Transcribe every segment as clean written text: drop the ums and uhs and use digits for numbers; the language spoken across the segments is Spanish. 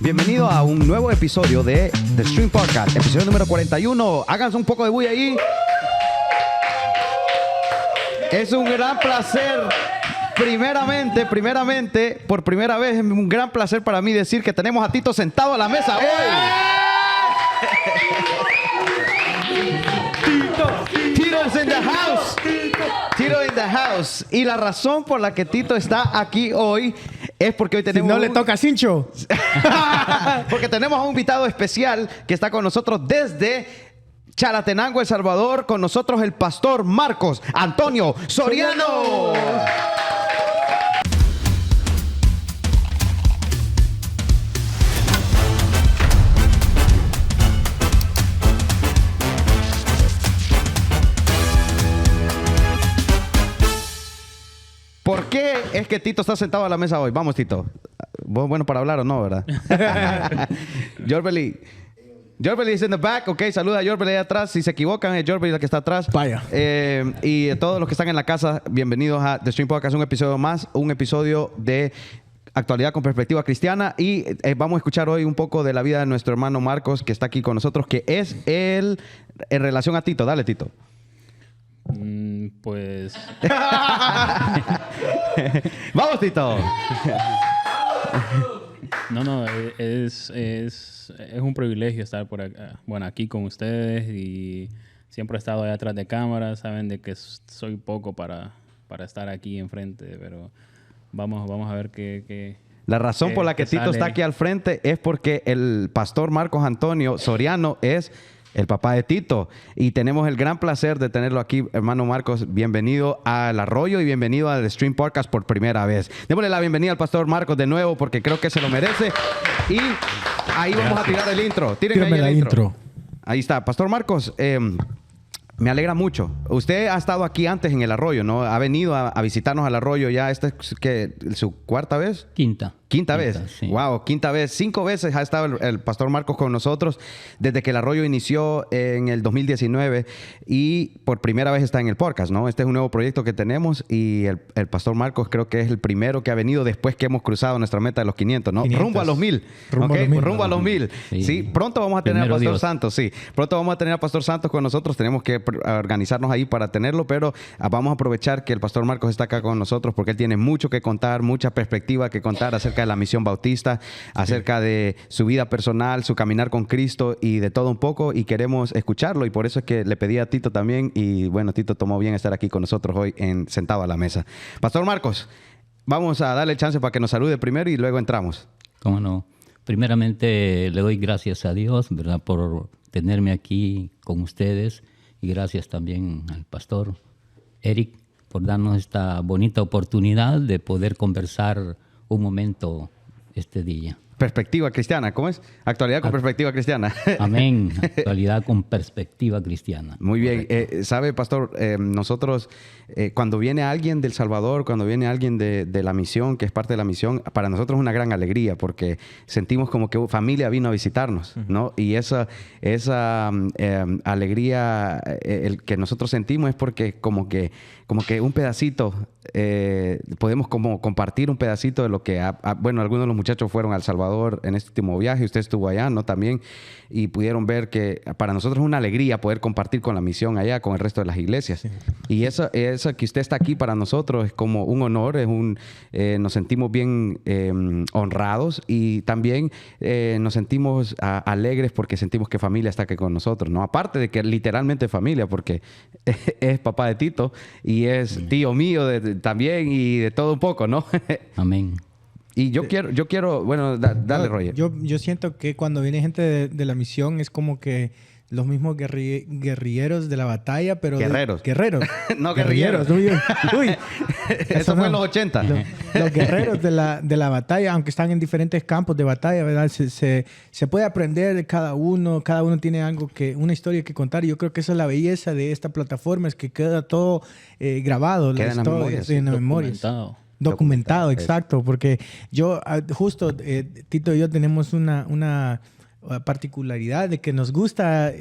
Bienvenido a un nuevo episodio de The Stream Podcast, episodio número 41. Háganse un poco de bulla ahí. Es un gran placer. Primeramente, por primera vez, es un gran placer para mí decir que tenemos a Tito sentado a la mesa hoy. Tito is in the house. Tito in the house. Y la razón por la que Tito está aquí hoy es porque hoy tenemos... Si no le toca a Cincho. Porque tenemos a un invitado especial que está con nosotros desde Chalatenango, El Salvador. Con nosotros el pastor Marcos Antonio Soriano. ¿Por qué es que Tito está sentado a la mesa hoy? Vamos, Tito. ¿Vos bueno para hablar o no, verdad? Jorbeli is in the back. Ok, saluda a Jorbeli ahí atrás. Si se equivocan, es Jorbeli la que está atrás. Vaya. Y todos los que están en la casa, bienvenidos a The Stream Podcast. Un episodio más, un episodio de actualidad con perspectiva cristiana. Y vamos a escuchar hoy un poco de la vida de nuestro hermano Marcos, que está aquí con nosotros, que es él en relación a Tito. Dale, Tito. Pues... ¡Vamos, Tito! No, es un privilegio estar por acá, aquí con ustedes, y siempre he estado allá atrás de cámara. Saben de que soy poco para estar aquí enfrente, pero vamos a ver qué La razón por la que Tito está aquí al frente es porque el pastor Marcos Antonio Soriano es el papá de Tito. Y tenemos el gran placer de tenerlo aquí, hermano Marcos. Bienvenido al Arroyo y bienvenido al Stream Podcast por primera vez. Démosle la bienvenida al pastor Marcos de nuevo porque creo que se lo merece. Y ahí vamos a tirar el intro. Tírenme ahí la intro. Ahí está. Pastor Marcos, me alegra mucho. Usted ha estado aquí antes en el Arroyo, ¿no? Ha venido a visitarnos al Arroyo ya. ¿Esta es su cuarta vez? Quinta vez. Sí. Wow, quinta vez. 5 veces ha estado el pastor Marcos con nosotros desde que el Arroyo inició en el 2019 y por primera vez está en el podcast, ¿no? Este es un nuevo proyecto que tenemos y el pastor Marcos creo que es el primero que ha venido después que hemos cruzado nuestra meta de los 500, ¿no? 500. Rumbo a los 1000. Rumbo a los 1000. Sí, pronto vamos a tener al pastor Santos, sí. Pronto vamos a tener al pastor Santos con nosotros. Tenemos que organizarnos ahí para tenerlo, pero vamos a aprovechar que el pastor Marcos está acá con nosotros porque él tiene mucho que contar, mucha perspectiva que contar acerca de la misión bautista, acerca de su vida personal, su caminar con Cristo y de todo un poco, y queremos escucharlo, y por eso es que le pedí a Tito también, y bueno, Tito tomó bien estar aquí con nosotros hoy sentado a la mesa. Pastor Marcos, vamos a darle chance para que nos salude primero y luego entramos. ¿Cómo no? Primeramente le doy gracias a Dios, ¿verdad?, por tenerme aquí con ustedes, y gracias también al pastor Eric por darnos esta bonita oportunidad de poder conversar un momento este día. Perspectiva cristiana, ¿cómo es? Actualidad con perspectiva cristiana. Amén. Actualidad con perspectiva cristiana. Muy bien. ¿Sabe, pastor? Nosotros, cuando viene alguien del Salvador, cuando viene alguien de la misión, que es parte de la misión, para nosotros es una gran alegría porque sentimos como que familia vino a visitarnos, ¿no? Y esa alegría el que nosotros sentimos es porque como que un pedacito, podemos como compartir un pedacito de lo que, bueno, algunos de los muchachos fueron a El Salvador en este último viaje, usted estuvo allá, ¿no? También, y pudieron ver que para nosotros es una alegría poder compartir con la misión allá, con el resto de las iglesias. Sí. Y eso que usted está aquí para nosotros es como un honor, nos sentimos bien honrados, y también nos sentimos alegres porque sentimos que familia está aquí con nosotros, ¿no? Aparte de que literalmente familia, porque es papá de Tito y es tío mío también y de todo un poco, ¿no? Amén. Y yo quiero, bueno, dale, Roger. Yo siento que cuando viene gente de la misión es como que los mismos guerrilleros de la batalla, pero... Guerreros. No, guerrilleros. Uy. Eso fue en los 80. Los guerreros de la batalla, aunque están en diferentes campos de batalla, ¿verdad? Se puede aprender de cada uno tiene una historia que contar, y yo creo que esa es la belleza de esta plataforma, es que queda todo grabado, queda la historia, en las memorias. Documentado, exacto, porque yo justo Tito y yo tenemos una particularidad de que nos gusta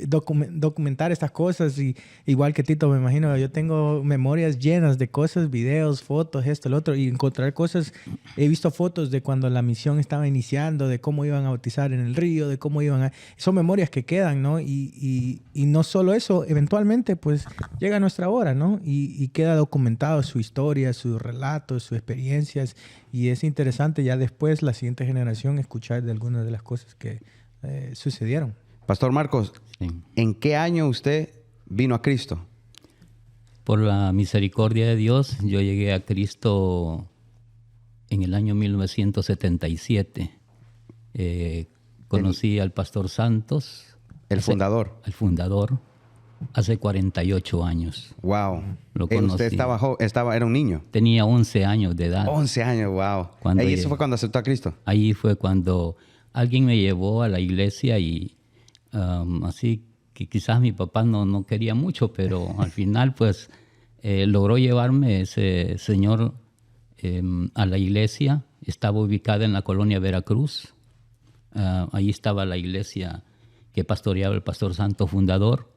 documentar estas cosas. Y igual que Tito, me imagino, yo tengo memorias llenas de cosas, videos, fotos, esto, lo otro, y encontrar cosas. He visto fotos de cuando la misión estaba iniciando, de cómo iban a bautizar en el río, de cómo iban a... Son memorias que quedan, ¿no? Y no solo eso, eventualmente pues llega nuestra hora, ¿no? Y queda documentado su historia, sus relatos, sus experiencias. Y es interesante ya después la siguiente generación escuchar de algunas de las cosas que sucedieron. Pastor Marcos, Sí. ¿en qué año usted vino a Cristo? Por la misericordia de Dios, yo llegué a Cristo en el año 1977. Conocí al pastor Santos, El fundador. al fundador, hace 48 años. Wow. Lo Usted conocí. era un niño. Tenía 11 años de edad. 11 años, wow. Cuando ¿Y eso llegué. fue cuando aceptó a Cristo? Ahí fue cuando alguien me llevó a la iglesia y así que quizás mi papá no quería mucho, pero al final pues logró llevarme ese señor a la iglesia. Estaba ubicada en la colonia Veracruz. Ahí estaba la iglesia que pastoreaba el pastor Santo fundador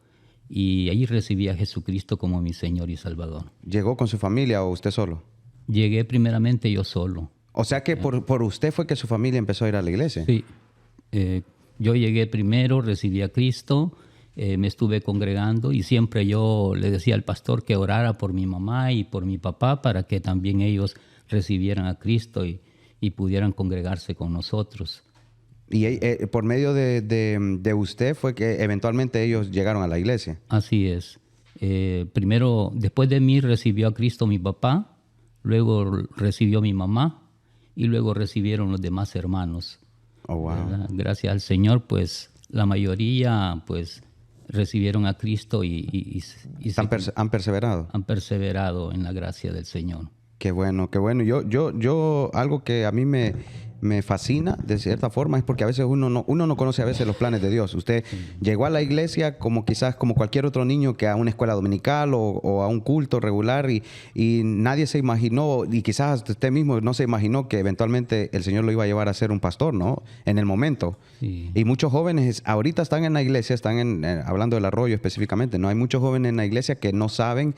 y ahí recibí a Jesucristo como mi Señor y Salvador. ¿Llegó con su familia o usted solo? Llegué primeramente yo solo. O sea que por usted fue que su familia empezó a ir a la iglesia. Sí, yo llegué primero, recibí a Cristo, me estuve congregando y siempre yo le decía al pastor que orara por mi mamá y por mi papá para que también ellos recibieran a Cristo y pudieran congregarse con nosotros. Y por medio de usted fue que eventualmente ellos llegaron a la iglesia. Así es. Primero, después de mí recibió a Cristo mi papá, luego recibió mi mamá y luego recibieron los demás hermanos. Oh, wow. ¿Verdad? Gracias al Señor, pues la mayoría pues recibieron a Cristo y Han perseverado. han perseverado en la gracia del Señor. Qué bueno, qué bueno. Yo algo que a mí me fascina de cierta forma es porque a veces uno no conoce a veces los planes de Dios. Usted llegó a la iglesia como quizás como cualquier otro niño que a una escuela dominical o a un culto regular y nadie se imaginó, y quizás usted mismo no se imaginó que eventualmente el Señor lo iba a llevar a ser un pastor, ¿no? En el momento. Sí. Y muchos jóvenes ahorita están en la iglesia, hablando del Arroyo específicamente, ¿no? Hay muchos jóvenes en la iglesia que no saben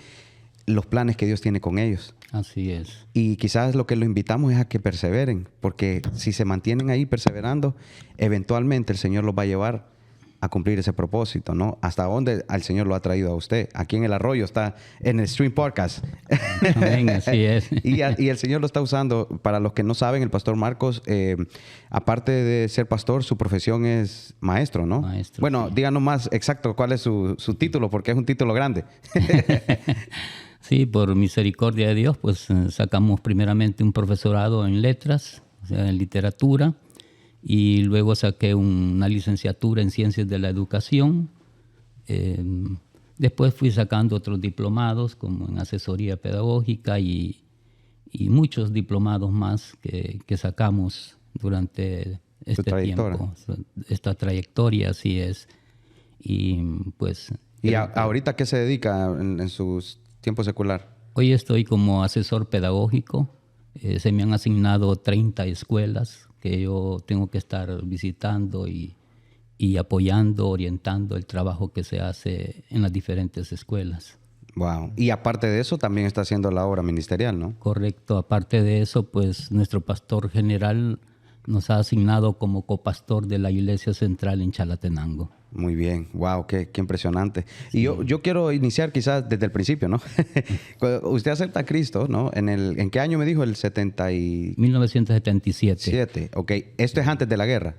los planes que Dios tiene con ellos. Así es. Y quizás lo que los invitamos es a que perseveren, porque si se mantienen ahí perseverando, eventualmente el Señor los va a llevar a cumplir ese propósito, ¿no? Hasta dónde el Señor lo ha traído a usted. Aquí en el Arroyo está en el Stream Podcast. Amén, así es. Y el Señor lo está usando. Para los que no saben, el pastor Marcos, aparte de ser pastor, su profesión es maestro, ¿no? Maestro, Bueno, sí. díganos más exacto cuál es su título, porque es un título grande. Sí, por misericordia de Dios, pues sacamos primeramente un profesorado en letras, o sea, en literatura, y luego saqué una licenciatura en ciencias de la educación. Después fui sacando otros diplomados, como en asesoría pedagógica y muchos diplomados más que sacamos durante este tiempo. Esta trayectoria, así es. Y pues... ¿Y ahorita qué se dedica en sus tiempo secular? Hoy estoy como asesor pedagógico. Se me han asignado 30 escuelas que yo tengo que estar visitando y apoyando, orientando el trabajo que se hace en las diferentes escuelas. Wow. Y aparte de eso, también está haciendo la obra ministerial, ¿no? Correcto. Aparte de eso, pues nuestro pastor general nos ha asignado como copastor de la Iglesia Central en Chalatenango. Muy bien, wow, qué impresionante. Sí. Y yo quiero iniciar quizás desde el principio, ¿no? Usted acepta a Cristo, ¿no? ¿En qué año me dijo? El 1977. 7, ok. ¿Esto es antes de la guerra?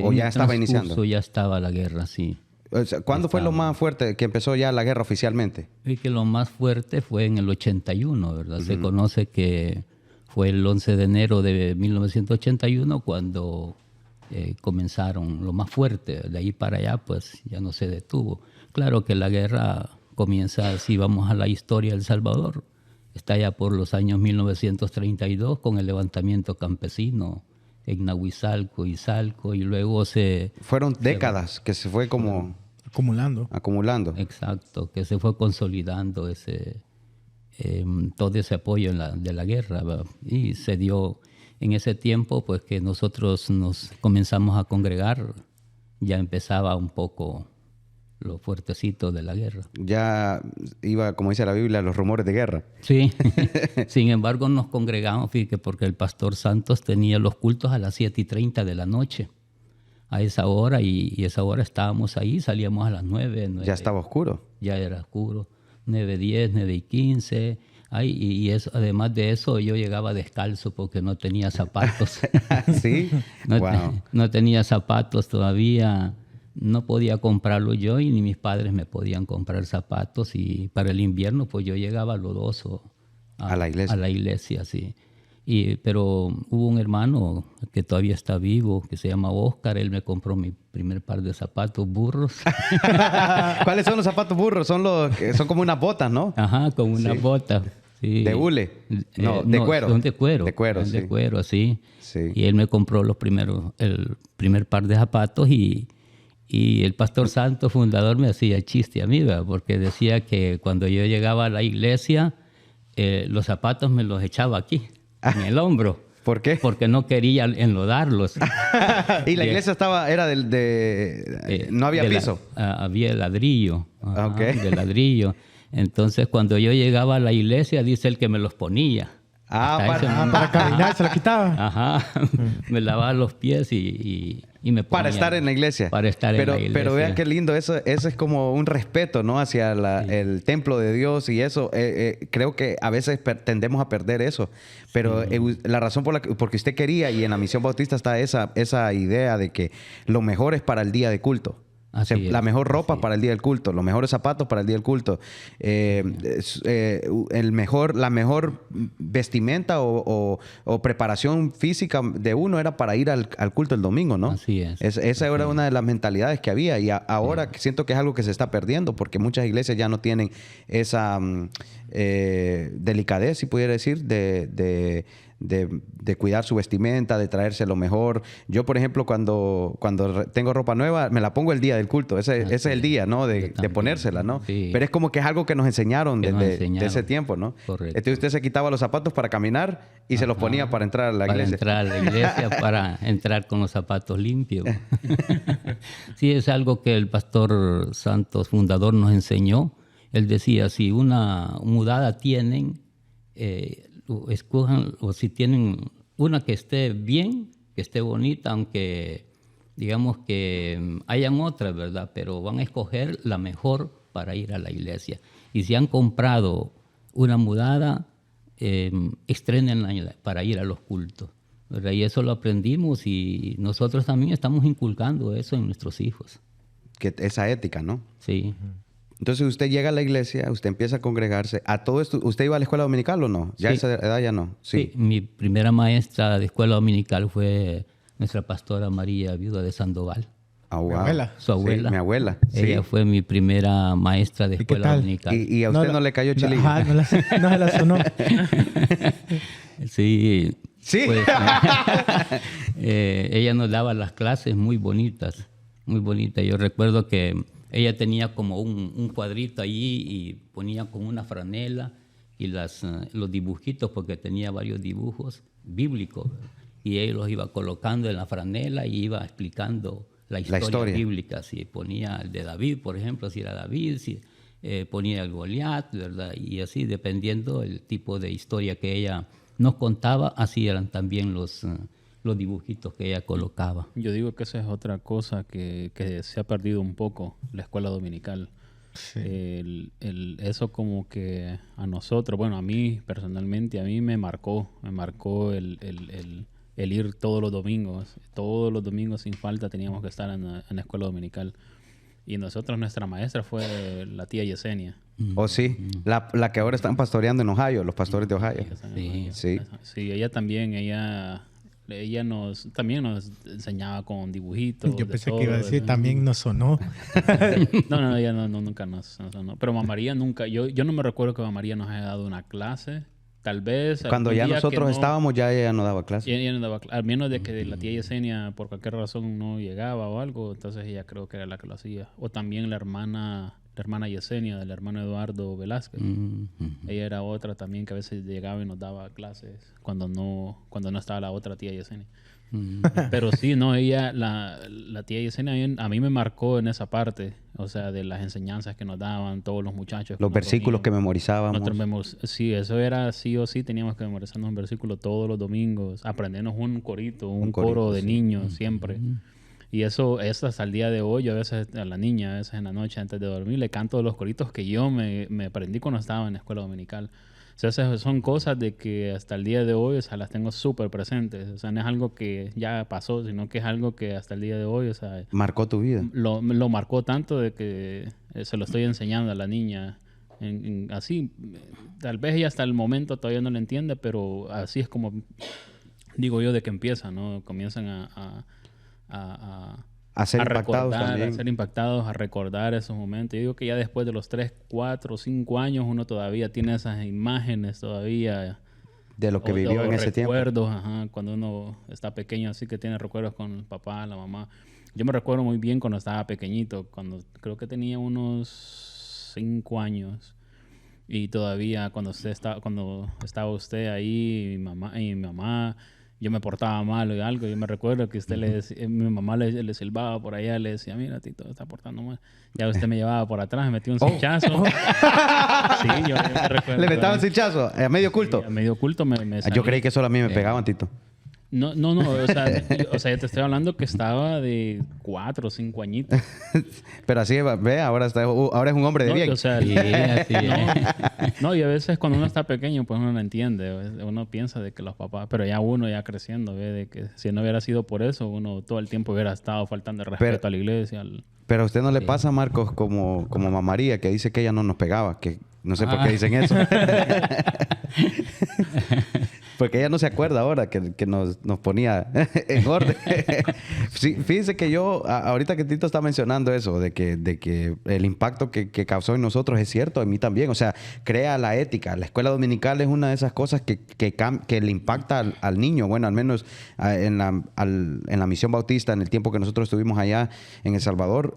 ¿O ya estaba iniciando? Ya estaba la guerra, sí. O sea, ¿cuándo fue lo más fuerte que empezó ya la guerra oficialmente? Y que lo más fuerte fue en el 81, ¿verdad? Se conoce que fue el 11 de enero de 1981 cuando comenzaron lo más fuerte. De ahí para allá, pues ya no se detuvo. Claro que la guerra comienza, si vamos a la historia de El Salvador, está ya por los años 1932 con el levantamiento campesino en Nahuizalco y Salco, y luego Fueron décadas que se fue como... Acumulando. Exacto, que se fue consolidando todo ese apoyo de la guerra, ¿verdad? Y se dio en ese tiempo, pues que nosotros nos comenzamos a congregar, ya empezaba un poco lo fuertecito de la guerra. Ya iba, como dice la Biblia, los rumores de guerra. Sí, sin embargo nos congregamos, fíjate, porque el pastor Santos tenía los cultos a las 7:30 de la noche, a esa hora, y esa hora estábamos ahí, salíamos a las 9. Ya estaba oscuro. Ya era oscuro, 9:10, 9:15. Ay, y eso, además de eso, yo llegaba descalzo porque no tenía zapatos. ¿Sí? Wow. No tenía zapatos todavía, no podía comprarlo yo y ni mis padres me podían comprar zapatos. Y para el invierno, pues yo llegaba lodoso A la iglesia. A la iglesia, sí. Pero hubo un hermano que todavía está vivo, que se llama Oscar. Él me compró mi primer par de zapatos burros. ¿Cuáles son los zapatos burros? Son los que son como unas botas, ¿no? Ajá, con unas botas. Sí. ¿De hule? No, de cuero. Son de cuero. De cuero, son sí. de cuero, sí. Sí. Y él me compró el primer par de zapatos y el pastor Santos, fundador, me hacía chiste a mí, ¿verdad? Porque decía que cuando yo llegaba a la iglesia, los zapatos me los echaba aquí, en el hombro. ¿Por qué? Porque no quería enlodarlos. Y la iglesia era no había piso. Había ladrillo. Ajá, Ok. de ladrillo. Entonces, cuando yo llegaba a la iglesia, dice él que me los ponía. Para caminar, se lo quitaba. Ajá. Me lavaba los pies y me ponía. Para estar en la iglesia. Para estar en la iglesia. Pero vea qué lindo, eso es como un respeto, ¿no? Hacia el templo de Dios y eso. Creo que a veces tendemos a perder eso. Pero la razón porque usted quería, y en la Misión Bautista está esa idea de que lo mejor es para el día de culto. La mejor ropa para el día del culto, los mejores zapatos para el día del culto, la mejor vestimenta o preparación física de uno era para ir al culto el domingo, ¿no? Así es. Esa era una de las mentalidades que había, y ahora siento que es algo que se está perdiendo porque muchas iglesias ya no tienen esa delicadez, si pudiera decir, de cuidar su vestimenta, de traerse lo mejor. Yo, por ejemplo, cuando tengo ropa nueva, me la pongo el día del culto. Ese es el día, ¿no? De ponérsela, ¿no? Sí. Pero es como que es algo que nos enseñaron desde ese tiempo, ¿no? Correcto. Entonces usted se quitaba los zapatos para caminar y se los ponía para entrar a la iglesia. Para entrar a la iglesia, para entrar con los zapatos limpios. Sí, es algo que el pastor Santos, fundador, nos enseñó. Él decía, si una mudada tienen, escojan, o si tienen una que esté bien, que esté bonita, aunque digamos que hayan otras, ¿verdad? Pero van a escoger la mejor para ir a la iglesia. Y si han comprado una mudada, estrénenla para ir a los cultos, ¿verdad? Y eso lo aprendimos y nosotros también estamos inculcando eso en nuestros hijos. Esa ética, ¿no? Sí. Entonces usted llega a la iglesia, usted empieza a congregarse. ¿A todo esto usted iba a la escuela dominical o no? ¿Ya a esa edad ya no? Sí. Mi primera maestra de escuela dominical fue nuestra pastora María, viuda de Sandoval. Wow. Mi abuela. Su abuela. Sí, mi abuela. Ella fue mi primera maestra de escuela dominical. ¿Y a usted no le cayó chilillo? Ajá, no se la sonó. Sí. Sí. Pues, ella nos daba las clases muy bonitas, muy bonitas. Yo recuerdo que ella tenía como un cuadrito allí y ponía con una franela y los dibujitos, porque tenía varios dibujos bíblicos, y ella los iba colocando en la franela y iba explicando la historia bíblica. Si ponía el de David, por ejemplo, si era David, si ponía el Goliat, ¿verdad? Y así, dependiendo del tipo de historia que ella nos contaba, así eran también los dibujitos que ella colocaba. Yo digo que esa es otra cosa que se ha perdido un poco, la escuela dominical. Sí. Eso como que a nosotros, bueno, a mí personalmente, a mí me marcó el ir todos los domingos sin falta teníamos que estar en la escuela dominical. Y nosotros, nuestra maestra fue la tía Yesenia. ¿Oh, sí? La que ahora están pastoreando en Ohio, los pastores de Ohio. Sí, ella también, ella también nos enseñaba con dibujitos. Yo pensé que iba a decir, también nos sonó. No, ella nunca nos sonó. Pero Mamá María nunca, yo no me recuerdo que Mamá María nos haya dado una clase. Tal vez. Cuando ya nosotros estábamos, ya ella no daba clase. Ella no daba clase. Al menos de que la tía Yesenia, por cualquier razón, no llegaba o algo, entonces ella creo que era la que lo hacía. O también la hermana la hermana Yesenia, del hermano Eduardo Velázquez. Ella era otra también que a veces llegaba y nos daba clases cuando no estaba la otra tía Yesenia. Pero sí, no, ella, la tía Yesenia a mí me marcó en esa parte, o sea, de las enseñanzas que nos daban todos los muchachos. Los versículos que memorizábamos. Sí, eso era sí o sí, teníamos que memorizarnos un versículo todos los domingos, aprendernos un corito, un coro de niños siempre. Y eso hasta el día de hoy, yo a veces a la niña, a veces en la noche antes de dormir, le canto los coritos que yo me aprendí cuando estaba en la escuela dominical. O sea, esas son cosas de que hasta el día de hoy, o sea, las tengo súper presentes. O sea, no es algo que ya pasó, sino que es algo que hasta el día de hoy, o sea... Marcó tu vida. Lo marcó tanto de que se lo estoy enseñando a la niña. Así, tal vez ella hasta el momento todavía no lo entiende, pero así es como, digo yo, de que empieza, ¿no? Comienzan a ser impactados recordar, también. a ser impactados, a recordar esos momentos. Yo digo que ya después de los 3, 4, 5 años uno todavía tiene esas imágenes todavía. De lo que vivió en ese tiempo. Recuerdos, cuando uno está pequeño, así que tiene recuerdos con el papá, la mamá. Yo me recuerdo muy bien cuando estaba pequeñito, cuando creo que tenía unos 5 años. Y todavía cuando estaba usted ahí, mi mamá, yo me portaba mal o algo. Yo me recuerdo que usted mi mamá le silbaba por allá, le decía, mira, Tito, está portando mal. Ya usted me llevaba por atrás, me metía un cinchazo. Sí, yo me recuerdo. ¿Le metaba un cinchazo a medio culto? Sí, a medio culto me Yo creí que solo a mí me pegaban, Tito. No, o sea, yo te estoy hablando que estaba de 4 o 5 añitos. Pero así, ve, ahora es un hombre de bien. O sea, Sí, así no, y a veces cuando uno está pequeño, pues uno no entiende. Uno piensa de que los papás... Pero ya uno ya creciendo, ve, de que si no hubiera sido por eso, uno todo el tiempo hubiera estado faltando de respeto a la iglesia. Pero a usted no le pasa, Marcos, como Mamá María, que dice que ella no nos pegaba, que no sé por qué dicen eso. Porque ella no se acuerda ahora que nos ponía en orden. Sí, fíjense que yo, ahorita que Tito está mencionando eso, de que el impacto que causó en nosotros es cierto, en mí también. O sea, crea la ética. La escuela dominical es una de esas cosas que le impacta al niño. Bueno, al menos en la misión bautista, en el tiempo que nosotros estuvimos allá en El Salvador,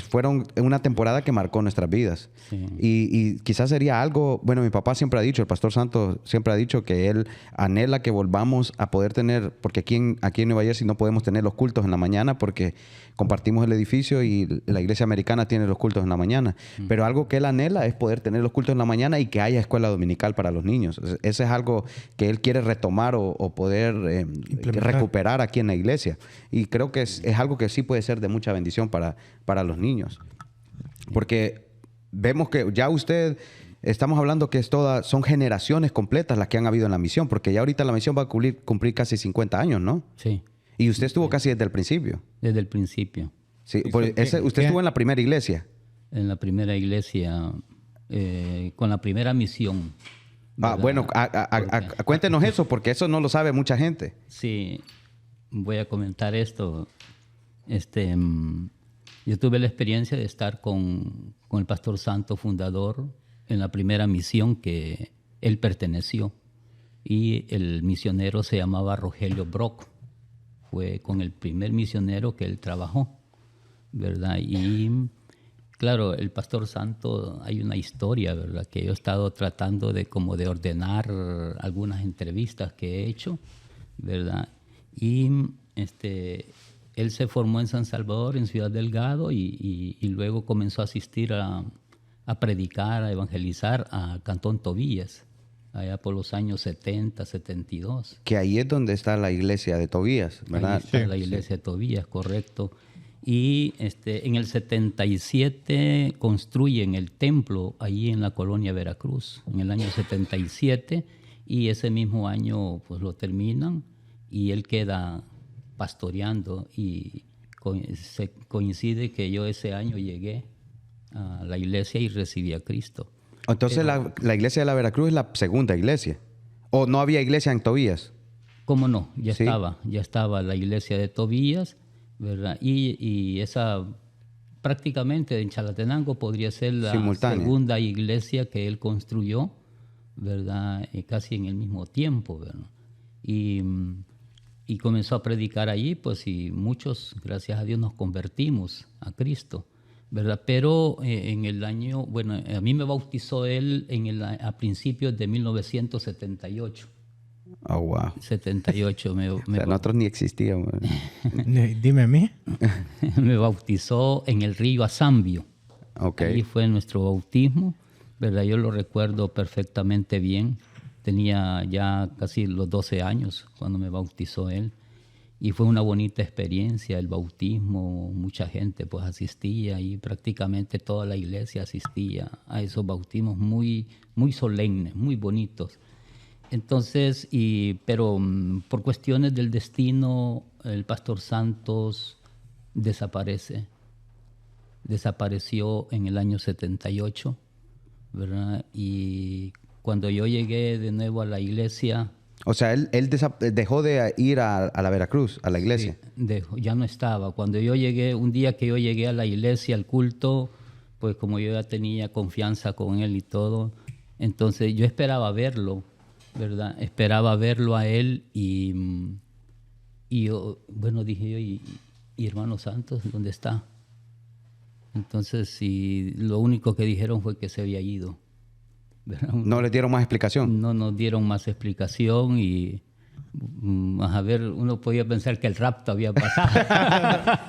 fueron una temporada que marcó nuestras vidas. Sí. Y quizás sería algo, bueno, mi papá siempre ha dicho, el pastor Santos siempre ha dicho que él anhela que volvamos a poder tener, porque aquí en Nueva Jersey no podemos tener los cultos en la mañana porque compartimos el edificio y la iglesia americana tiene los cultos en la mañana. Pero algo que él anhela es poder tener los cultos en la mañana y que haya escuela dominical para los niños. Ese es algo que él quiere retomar o poder recuperar aquí en la iglesia. Y creo que es algo que sí puede ser de mucha bendición para los niños. Porque vemos que ya usted... Estamos hablando que son generaciones completas las que han habido en la misión, porque ya ahorita la misión va a cumplir casi 50 años, ¿no? Sí. Y usted estuvo casi desde el principio. Desde el principio. Sí, usted estuvo en la primera iglesia. En la primera iglesia, con la primera misión. Bueno, cuéntenos eso, porque eso no lo sabe mucha gente. Sí, voy a comentar esto. Yo tuve la experiencia de estar con el pastor Santo, fundador, en la primera misión que él perteneció. Y el misionero se llamaba Rogelio Brock. Fue con el primer misionero que él trabajó, ¿verdad? Y claro, el pastor Santo, hay una historia, ¿verdad? Que yo he estado tratando de ordenar algunas entrevistas que he hecho, ¿verdad? Y él se formó en San Salvador, en Ciudad Delgado, y luego comenzó a asistir a predicar, a evangelizar a Cantón Tobías, allá por los años 70, 72. Que ahí es donde está la iglesia de Tobías, ¿verdad? Ahí está la iglesia de Tobías, correcto. Y en el 77 construyen el templo ahí en la colonia Veracruz, en el año 77, y ese mismo año pues lo terminan y él queda pastoreando, y se coincide que yo ese año llegué a la iglesia y recibí a Cristo. Entonces la iglesia de la Veracruz es la segunda iglesia. ¿O no había iglesia en Tobías? ¿Cómo no? Ya ¿Sí? estaba la iglesia de Tobías, ¿verdad? Y esa prácticamente en Chalatenango podría ser la segunda iglesia que él construyó, ¿verdad? Casi en el mismo tiempo, ¿verdad? Y comenzó a predicar allí, pues, y muchos, gracias a Dios, nos convertimos a Cristo, ¿verdad? Pero en el año, bueno, a mí me bautizó él a principios de 1978. Oh, wow. 78 O sea, nosotros ni existíamos. Dime a mí. me bautizó en el río Azambio. Ok. Ahí fue nuestro bautismo, ¿verdad? Yo lo recuerdo perfectamente bien. Tenía ya casi los 12 años cuando me bautizó él. Y fue una bonita experiencia el bautismo. Mucha gente pues asistía y prácticamente toda la iglesia asistía a esos bautismos muy, muy solemnes, muy bonitos. Entonces, pero por cuestiones del destino, el pastor Santos desapareció en el año 78, ¿verdad? Y cuando yo llegué de nuevo a la iglesia... O sea, él dejó de ir a la Veracruz, a la iglesia. Sí, ya no estaba. Cuando yo llegué, un día que yo llegué a la iglesia, al culto, pues como yo ya tenía confianza con él y todo, entonces yo esperaba verlo, ¿verdad? Esperaba verlo a él y yo, bueno, dije yo, ¿y hermano Santos, dónde está? Entonces, lo único que dijeron fue que se había ido, ¿verdad? ¿No le dieron más explicación? No nos dieron más explicación y a ver, uno podía pensar que el rapto había pasado.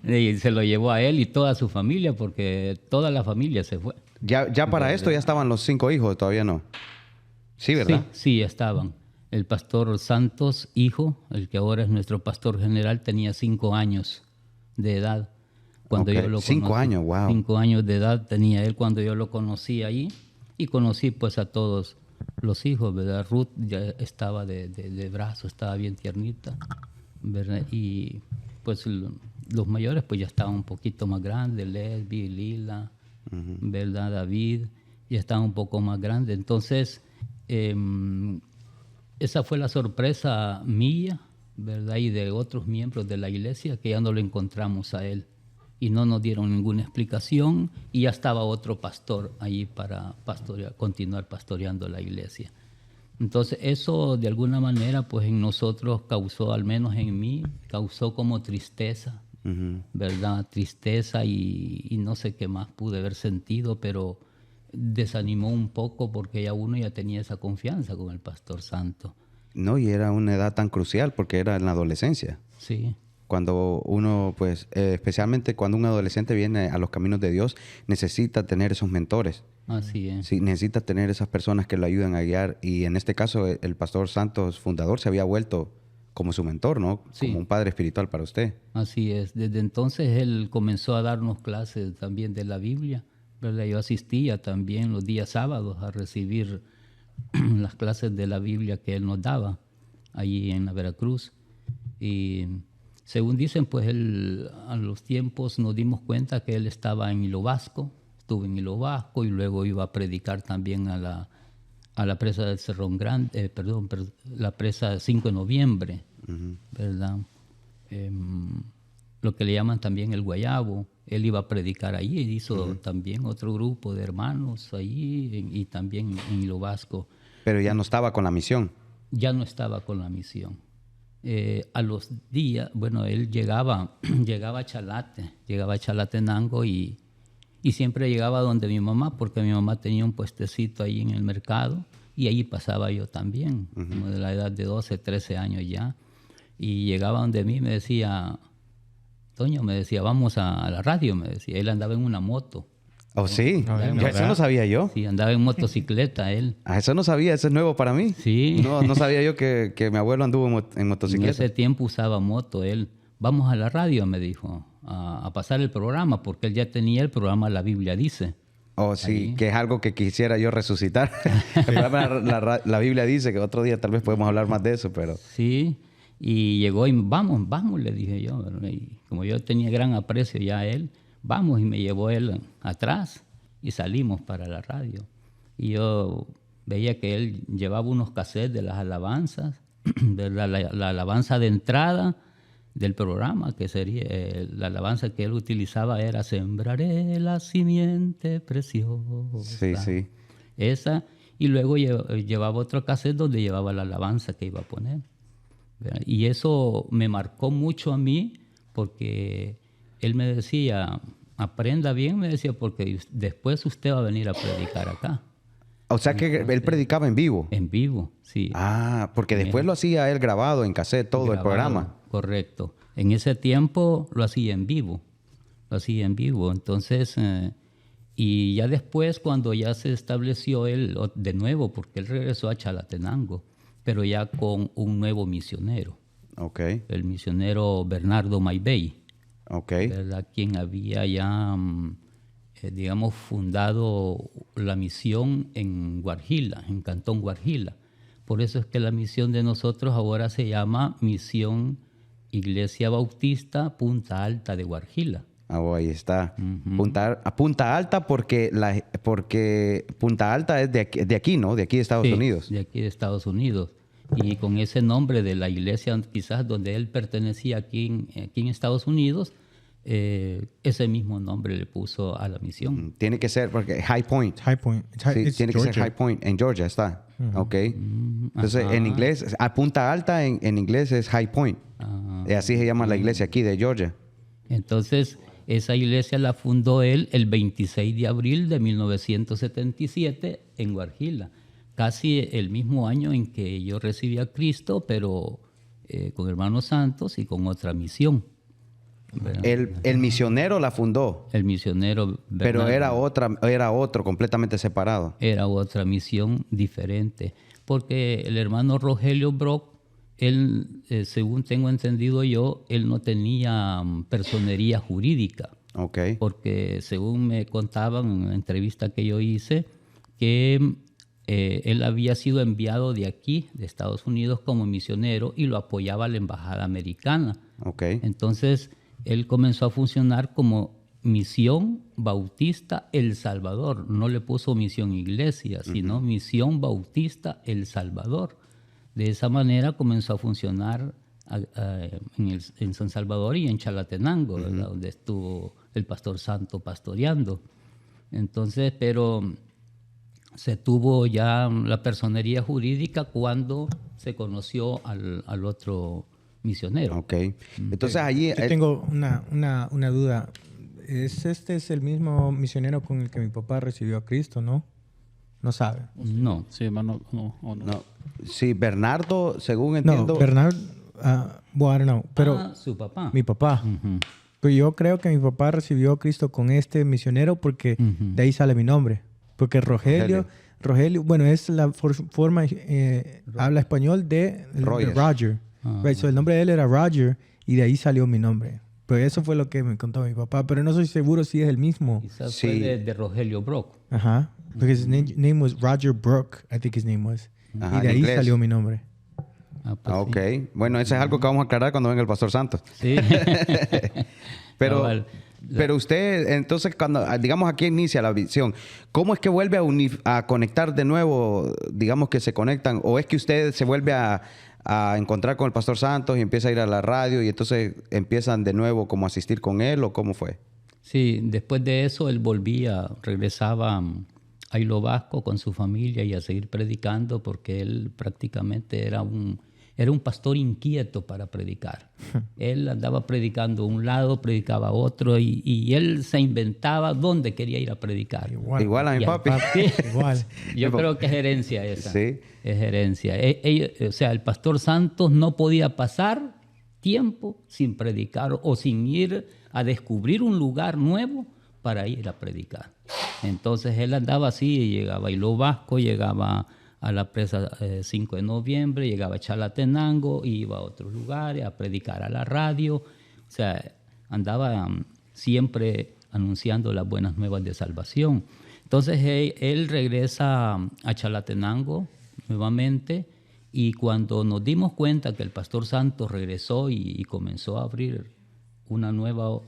Y se lo llevó a él y toda su familia, porque toda la familia se fue. Ya para esto ya estaban los 5 hijos, todavía no. Sí, ¿verdad? Sí, estaban. El pastor Santos, hijo, el que ahora es nuestro pastor general, tenía 5 años de edad cuando yo lo conocí. 5 años, wow. 5 años de edad tenía él cuando yo lo conocí ahí. Y conocí pues a todos los hijos, ¿verdad? Ruth ya estaba de brazo, estaba bien tiernita, ¿verdad? Y pues los mayores pues ya estaban un poquito más grandes, Lesbi, Lila, ¿verdad? David, ya estaban un poco más grandes. Entonces, esa fue la sorpresa mía, ¿verdad? Y de otros miembros de la iglesia, que ya no lo encontramos a él. Y no nos dieron ninguna explicación y ya estaba otro pastor ahí para continuar pastoreando la iglesia. Entonces eso de alguna manera pues en nosotros causó, al menos en mí, causó como tristeza, ¿verdad? Tristeza y no sé qué más pude haber sentido, pero desanimó un poco porque ya uno ya tenía esa confianza con el pastor Santo. No, y era una edad tan crucial porque era en la adolescencia. Sí. Cuando uno, pues, especialmente cuando un adolescente viene a los caminos de Dios, necesita tener esos mentores. Así es. Sí, necesita tener esas personas que lo ayuden a guiar. Y en este caso, el pastor Santos, fundador, se había vuelto como su mentor, ¿no? Sí. Como un padre espiritual para usted. Así es. Desde entonces él comenzó a darnos clases también de la Biblia, ¿verdad? Yo asistía también los días sábados a recibir las clases de la Biblia que él nos daba allí en la Veracruz. Y según dicen, pues a los tiempos nos dimos cuenta que él estaba en Hilo Vasco, estuvo en Hilo Vasco y luego iba a predicar también a la presa del Cerrón Grande, la presa 5 de noviembre, ¿verdad? Lo que le llaman también el Guayabo. Él iba a predicar ahí, él hizo también otro grupo de hermanos ahí y también en Hilo Vasco. Pero ya no estaba con la misión. Ya no estaba con la misión. A los días, bueno, él llegaba a Chalatenango y siempre llegaba donde mi mamá, porque mi mamá tenía un puestecito ahí en el mercado y ahí pasaba yo también, como de la edad de 12, 13 años ya. Y llegaba donde mí y me decía, Toño, me decía, vamos a la radio, me decía. Él andaba en una moto. ¿Oh, sí? No, Eso no sabía yo. Sí, andaba en motocicleta él. Eso no sabía, eso es nuevo para mí. Sí. No sabía yo que mi abuelo anduvo en En motocicleta. ese tiempo usaba moto él. Vamos a la radio, me dijo, a pasar el programa, porque él ya tenía el programa La Biblia Dice. Oh, sí, que es algo que quisiera yo resucitar. El programa la Biblia dice que otro día tal vez podemos hablar más de eso, pero... Sí, y llegó y vamos, le dije yo. Y como yo tenía gran aprecio ya a él, vamos, y me llevó él atrás y salimos para la radio. Y yo veía que él llevaba unos cassettes de las alabanzas, de la alabanza de entrada del programa, que sería la alabanza que él utilizaba era Sembraré la simiente preciosa. Sí, sí. Esa, y luego llevaba otro cassette donde llevaba la alabanza que iba a poner. ¿Verdad? Y eso me marcó mucho a mí porque él me decía, aprenda bien, me decía, porque después usted va a venir a predicar acá. O sea que él predicaba en vivo. En vivo, sí. Ah, porque después lo hacía él grabado en cassette, todo el Grabado, programa. Correcto. En ese tiempo lo hacía en vivo. Lo hacía en vivo. Entonces, y ya después, cuando ya se estableció él de nuevo, porque él regresó a Chalatenango, pero ya con un nuevo misionero. Ok, El misionero Bernardo Maybey, ok. ¿verdad? Quien había ya, digamos, fundado la misión en Guarjila, en Cantón Guarjila. Por eso es que la misión de nosotros ahora se llama Misión Iglesia Bautista Punta Alta de Guarjila. Ah, ahí está. Punta Alta porque Punta Alta es de aquí, ¿no? De aquí de Estados Sí, Unidos. de aquí de Estados Unidos. Y con ese nombre de la iglesia, quizás donde él pertenecía aquí en Estados Unidos, ese mismo nombre le puso a la misión. Tiene que ser porque High Point. High Point. Sí, tiene que ser High Point. En Georgia está. Ok. Entonces, en inglés, a Punta Alta en inglés es High Point. Y así se llama la iglesia aquí de Georgia. Entonces, esa iglesia la fundó él el 26 de abril de 1977 en Guarjila. Casi el mismo año en que yo recibí a Cristo, pero con hermanos santos y con otra misión. El misionero la fundó, El misionero pero Bernardo era otro completamente separado. era otra misión diferente, porque el hermano Rogelio Brock, él, según tengo entendido yo, él no tenía personería jurídica, Ok. porque según me contaban en una entrevista que yo hice, que él había sido enviado de aquí, de Estados Unidos, como misionero y lo apoyaba la embajada americana. Ok. Entonces, él comenzó a funcionar como Misión Bautista El Salvador. No le puso Misión Iglesia, sino Misión Bautista El Salvador. De esa manera comenzó a funcionar en San Salvador y en Chalatenango, ¿verdad? Donde estuvo el pastor Santo pastoreando. Entonces, pero se tuvo ya la personería jurídica cuando se conoció al otro misionero. Ok. Entonces allí... Yo tengo una duda. Este es el mismo misionero con el que mi papá recibió a Cristo, ¿no? No sabe. No. Sí, hermano. No. no. Sí, Bernardo, según entiendo... No, Bernardo... bueno, I don't know. Pero Su papá. mi papá. Ujú. Pero yo creo que mi papá recibió a Cristo con este misionero porque de ahí sale mi nombre. Porque Rogelio, bueno, es la forma, habla español de Roger. Right, so el nombre de él era Roger y de ahí salió mi nombre. Pero eso fue lo que me contó mi papá. Pero no soy seguro si es el mismo. Quizás Sí. fue de Rogelio Brock. Ajá. Porque his name was Roger Brook, I think his name was. Ajá, y de en ahí inglés. salió mi nombre. Ah, pues Ok. Bueno, eso es algo que vamos a aclarar cuando venga el Pastor Santos. Sí. Pero, Cabal. pero usted, entonces, cuando, digamos, aquí inicia la visión, ¿cómo es que vuelve a conectar de nuevo, digamos que se conectan, o es que usted se vuelve a encontrar con el Pastor Santos y empieza a ir a la radio y entonces empiezan de nuevo como a asistir con él, o cómo fue? Sí, después de eso él regresaba a Hilo Vasco con su familia y a seguir predicando porque él prácticamente era un pastor inquieto para predicar. Él andaba predicando un lado, predicaba otro y él se inventaba dónde quería ir a predicar. Igual a mi Y al papi. Igual. Yo creo que es herencia esa. Sí. Es herencia. O sea, el pastor Santos no podía pasar tiempo sin predicar o sin ir a descubrir un lugar nuevo para ir a predicar. Entonces él andaba así, llegaba a Hilo Vasco, llegaba a la presa 5 de noviembre, llegaba a Chalatenango, iba a otros lugares a predicar a la radio. O sea, andaba siempre anunciando las buenas nuevas de salvación. Entonces él regresa a Chalatenango nuevamente y cuando nos dimos cuenta que el Pastor Santos regresó y comenzó a abrir una nueva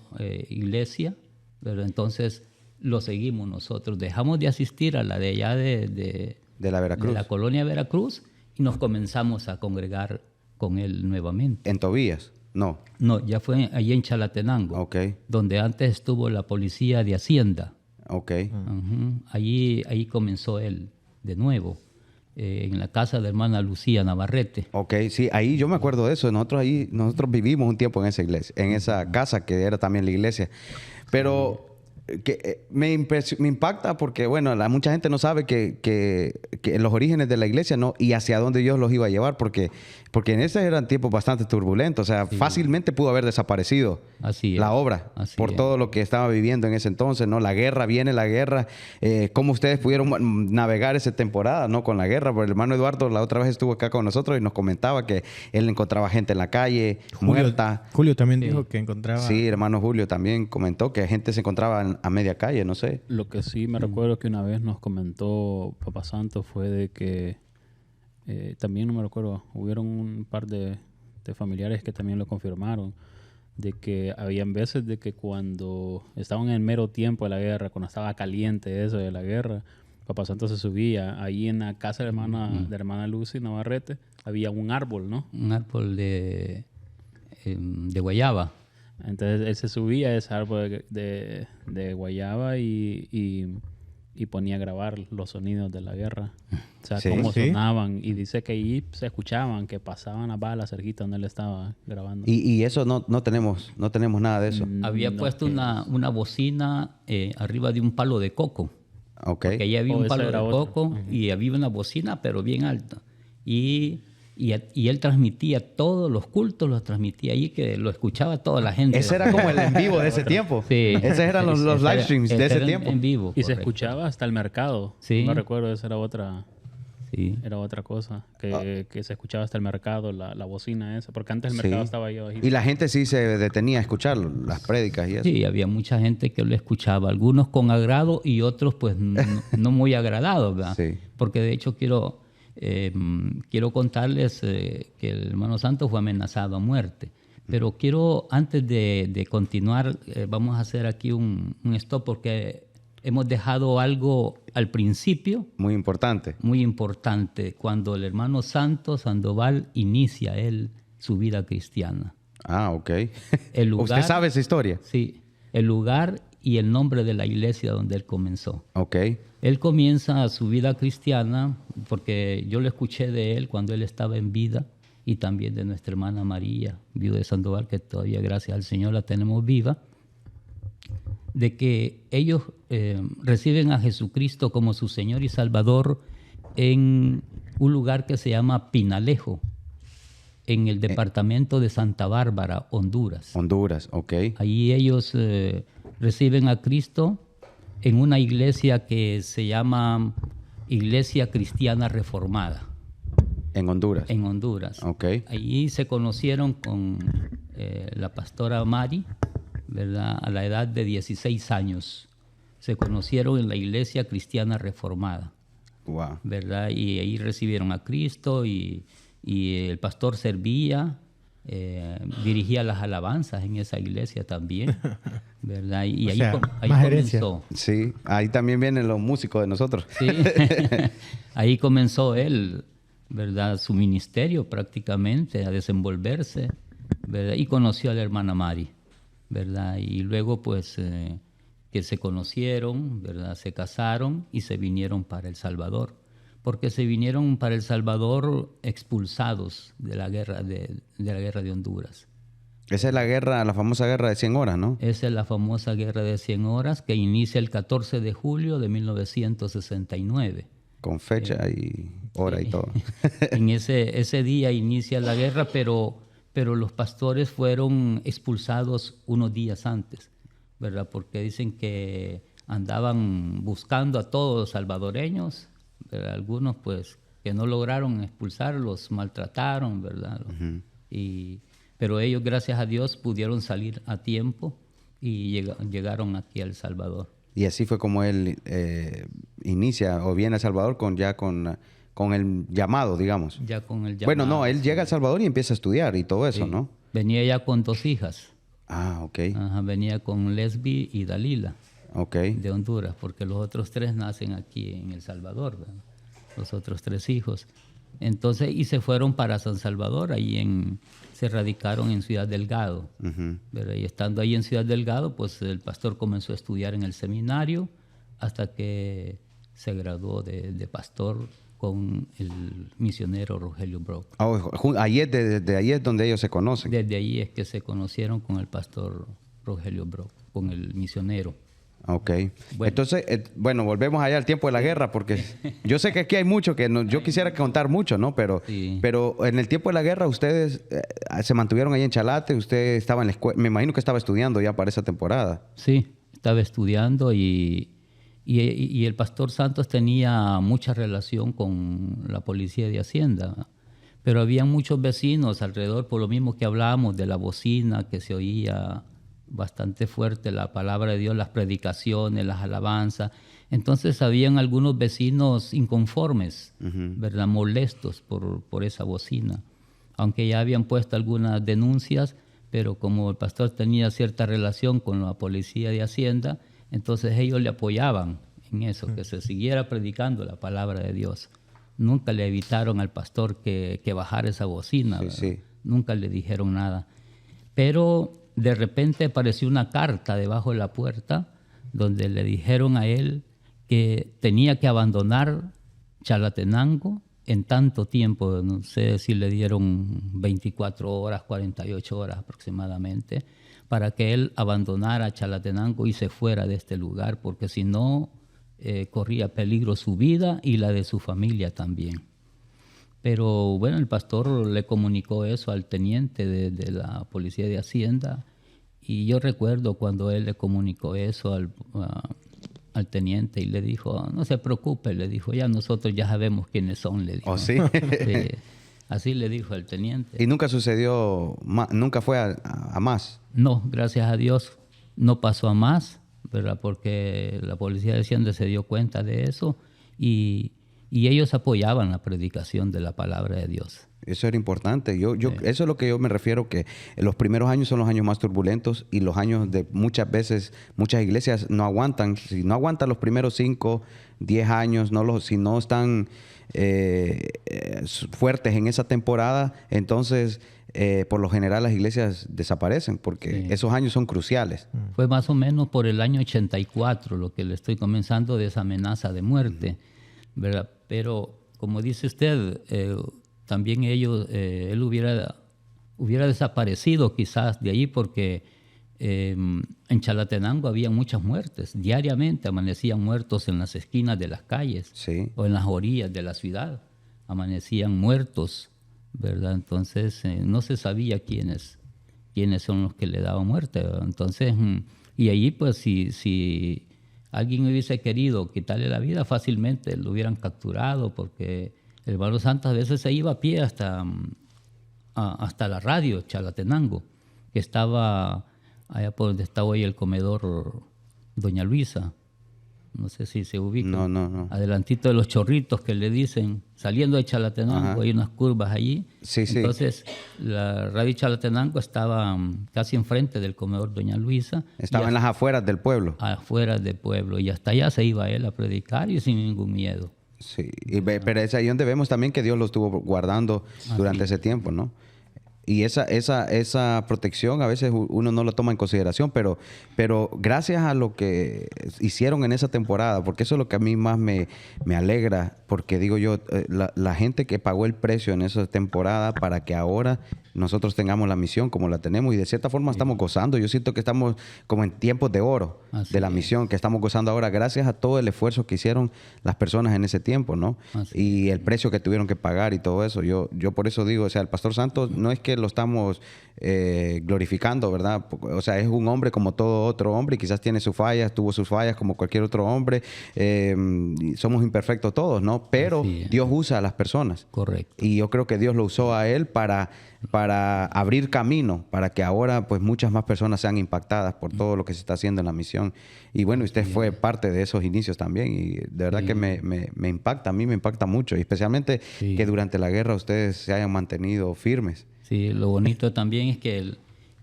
iglesia, pero entonces lo seguimos nosotros. Dejamos de asistir a la de allá de la Veracruz. de la colonia Veracruz y nos comenzamos a congregar con él nuevamente. ¿En Tobías? No. No, ya fue allí en Chalatenango, Ok. donde antes estuvo la policía de Hacienda. Ok. Ujú. Allí comenzó él de nuevo, en la casa de hermana Lucía Navarrete. Ok, sí, ahí yo me acuerdo de eso. Nosotros vivimos un tiempo en esa iglesia, en esa casa que era también la iglesia. Pero me impacta porque, bueno, mucha gente no sabe que los orígenes de la iglesia, ¿no? Y hacia dónde Dios los iba a llevar, porque en esos eran tiempos bastante turbulentos. O sea, fácilmente pudo haber desaparecido la obra por todo lo que estaba viviendo en ese entonces, ¿no? Viene la guerra. ¿Cómo ustedes pudieron navegar esa temporada, ¿no? Con la guerra. Porque el hermano Eduardo la otra vez estuvo acá con nosotros y nos comentaba que él encontraba gente en la calle, muerta. Julio también dijo que encontraba... Sí, hermano Julio también comentó que gente se encontraba a media calle, no sé. Lo que sí me recuerdo que una vez nos comentó Papá Santo fue de que también no me recuerdo, hubieron un par de familiares que también lo confirmaron, de que habían veces de que cuando estaban en el mero tiempo de la guerra, cuando estaba caliente eso de la guerra, Papá Santo se subía ahí en la casa de la hermana Lucy Navarrete, había un árbol, ¿no? Un árbol de guayaba. Entonces él se subía a ese árbol de guayaba y ponía a grabar los sonidos de la guerra. O sea, cómo sonaban. Y dice que ahí se escuchaban, que pasaban las balas cerquita donde él estaba grabando. Y eso no tenemos nada de eso. Había puesto una bocina arriba de un palo de coco. Okay. Porque ahí había un palo de coco y había una bocina, pero bien alta. Y él transmitía todos los cultos, los transmitía ahí, que lo escuchaba toda la gente. Ese era como el en vivo de ese tiempo. Sí. Esos eran los live streams de ese tiempo. En vivo. Y se escuchaba hasta el mercado. Sí. No recuerdo, esa era otra... Sí. Era otra cosa, que se escuchaba hasta el mercado, la bocina esa, porque antes el mercado estaba ahí abajito. Y la gente sí se detenía a escucharlo, las prédicas y eso. Sí, había mucha gente que lo escuchaba, algunos con agrado y otros pues no muy agradados, ¿verdad? Sí. Porque de hecho quiero contarles que el hermano Santos fue amenazado a muerte. Pero quiero, antes de continuar, vamos a hacer aquí un stop porque hemos dejado algo al principio. Muy importante. Muy importante. Cuando el hermano Santos Sandoval inicia su vida cristiana. Ah, ok. El lugar, ¿Usted sabe esa historia? Sí. El lugar y el nombre de la iglesia donde él comenzó. Ok. Él comienza su vida cristiana porque yo lo escuché de él cuando él estaba en vida y también de nuestra hermana María, viuda de Sandoval, que todavía gracias al Señor la tenemos viva, de que ellos reciben a Jesucristo como su Señor y Salvador en un lugar que se llama Pinalejo, en el departamento de Santa Bárbara, Honduras. Honduras, ok. Ahí ellos reciben a Cristo en una iglesia que se llama Iglesia Cristiana Reformada. En Honduras. En Honduras. Ok. Allí se conocieron con la pastora Mari, ¿verdad? A la edad de 16 años. Se conocieron en la Iglesia Cristiana Reformada. Wow. ¿Verdad? Y ahí recibieron a Cristo y el pastor servía, dirigía las alabanzas en esa iglesia también, ¿verdad? Y ahí comenzó. Sí, ahí también vienen los músicos de nosotros. Sí, ahí comenzó él, ¿verdad? Su ministerio prácticamente, a desenvolverse, ¿verdad? Y conoció a la hermana Mari, ¿verdad? Y luego pues que se conocieron, ¿verdad? Se casaron y se vinieron para El Salvador. Porque se vinieron para El Salvador expulsados de la guerra de Honduras. Esa es la famosa guerra de 100 horas, ¿no? Esa es la famosa guerra de 100 horas que inicia el 14 de julio de 1969. Con fecha y hora y todo. En ese día inicia la guerra, pero los pastores fueron expulsados unos días antes, ¿verdad? Porque dicen que andaban buscando a todos los salvadoreños. Pero algunos pues que no lograron expulsarlos, maltrataron, ¿verdad? Uh-huh. Pero ellos, gracias a Dios, pudieron salir a tiempo y llegaron aquí a El Salvador. Y así fue como él inicia o viene a El Salvador con el llamado, digamos. Ya con el llamado. Bueno, no, él llega a El Salvador y empieza a estudiar y todo eso, sí. ¿No? Venía ya con 2 hijas. Ah, ok. Ajá, venía con Lesbi y Dalila. Okay. De Honduras, porque los otros 3 nacen aquí en El Salvador, ¿verdad? Los otros 3 hijos. Entonces, y se fueron para San Salvador, se radicaron en Ciudad Delgado. Uh-huh. Y estando ahí en Ciudad Delgado, pues el pastor comenzó a estudiar en el seminario hasta que se graduó de pastor con el misionero Rogelio Brock. Ahí es donde ellos se conocen. Desde ahí es que se conocieron con el pastor Rogelio Brock, con el misionero. Ok. Bueno. Entonces, bueno, volvemos allá al tiempo de la guerra, porque yo sé que aquí hay mucho que yo quisiera contar mucho, ¿no? Pero, Sí. pero en el tiempo de la guerra ustedes se mantuvieron ahí en Chalate, usted estaba en la escuela, me imagino que estaba estudiando ya para esa temporada. Sí, estaba estudiando y el pastor Santos tenía mucha relación con la policía de Hacienda, pero había muchos vecinos alrededor, por lo mismo que hablábamos de la bocina, que se oía bastante fuerte la palabra de Dios, las predicaciones, las alabanzas. Entonces habían algunos vecinos inconformes, ¿verdad? Molestos por esa bocina, aunque ya habían puesto algunas denuncias, pero como el pastor tenía cierta relación con la policía de Hacienda, entonces ellos le apoyaban en eso, que se siguiera predicando la palabra de Dios. Nunca le evitaron al pastor que bajara esa bocina, Sí. Nunca le dijeron nada. Pero de repente apareció una carta debajo de la puerta donde le dijeron a él que tenía que abandonar Chalatenango en tanto tiempo, no sé si le dieron 24 horas, 48 horas aproximadamente, para que él abandonara Chalatenango y se fuera de este lugar, porque si no corría peligro su vida y la de su familia también. Pero bueno, el pastor le comunicó eso al teniente de la policía de Hacienda, y yo recuerdo cuando él le comunicó eso al teniente y le dijo, no se preocupe, le dijo, ya nosotros ya sabemos quiénes son, le dijo. ¿Oh, sí? Sí, así le dijo el teniente. ¿Y nunca sucedió, nunca fue a más? No, gracias a Dios no pasó a más, ¿verdad? Porque la policía de Hacienda se dio cuenta de eso y ellos apoyaban la predicación de la palabra de Dios. Eso era importante. Eso es lo que yo me refiero, que los primeros años son los años más turbulentos y los años de muchas veces, muchas iglesias no aguantan. Si no aguantan los primeros 5, 10 años, si no están fuertes en esa temporada, entonces por lo general las iglesias desaparecen porque esos años son cruciales. Fue más o menos por el año 84 lo que le estoy comenzando de esa amenaza de muerte, ¿verdad? Pero como dice usted, también él hubiera desaparecido quizás de ahí porque en Chalatenango había muchas muertes. Diariamente amanecían muertos en las esquinas de las calles o en las orillas de la ciudad. Amanecían muertos, ¿verdad? Entonces no se sabía quiénes son los que le daban muerte, ¿verdad? Entonces, y allí pues si alguien hubiese querido quitarle la vida, fácilmente lo hubieran capturado, porque el hermano Santos a veces se iba a pie hasta la radio Chalatenango, que estaba allá por donde está hoy el comedor Doña Luisa. No sé si se ubica. No. Adelantito de los Chorritos que le dicen, saliendo de Chalatenango, hay unas curvas allí. Sí. Entonces, la radio Chalatenango estaba casi enfrente del comedor Doña Luisa. Estaba en las afueras del pueblo. Afuera del pueblo. Y hasta allá se iba él a predicar y sin ningún miedo. Sí, pero es ahí donde vemos también que Dios lo estuvo guardando durante ese tiempo, ¿no? Y esa protección a veces uno no lo toma en consideración, pero gracias a lo que hicieron en esa temporada, porque eso es lo que a mí más me alegra, porque digo yo, la gente que pagó el precio en esa temporada para que ahora nosotros tengamos la misión como la tenemos y de cierta forma estamos gozando. Yo siento que estamos como en tiempos de oro de la misión que estamos gozando ahora gracias a todo el esfuerzo que hicieron las personas en ese tiempo, ¿no? Y el precio que tuvieron que pagar y todo eso. Yo por eso digo, o sea, el Pastor Santos no es que lo estamos glorificando, ¿verdad? O sea, es un hombre como todo otro hombre y quizás tiene sus fallas, tuvo sus fallas como cualquier otro hombre. Somos imperfectos todos, ¿no? Pero Dios usa a las personas. Correcto. Y yo creo que Dios lo usó a él para abrir camino, para que ahora pues muchas más personas sean impactadas por todo lo que se está haciendo en la misión. Y bueno, usted fue parte de esos inicios también y de verdad que me impacta, a mí me impacta mucho, y especialmente que durante la guerra ustedes se hayan mantenido firmes. Sí, lo bonito también es que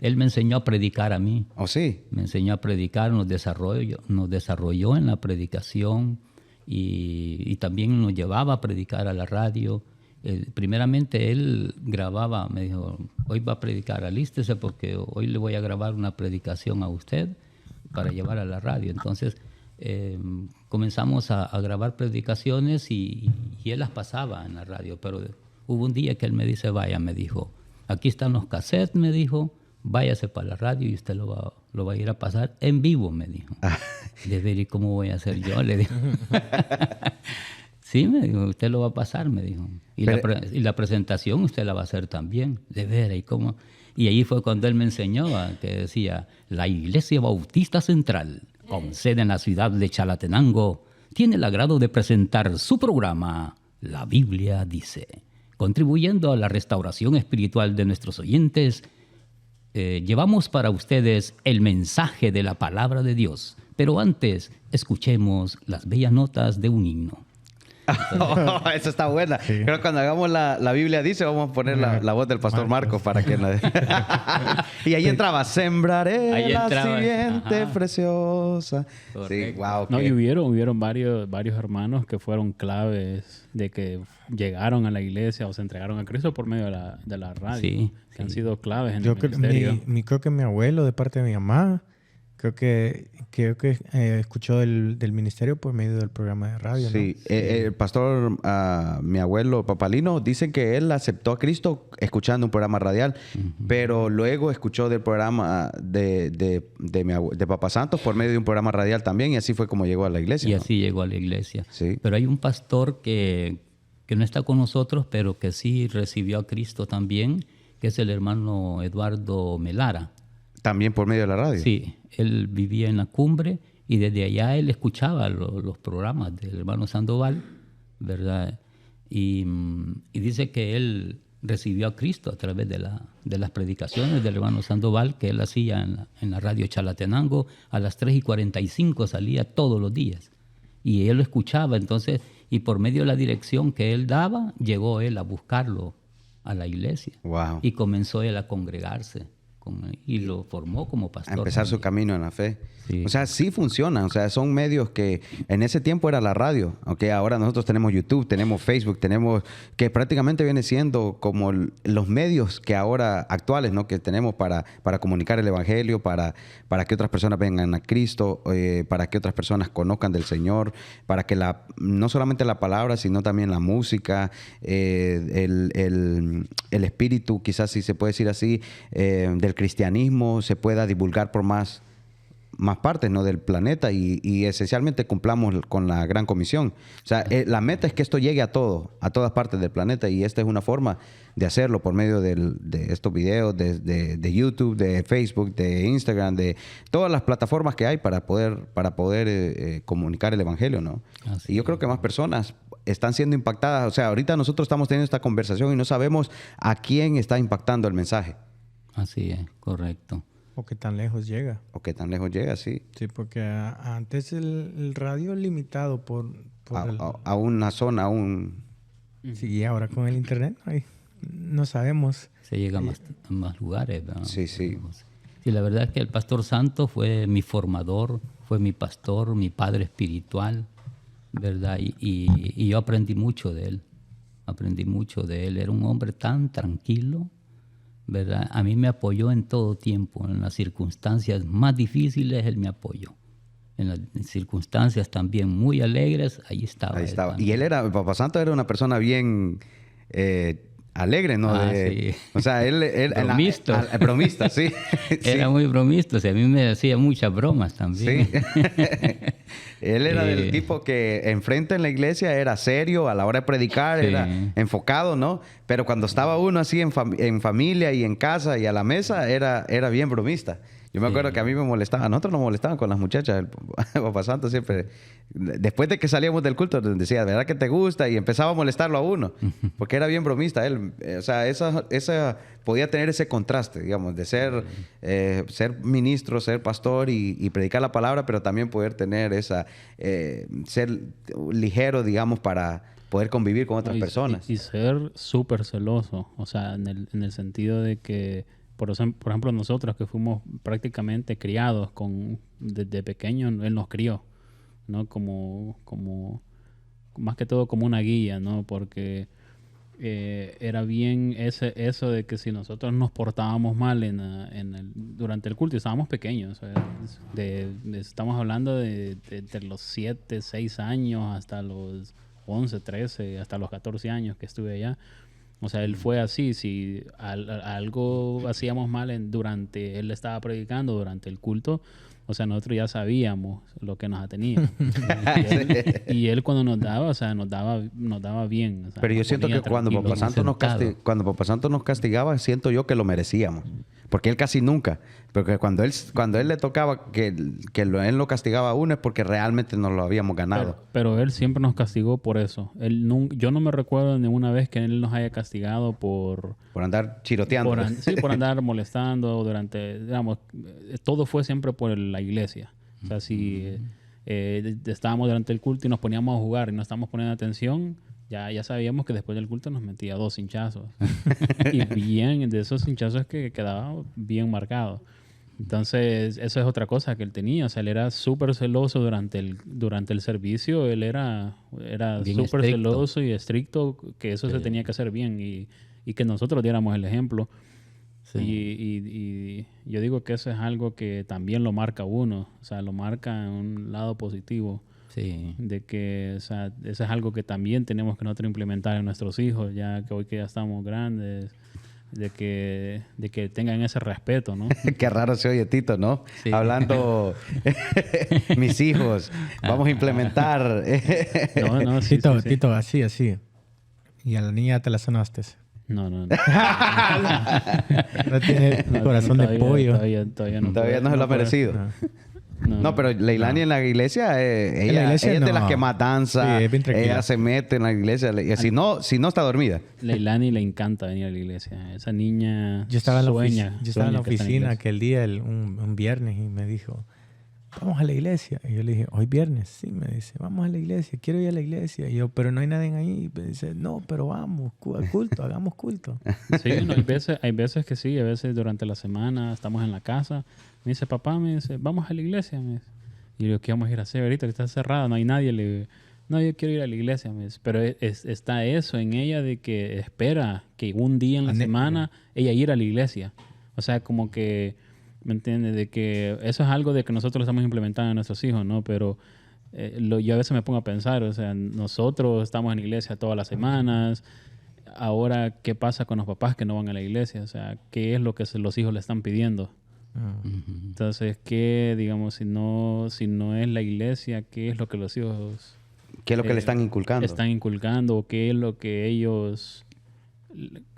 él me enseñó a predicar a mí. ¿Oh, sí? Me enseñó a predicar, nos desarrolló en la predicación y también nos llevaba a predicar a la radio. Primeramente él grababa, me dijo, hoy va a predicar, alístese porque hoy le voy a grabar una predicación a usted para llevar a la radio. Entonces comenzamos a grabar predicaciones y él las pasaba en la radio, pero hubo un día que él me dijo, aquí están los cassettes, me dijo, váyase para la radio y usted lo lo va a ir a pasar en vivo, me dijo. De ver, ¿y cómo voy a hacer yo? Le digo. Sí, me dijo, usted lo va a pasar, me dijo. Y la presentación usted la va a hacer también. De veras, ¿y cómo? Y ahí fue cuando él me enseñó que decía, la Iglesia Bautista Central, con sede en la ciudad de Chalatenango, tiene el agrado de presentar su programa, La Biblia Dice. Contribuyendo a la restauración espiritual de nuestros oyentes, llevamos para ustedes el mensaje de la palabra de Dios. Pero antes, escuchemos las bellas notas de un himno. Eso está buena. Sí. Creo que cuando hagamos la Biblia dice, vamos a poner la voz del pastor Marcos para que y ahí entraba, sembraré ahí la simiente preciosa. Sí, wow. No, y hubieron varios hermanos que fueron claves de que llegaron a la iglesia o se entregaron a Cristo por medio de la radio. Sí, que han sido claves en el ministerio. Creo que mi abuelo, de parte de mi mamá, creo que escuchó del ministerio por medio del programa de radio. Sí, ¿no? El pastor, mi abuelo Papalino, dicen que él aceptó a Cristo escuchando un programa radial, pero luego escuchó del programa de Papá Santos por medio de un programa radial también, y así fue como llegó a la iglesia. Y ¿no? así llegó a la iglesia. Sí. Pero hay un pastor que no está con nosotros, pero que sí recibió a Cristo también, que es el hermano Eduardo Melara. ¿También por medio de la radio? Sí, él vivía en la Cumbre y desde allá él escuchaba los programas del hermano Sandoval, ¿verdad? Y dice que él recibió a Cristo a través de las predicaciones del hermano Sandoval que él hacía en la radio Chalatenango. A las 3:45 salía todos los días y él lo escuchaba, entonces, y por medio de la dirección que él daba, llegó él a buscarlo a la iglesia. Wow. Y comenzó él a congregarse. Y lo formó como pastor. A empezar su camino en la fe. Sí. O sea, sí funciona. O sea, son medios que en ese tiempo era la radio. Okay, ahora nosotros tenemos YouTube, tenemos Facebook, tenemos que prácticamente viene siendo como los medios que ahora actuales, ¿no? Que tenemos para comunicar el evangelio, para que otras personas vengan a Cristo, para que otras personas conozcan del Señor, para que no solamente la palabra, sino también la música, el espíritu, quizás si se puede decir así, del cristianismo se pueda divulgar por más partes, ¿no? Del planeta y esencialmente cumplamos con la gran comisión. O sea, la meta es que esto llegue a todas partes del planeta, y esta es una forma de hacerlo por medio de estos videos de YouTube, de Facebook, de Instagram, de todas las plataformas que hay para poder comunicar el evangelio, ¿no? Y yo creo que más personas están siendo impactadas. O sea, ahorita nosotros estamos teniendo esta conversación y no sabemos a quién está impactando el mensaje. Así es, correcto. O qué tan lejos llega. O qué tan lejos llega, sí. Sí, porque antes el radio es limitado por a una zona, a un... Sí, y ahora con el internet no sabemos. Se llega a más lugares, ¿verdad? Sí, sí. Sí, la verdad es que el pastor Santos fue mi formador, fue mi pastor, mi padre espiritual, ¿verdad? Y yo aprendí mucho de él. Era un hombre tan tranquilo, ¿verdad? A mí me apoyó en todo tiempo, en las circunstancias más difíciles él me apoyó. En las circunstancias también muy alegres, ahí estaba. Y Papá Santo era una persona bien alegre, ¿no? Sí. O sea, él bromista, sí. Era muy bromista, o sea, a mí me hacía muchas bromas también. Sí. Él era del tipo que enfrente en la iglesia era serio, a la hora de predicar era enfocado, ¿no? Pero cuando estaba uno así en familia y en casa y a la mesa, era bien bromista. Yo me acuerdo que a mí me molestaba, a nosotros nos molestaban con las muchachas, el Papá Santo siempre, después de que salíamos del culto, decía, ¿verdad que te gusta? Y empezaba a molestarlo a uno, porque era bien bromista él. O sea, esa podía tener ese contraste, digamos, de ser ministro, ser pastor y predicar la palabra, pero también poder tener ser ligero, digamos, para poder convivir con otras personas. Y ser súper celoso, o sea, en el sentido de que por ejemplo, nosotros que fuimos prácticamente criados desde pequeños, él nos crió, ¿no? Como más que todo como una guía, ¿no? Porque era bien eso de que si nosotros nos portábamos mal durante el culto, estábamos pequeños, o sea, estamos hablando de los 7, 6 años hasta los 11, 13, hasta los 14 años que estuve allá. O sea, él fue así. Si algo hacíamos mal durante él estaba predicando, durante el culto, o sea, nosotros ya sabíamos lo que nos atenía. Y él cuando nos daba, o sea, nos daba bien. O sea, Pero yo nos siento ponía que cuando tranquilos. cuando Papá Santo nos castigaba, siento yo que lo merecíamos. Porque él casi nunca. Porque cuando él le tocaba él lo castigaba a uno es porque realmente nos lo habíamos ganado. Pero él siempre nos castigó por eso. Yo no me recuerdo de una vez que él nos haya castigado por Por andar chiroteando. por andar molestando durante, digamos, todo fue siempre por la iglesia. O sea, si estábamos durante el culto y nos poníamos a jugar y no estábamos poniendo atención, ya sabíamos que después del culto nos metía 2 hinchazos. Y bien, de esos hinchazos que quedaba bien marcado. Entonces, eso es otra cosa que él tenía. O sea, él era súper celoso durante el servicio. Él era Bien súper estricto. celoso y estricto, que eso se tenía que hacer bien y que nosotros diéramos el ejemplo. Sí. Y yo digo que eso es algo que también lo marca a uno. O sea, lo marca en un lado positivo. Sí. De que, o sea, eso es algo que también tenemos que nosotros implementar en nuestros hijos, ya que hoy que ya estamos grandes, de que tengan ese respeto, ¿no? Qué raro se oye Tito, ¿no? Sí. Hablando, mis hijos, vamos a implementar. No, sí, Tito, sí, sí. Tito, así. Y a la niña te la sonaste. No. No, No tiene corazón de pollo. Todavía no. Todavía no se lo ha puede. merecido. No, pero Leilani en la iglesia, ella es de no. las que más danza. Sí, es bien tranquila. Ella se mete en la iglesia. Si no está dormida. Leilani le encanta venir a la iglesia. Esa niña Yo estaba en la sueña. yo estaba en la sueña que está en oficina iglesia. aquel día, un viernes, y me dijo, vamos a la iglesia. Y yo le dije, ¿hoy viernes? Sí, me dice, vamos a la iglesia, quiero ir a la iglesia. Y yo, pero no hay nadie ahí. Y me dice, no, pero vamos, al culto, hagamos culto. Sí, no, hay veces que sí, a veces durante la semana estamos en la casa. Me dice, papá, vamos a la iglesia. Me dice. Y yo digo, ¿qué vamos a ir a hacer ahorita? Que está cerrada, no hay nadie. Le digo, no, yo quiero ir a la iglesia. Me dice. Pero está eso en ella de que espera que un día en la semana ella ir a la iglesia. O sea, como que, ¿me entiendes? De que eso es algo de que nosotros lo estamos implementando en nuestros hijos, ¿no? Pero yo a veces me pongo a pensar, o sea, nosotros estamos en la iglesia todas las semanas. Ahora, ¿qué pasa con los papás que no van a la iglesia? O sea, ¿qué es lo que los hijos le están pidiendo? Entonces, ¿qué, digamos, si no es la iglesia, qué es lo que los hijos ¿Qué es lo que le están inculcando? están inculcando? ¿O qué es lo que ellos,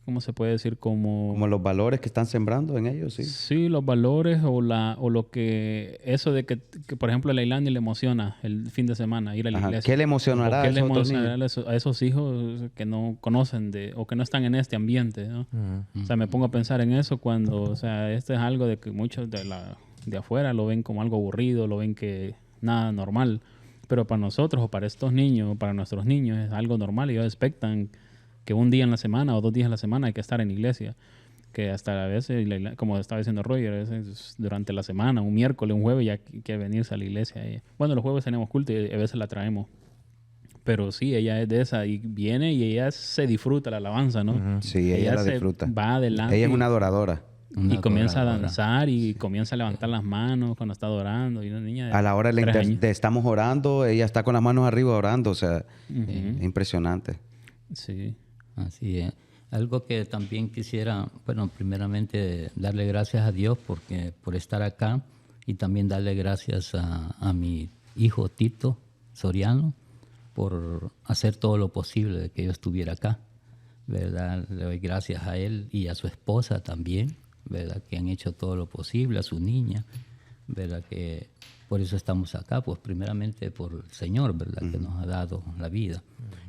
cómo se puede decir? Como los valores que están sembrando en ellos, sí. Sí, los valores o lo que... Eso de que por ejemplo, a Leilani le emociona el fin de semana ir a la Ajá. iglesia. ¿Qué le emocionará ¿O qué a le esos otros emocionará a esos hijos que no conocen o que no están en este ambiente, ¿no? O sea, me pongo a pensar en eso cuando... O sea, esto es algo de que muchos de afuera lo ven como algo aburrido, lo ven que nada normal. Pero para nosotros o para estos niños o para nuestros niños es algo normal y ellos expectan que un día en la semana o 2 días en la semana hay que estar en iglesia. Que hasta a veces, como estaba diciendo Roger, a veces durante la semana, un miércoles, un jueves, ya hay que venirse a la iglesia. Bueno, los jueves tenemos culto y a veces la traemos. Pero sí, ella es de esa y viene y ella se disfruta la alabanza, ¿no? Sí, ella la se disfruta. va adelante. Ella es una adoradora. Y comienza a adoradora. danzar y comienza a levantar las manos cuando está adorando. Y una niña de A la hora 3 años. de estamos orando, ella está con las manos arriba orando. O sea, impresionante. Sí. Así es. Algo que también quisiera, bueno, primeramente darle gracias a Dios por estar acá y también darle gracias a mi hijo Tito Soriano por hacer todo lo posible de que yo estuviera acá, ¿verdad? Le doy gracias a él y a su esposa también, ¿verdad? Que han hecho todo lo posible, a su niña, ¿verdad? Que por eso estamos acá, pues primeramente por el Señor, ¿verdad? Que nos ha dado la vida.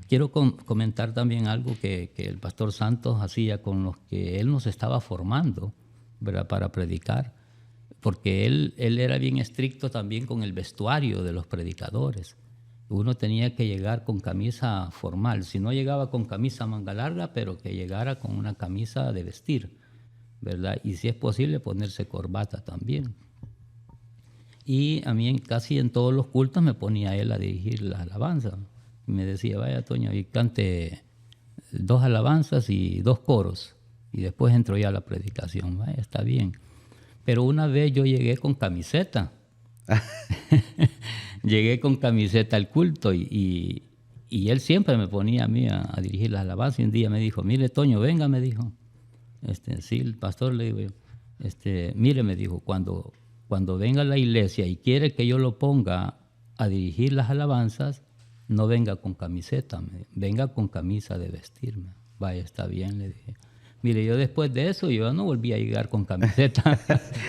Quiero comentar también algo que el pastor Santos hacía con los que él nos estaba formando, ¿verdad? Para predicar, porque él era bien estricto también con el vestuario de los predicadores. Uno tenía que llegar con camisa formal, si no llegaba con camisa manga larga, pero que llegara con una camisa de vestir, ¿verdad? Y si es posible ponerse corbata también. Y a mí casi en todos los cultos me ponía él a dirigir la alabanza. Y me decía, vaya Toño, y cante 2 alabanzas y 2 coros. Y después entro ya a la predicación. Vaya, está bien. Pero una vez yo llegué con camiseta. Llegué con camiseta al culto y Y él siempre me ponía a mí a dirigir las alabanzas. Y un día me dijo, mire, Toño, venga, me dijo. Sí, el pastor, le digo yo. Mire, me dijo, cuando venga a la iglesia y quiere que yo lo ponga a dirigir las alabanzas, no venga con camiseta, venga con camisa de vestirme. Vaya, está bien, le dije. Mire, yo después de eso, yo no volví a llegar con camiseta.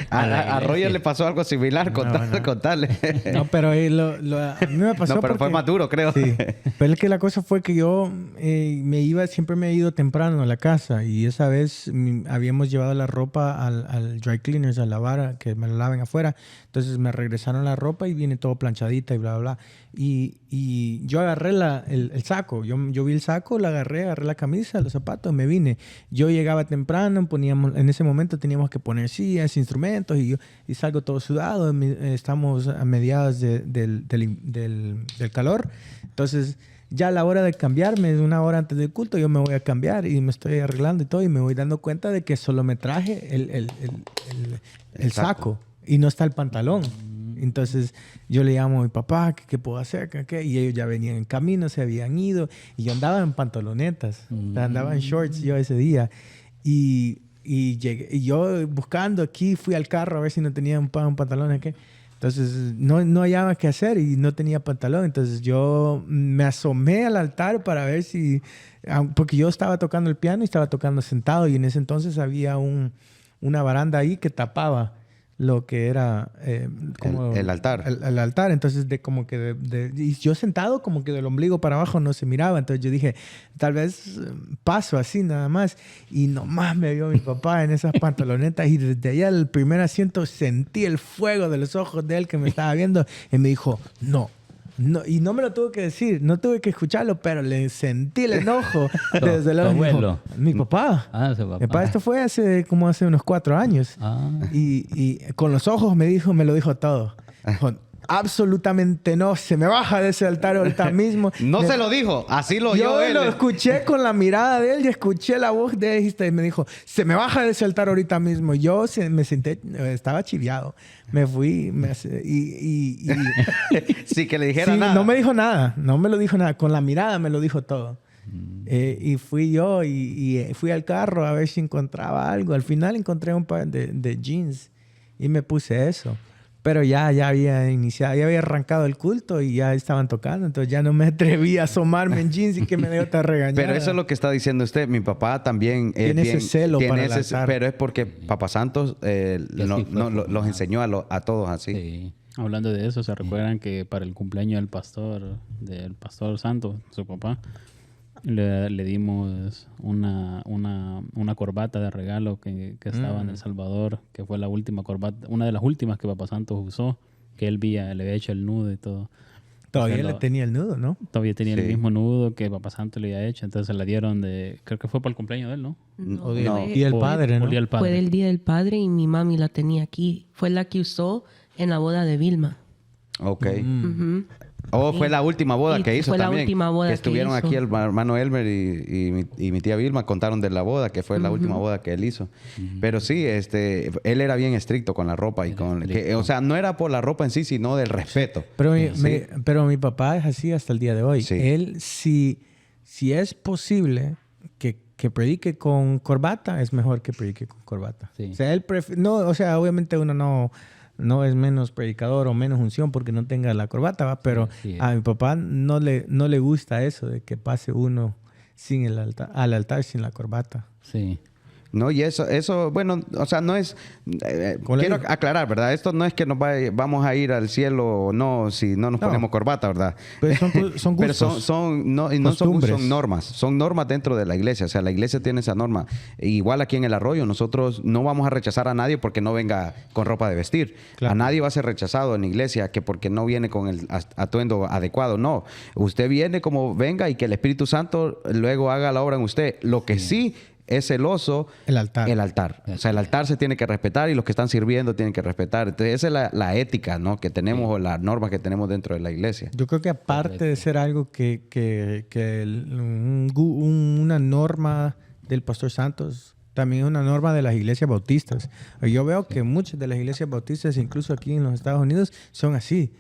A Roger le pasó algo similar, contarle. No, pero a mí me pasó. No, pero fue más duro, creo. Sí. Pero es que la cosa fue que yo siempre me he ido temprano a la casa. Y esa vez habíamos llevado la ropa al dry cleaners, a lavar, que me la laven afuera. Entonces me regresaron la ropa y viene todo planchadita y bla, bla, bla. Y yo agarré el saco. Yo vi el saco, agarré la camisa, los zapatos, me vine. Yo llegaba temprano, en ese momento teníamos que poner sillas, instrumentos, y salgo todo sudado. Estamos a mediados del calor. Entonces, ya a la hora de cambiarme, 1 hora antes del culto, yo me voy a cambiar y me estoy arreglando y todo, y me voy dando cuenta de que solo me traje el saco y no está el pantalón. Entonces yo le llamo a mi papá, ¿qué puedo hacer? ¿Qué? Y ellos ya venían en camino, se habían ido, y yo andaba en pantalonetas, andaba en shorts yo ese día. Y llegué, y yo buscando aquí, fui al carro a ver si no tenía un pantalón. ¿Qué? Entonces no hallaba qué hacer y no tenía pantalón. Entonces yo me asomé al altar para ver si... Porque yo estaba tocando el piano y estaba tocando sentado, y en ese entonces había una baranda ahí que tapaba lo que era como el altar. El altar. Entonces, y yo sentado como que del ombligo para abajo no se miraba. Entonces yo dije, tal vez paso así nada más. Y nomás me vio mi papá en esas pantalonetas, y desde allá el primer asiento sentí el fuego de los ojos de él que me estaba viendo, y me dijo, no. Y no me lo tuve que decir, no tuve que escucharlo, pero le sentí el enojo desde el abuelo. Mi papá. Su papá. Mi papá, esto fue hace unos 4 años. Y con los ojos me lo dijo todo. Dijo, absolutamente no, se me baja de ese altar ahorita mismo. No se lo dijo, así lo oyó él. Yo lo escuché con la mirada de él y escuché la voz de él y me dijo, se me baja de ese altar ahorita mismo. Yo me senté, estaba chiviado. Me fui sí, que le dijera nada. No me dijo nada, no me lo dijo nada. Con la mirada me lo dijo todo. Y fui yo y fui al carro a ver si encontraba algo. Al final encontré un par de jeans y me puse eso. Pero ya había iniciado, ya había arrancado el culto y ya estaban tocando. Entonces ya no me atreví a asomarme en jeans y que me dio esta regañada. Pero eso es lo que está diciendo usted. Mi papá también tiene ese celo para el altar. Pero es porque Papá Santos los enseñó a todos así. Sí. Hablando de eso, ¿se recuerdan que para el cumpleaños del pastor Santos, su papá, le dimos una corbata de regalo que estaba en El Salvador, que fue la última corbata, una de las últimas que Papá Santos usó, que él le había hecho el nudo y todo. Todavía le tenía el nudo, ¿no? Todavía tenía el mismo nudo que Papá Santos le había hecho, entonces se la dieron creo que fue para el cumpleaños de él, ¿no? No. Y el padre, ¿no? Fue del día del padre y mi mami la tenía aquí. Fue la que usó en la boda de Vilma. Ok. Fue la última boda que hizo también. Fue la última boda que estuvieron aquí el hermano Elmer y mi tía Vilma contaron de la boda, que fue la última boda que él hizo. Pero sí, él era bien estricto con la ropa y o sea, no era por la ropa en sí, sino del respeto. Pero mi papá es así hasta el día de hoy. Sí. Él, si es posible que predique con corbata, es mejor que predique con corbata. Sí. O sea, él obviamente uno no es menos predicador o menos unción porque no tenga la corbata, ¿va? Pero a mi papá no le gusta eso de que pase uno sin al altar sin la corbata. Sí. No, y eso, bueno, o sea, no es... quiero aclarar, ¿verdad? Esto no es que vamos a ir al cielo o no si no nos ponemos corbata, ¿verdad? Pero son gustos. Pero son normas. Son normas dentro de la iglesia. O sea, la iglesia tiene esa norma. Igual aquí en El Arroyo, nosotros no vamos a rechazar a nadie porque no venga con ropa de vestir. Claro. A nadie va a ser rechazado en la iglesia que porque no viene con el atuendo adecuado. No. Usted viene como venga y que el Espíritu Santo luego haga la obra en usted. Lo que sí es celoso el altar. O sea, el altar se tiene que respetar y los que están sirviendo tienen que respetar. Entonces, esa es la ética, ¿no? Que tenemos o las normas que tenemos dentro de la iglesia. Yo creo que aparte de ser algo una norma del Pastor Santos, también es una norma de las iglesias bautistas. Yo veo que muchas de las iglesias bautistas, incluso aquí en los Estados Unidos, son así.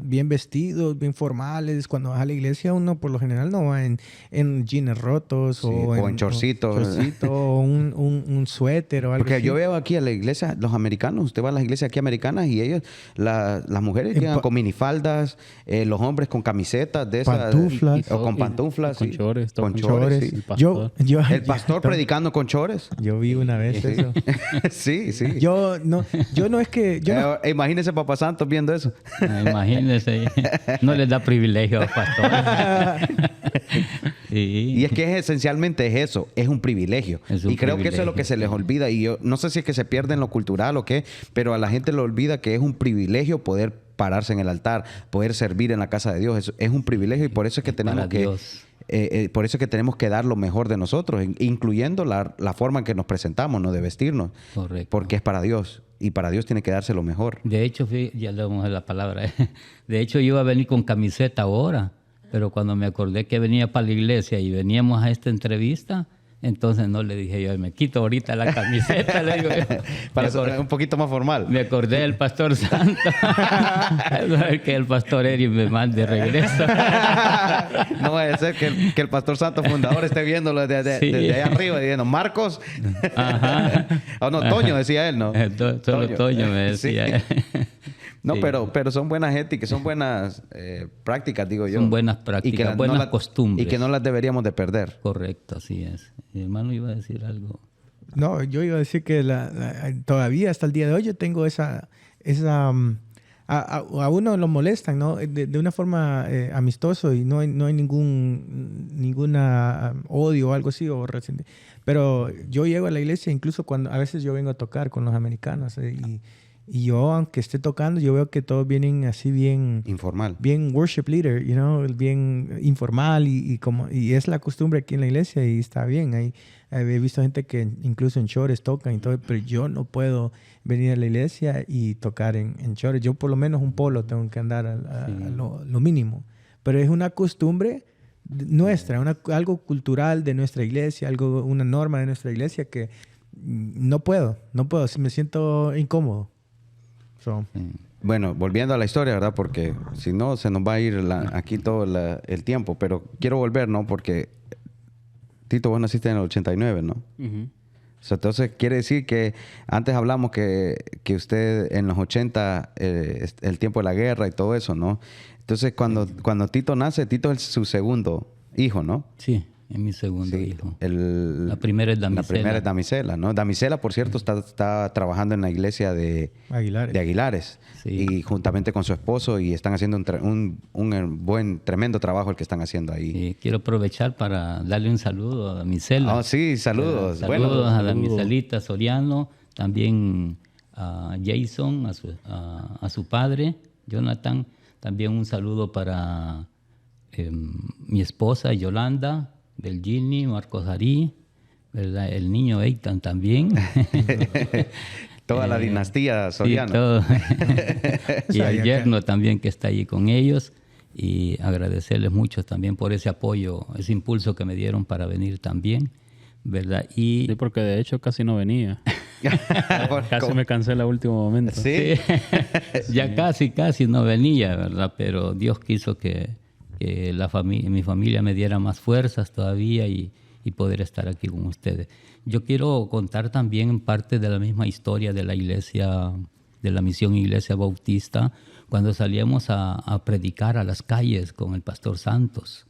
bien vestidos, bien formales. Cuando vas a la iglesia, uno por lo general no va en jeans rotos Sí, o en chorcitos. o un suéter o algo Porque así. yo veo aquí a la iglesia, los americanos, usted va a las iglesias aquí americanas y ellos, las mujeres llegan con minifaldas, los hombres con camisetas de esas. Pantuflas. O con pantuflas. Con sí. chores. todo Con con chores, chores. sí. El pastor. El pastor predicando con chores. Yo vi una vez eso. Sí, sí. Yo no es que... Imagínese Papá Santos viendo eso. Imagínense, no les da privilegio a los pastores. Sí. Y es que esencialmente es eso, es un privilegio. Es un y creo que eso es lo que se les privilegio, olvida. Y yo no sé si es que se pierde en lo cultural o qué, pero a la gente le olvida que es un privilegio poder pararse en el altar, poder servir en la casa de Dios. Es un privilegio y por eso es que tenemos Para que... Dios. Por eso es que tenemos que dar lo mejor de nosotros, incluyendo la forma en que nos presentamos, ¿no? De vestirnos. Correcto. Porque es para Dios. Y para Dios tiene que darse lo mejor. De hecho, ya le vamos a la palabra. De hecho, yo iba a venir con camiseta ahora, pero cuando me acordé que venía para la iglesia y veníamos a esta entrevista, entonces no le dije yo, me quito ahorita la camiseta, le digo yo. Para ser un poquito más formal. Me acordé del pastor Santo. Que el pastor Eric me mande regreso. No vaya a ser que el pastor Santo fundador esté viéndolo desde Sí. allá arriba diciendo, Marcos. Ajá. Oh, no, Toño decía él, ¿no? Solo Toño me decía. Sí. No, Sí. pero son buenas éticas, son buenas prácticas, digo yo. Son buenas prácticas, buenas costumbres. Y que no las deberíamos de perder. Correcto, así es. Mi hermano iba a decir algo. No, yo iba a decir que todavía hasta el día de hoy yo tengo a uno lo molestan, ¿no? De una forma amistoso y no hay ninguna odio o algo así o pero yo llego a la iglesia incluso cuando a veces yo vengo a tocar con los americanos y yo aunque esté tocando yo veo que todos vienen así bien Informal. bien worship leader, bien informal y es la costumbre aquí en la iglesia y está bien. He visto gente que incluso en chores tocan y todo, pero yo no puedo venir a la iglesia y tocar en chores. Yo por lo menos un polo tengo que andar a lo mínimo. Pero es una costumbre nuestra, algo cultural de nuestra iglesia, una norma de nuestra iglesia que no puedo, me siento incómodo. So. Bueno, volviendo a la historia, ¿verdad? Porque si no, se nos va a ir aquí todo el tiempo. Pero quiero volver, ¿no? Porque, Tito, vos naciste en el 89, ¿no? Ujú. O sea, entonces, quiere decir que antes hablamos que usted en los 80, el tiempo de la guerra y todo eso, ¿no? Entonces, cuando Tito nace, Tito es su segundo hijo, ¿no? Sí, es mi segundo Sí, hijo. la primera es Damisela. La primera es Damisela, ¿no? Damisela, por cierto, está trabajando en la iglesia de Aguilares. Sí. Y juntamente con su esposo y están haciendo un buen, tremendo trabajo el que están haciendo ahí. Y quiero aprovechar para darle un saludo a Damisela. Oh, sí, saludos. Saludos a Damiselita Soriano, también a Jason, a su padre, Jonathan. También un saludo para mi esposa Yolanda, Belgini, Marcos Arí, ¿verdad? El niño Eitan también. Toda la dinastía Soriano. Sí, todo. Y al yerno también que está allí con ellos. Y agradecerles mucho también por ese apoyo, ese impulso que me dieron para venir también, ¿verdad? Y Sí, porque de hecho casi no venía. Casi me cansé a último momento. Sí. Ya casi no venía, ¿verdad? Pero Dios quiso que mi familia me diera más fuerzas todavía y poder estar aquí con ustedes. Yo quiero contar también parte de la misma historia de la iglesia, de la misión Iglesia Bautista, cuando salíamos a predicar a las calles con el pastor Santos,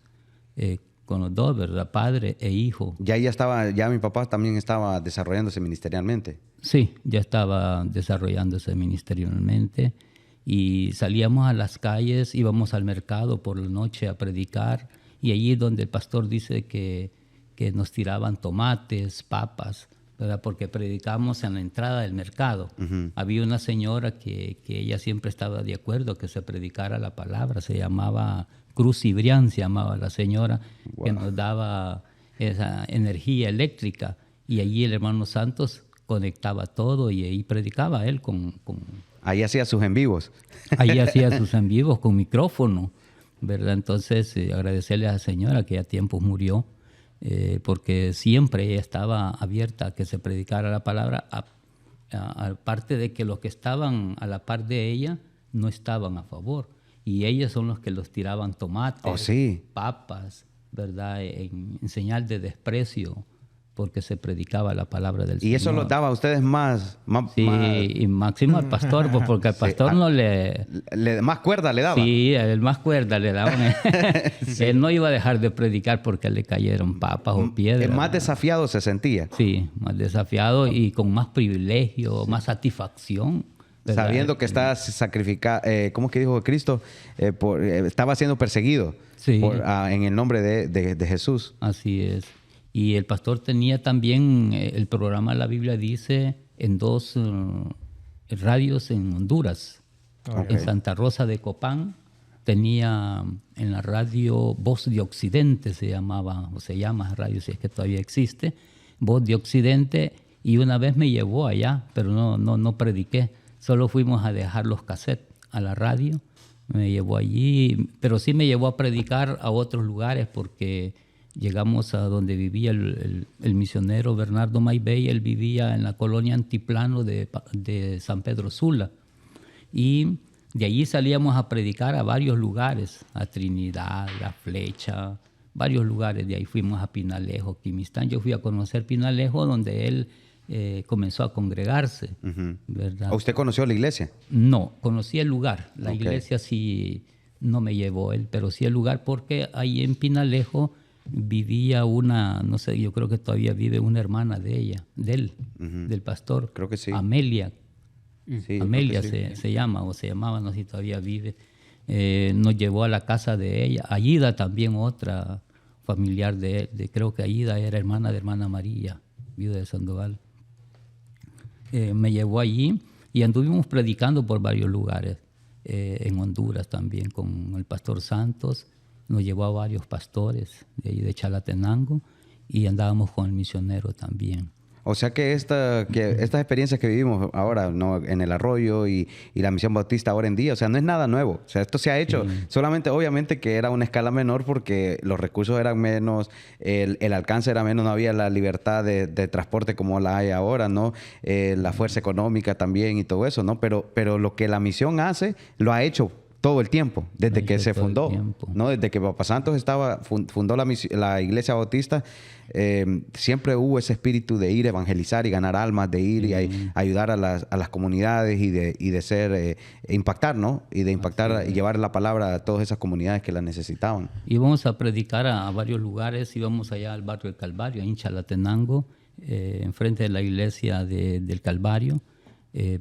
con los dos, ¿verdad? Padre e hijo. Ya mi papá también estaba desarrollándose ministerialmente. Sí, ya estaba desarrollándose ministerialmente y salíamos a las calles, íbamos al mercado por la noche a predicar y allí es donde el pastor dice que nos tiraban tomates, papas, ¿verdad? Porque predicamos en la entrada del mercado. Uh-huh. Había una señora que ella siempre estaba de acuerdo que se predicara la palabra, se llamaba Cruz Cibrián, se llamaba la señora, wow, que nos daba esa energía eléctrica y allí el hermano Santos conectaba todo y ahí predicaba él Ahí hacía sus en vivos. Ahí hacía sus en vivos con micrófono, ¿verdad? Entonces, agradecerle a la señora que a tiempos murió, porque siempre ella estaba abierta a que se predicara la palabra, aparte de que los que estaban a la par de ella no estaban a favor. Y ellos son los que los tiraban tomates, papas, ¿verdad? En señal de desprecio, porque se predicaba la palabra del Señor. ¿Y eso los daba a ustedes más? Sí, y máximo al pastor, pues, porque al pastor no más cuerda le daba. Sí, el más cuerda le daban. Él no iba a dejar de predicar porque le cayeron papas o piedras. Más desafiado se sentía. Sí, más desafiado y con más privilegio, más satisfacción. ¿Verdad? Sabiendo que estaba sacrificado, ¿cómo es que dijo Cristo? Estaba siendo perseguido en el nombre de Jesús. Así es. Y el pastor tenía también, el programa La Biblia dice, en 2 radios en Honduras. En Santa Rosa de Copán tenía en la radio Voz de Occidente, se llamaba, o se llama radio, si es que todavía existe, Voz de Occidente, y una vez me llevó allá, pero no prediqué. Solo fuimos a dejar los cassettes a la radio, me llevó allí, pero sí me llevó a predicar a otros lugares porque llegamos a donde vivía el misionero Bernardo Maybey. Él vivía en la colonia Antiplano de San Pedro Sula. Y de allí salíamos a predicar a varios lugares, a Trinidad, a Flecha, varios lugares. De ahí fuimos a Pinalejo, Quimistán. Yo fui a conocer Pinalejo, donde él comenzó a congregarse, ¿verdad? ¿Usted conoció la iglesia? No, conocí el lugar. La iglesia sí no me llevó él, pero sí el lugar, porque ahí en Pinalejo vivía una, no sé, yo creo que todavía vive una hermana de él, del pastor. Creo que sí. Amelia. Sí, Amelia se llama, o se llamaba, no sé si todavía vive. Nos llevó a la casa de ella. Aida también, otra familiar de él. Creo que Aida era hermana de hermana María, viuda de Sandoval. Me llevó allí y anduvimos predicando por varios lugares. En Honduras también con el pastor Santos. Nos llevó a varios pastores de ahí de Chalatenango y andábamos con el misionero también. O sea que estas experiencias que vivimos ahora, ¿no? En el Arroyo y la Misión Bautista ahora en día, o sea, no es nada nuevo. O sea, esto se ha hecho. Solamente, obviamente, que era una escala menor porque los recursos eran menos, el alcance era menos, no había la libertad de transporte como la hay ahora, ¿no? La fuerza económica también y todo eso, ¿no? Pero lo que la misión hace, lo ha hecho todo el tiempo, desde que se fundó, ¿no? Desde que Papa Santos fundó la Iglesia Bautista, siempre hubo ese espíritu de ir a evangelizar y ganar almas, de ir y ayudar a las comunidades y de ser, impactar, ¿no? Y de impactar y llevar la palabra a todas esas comunidades que la necesitaban. Íbamos a predicar a varios lugares, íbamos allá al barrio del Calvario, en Chalatenango, enfrente de la iglesia del Calvario.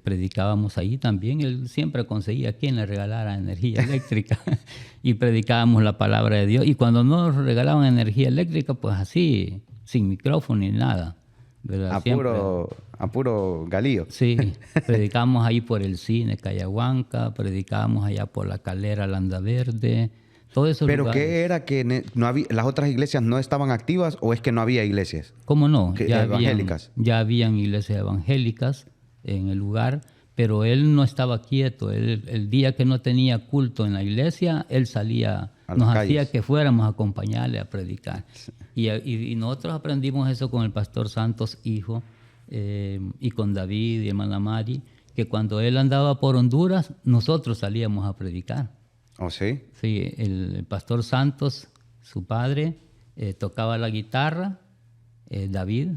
Predicábamos ahí también. Él siempre conseguía quien le regalara energía eléctrica y predicábamos la palabra de Dios. Y cuando no nos regalaban energía eléctrica, pues así, sin micrófono ni nada, ¿verdad? A puro galillo. Sí, predicábamos ahí por el cine Cayahuanca, predicábamos allá por la Calera Landaverde, todo eso. ¿Pero qué era que no había, las otras iglesias no estaban activas o es que no había iglesias? ¿Cómo no? Evangélicas. Ya habían iglesias evangélicas en el lugar, pero él no estaba quieto. El día que no tenía culto en la iglesia, él salía, nos hacía que fuéramos a acompañarle a predicar. Y nosotros aprendimos eso con el pastor Santos, hijo, y con David y hermana Mari, que cuando él andaba por Honduras, nosotros salíamos a predicar. ¿Oh, sí? Sí, el pastor Santos, su padre, tocaba la guitarra, David,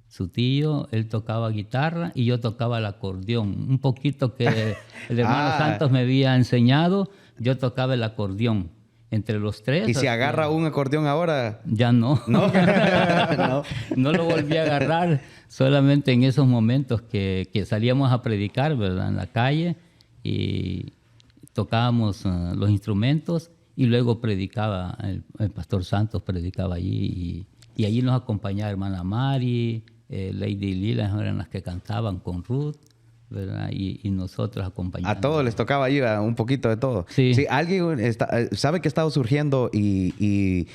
su tío, él tocaba guitarra y yo tocaba el acordeón. Un poquito que el hermano Santos me había enseñado, yo tocaba el acordeón. Entre los tres. ¿Y si agarra un acordeón ahora? Ya no. ¿No? No lo volví a agarrar. Solamente en esos momentos que salíamos a predicar, ¿verdad? En la calle y tocábamos los instrumentos y luego predicaba, el pastor Santos predicaba allí y allí nos acompañaba hermana Mari, Lady Lila eran las que cantaban con Ruth, ¿verdad? Y nosotros acompañamos. A todos les tocaba ahí un poquito de todo. Sí. Sí, alguien sabe que ha estado surgiendo y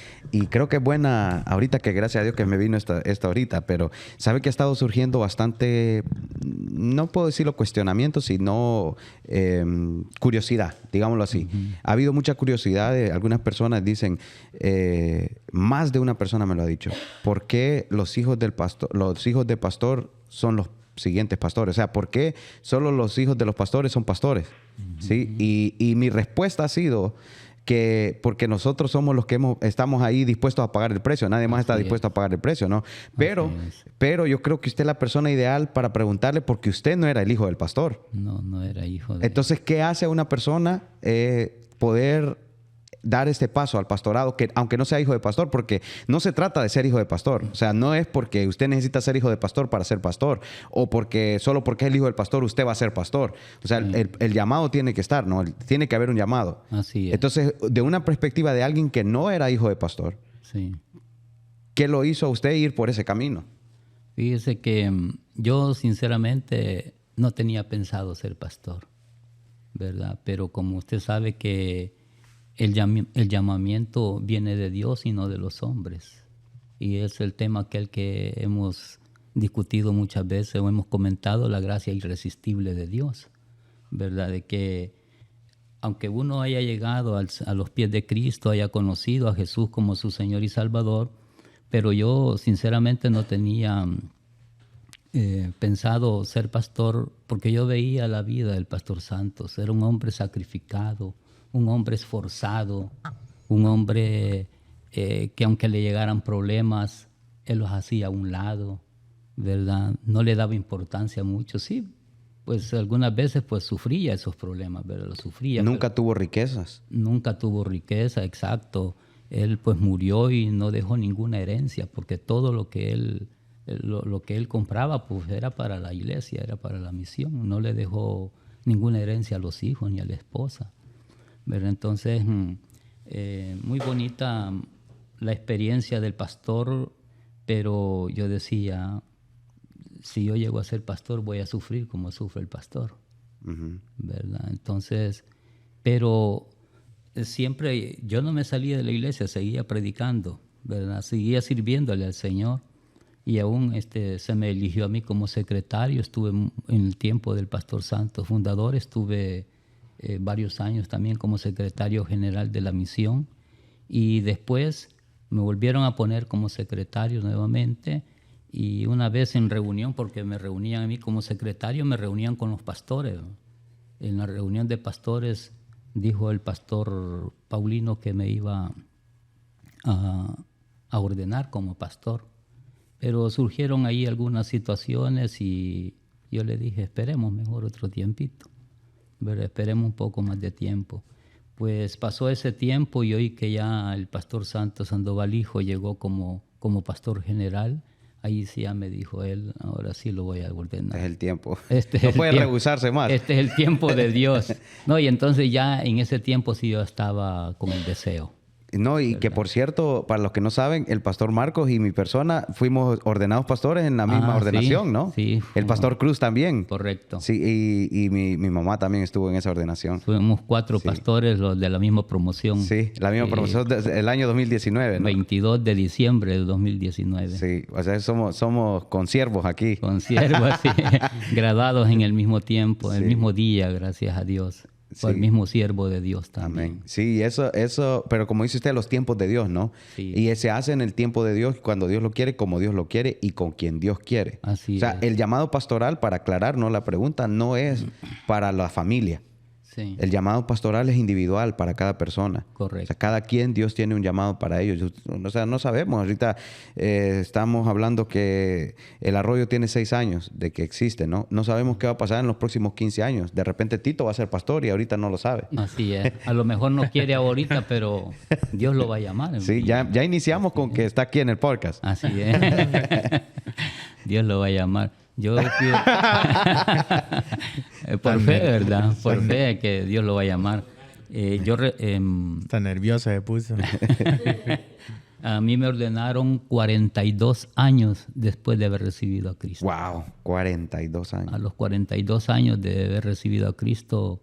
creo que es buena, ahorita que gracias a Dios que me vino esta ahorita, pero sabe que ha estado surgiendo bastante, no puedo decirlo cuestionamiento, sino curiosidad, digámoslo así. Ha habido mucha curiosidad de algunas personas, dicen, más de una persona me lo ha dicho, ¿por qué los hijos de pastor son los siguientes pastores? O sea, ¿por qué solo los hijos de los pastores son pastores? ¿Sí? Y mi respuesta ha sido que porque nosotros somos los que estamos ahí dispuestos a pagar el precio. Nadie más está dispuesto a pagar el precio, ¿no? Pero yo creo que usted es la persona ideal para preguntarle porque usted no era el hijo del pastor. No era hijo de... Entonces, ¿qué hace a una persona poder dar este paso al pastorado, que aunque no sea hijo de pastor? Porque no se trata de ser hijo de pastor. O sea, no es porque usted necesita ser hijo de pastor para ser pastor, o porque solo porque es el hijo del pastor usted va a ser pastor. O sea, el llamado tiene que estar, ¿no? Tiene que haber un llamado. Así es. Entonces, de una perspectiva de alguien que no era hijo de pastor, Sí. ¿qué lo hizo a usted ir por ese camino? Fíjese que yo sinceramente no tenía pensado ser pastor, ¿verdad? Pero como usted sabe que el llamamiento viene de Dios y no de los hombres. Y es el tema que hemos discutido muchas veces o hemos comentado, la gracia irresistible de Dios, ¿verdad? De que aunque uno haya llegado a los pies de Cristo, haya conocido a Jesús como su Señor y Salvador, pero yo sinceramente no tenía pensado ser pastor porque yo veía la vida del pastor Santos. Era un hombre sacrificado, un hombre esforzado, un hombre que aunque le llegaran problemas, él los hacía a un lado, ¿verdad? No le daba importancia mucho. Sí, pues algunas veces pues sufría esos problemas, ¿verdad? Los sufría. Nunca tuvo riquezas. Nunca tuvo riqueza, exacto. Él pues murió y no dejó ninguna herencia, porque todo lo que él compraba pues era para la iglesia, era para la misión. No le dejó ninguna herencia a los hijos ni a la esposa, ¿verdad? Entonces, muy bonita la experiencia del pastor, pero yo decía, si yo llego a ser pastor voy a sufrir como sufre el pastor, ¿verdad? Entonces, pero siempre yo no me salía de la iglesia, seguía predicando, ¿verdad? Seguía sirviéndole al Señor y aún se me eligió a mí como secretario. Estuve en el tiempo del pastor Santos fundador, estuve varios años también como secretario general de la misión y después me volvieron a poner como secretario nuevamente y una vez en reunión, porque me reunían a mí como secretario, me reunían con los pastores. En la reunión de pastores dijo el pastor Paulino que me iba a ordenar como pastor, pero surgieron ahí algunas situaciones y yo le dije, esperemos mejor otro tiempito, ¿verdad? Esperemos un poco más de tiempo. Pues pasó ese tiempo y hoy que ya el pastor Santos Sandoval Hijo llegó como pastor general, ahí sí ya me dijo él, ahora sí lo voy a ordenar. Es el tiempo. No puede rehusarse más. Este es el tiempo de Dios. No, y entonces ya en ese tiempo sí yo estaba con el deseo. No, y que por cierto, para los que no saben, el pastor Marcos y mi persona fuimos ordenados pastores en la misma ordenación, sí, ¿no? Sí. El pastor Cruz también. Correcto. Sí, y mi mamá también estuvo en esa ordenación. Fuimos 4 pastores los de la misma promoción. Sí, la misma promoción del año 2019, ¿no? 22 de diciembre de 2019. Sí, o sea, somos consiervos aquí. Consiervos, sí. Graduados en el mismo tiempo, en el mismo día, gracias a Dios. Fue el mismo siervo de Dios también. Amén. Sí, eso, pero como dice usted, los tiempos de Dios, ¿no? Sí. Y se hace en el tiempo de Dios, cuando Dios lo quiere, como Dios lo quiere y con quien Dios quiere. Así o sea, es. el llamado pastoral, para aclarar, ¿no? La pregunta no es para la familia. Sí. El llamado pastoral es individual para cada persona. Correcto. O sea, cada quien, Dios tiene un llamado para ellos. O sea, no sabemos. Ahorita estamos hablando que el arroyo tiene 6 años de que existe, ¿no? No sabemos qué va a pasar en los próximos 15 años. De repente Tito va a ser pastor y ahorita no lo sabe. Así es. A lo mejor no quiere ahorita, pero Dios lo va a llamar. Sí, ya iniciamos con que está aquí en el podcast. Así es. Dios lo va a llamar. Yo fui... por fe, ¿verdad? Por fe que Dios lo va a llamar. Está nerviosa se puso. A mí me ordenaron 42 años después de haber recibido a Cristo. Wow, 42 años. A los 42 años de haber recibido a Cristo,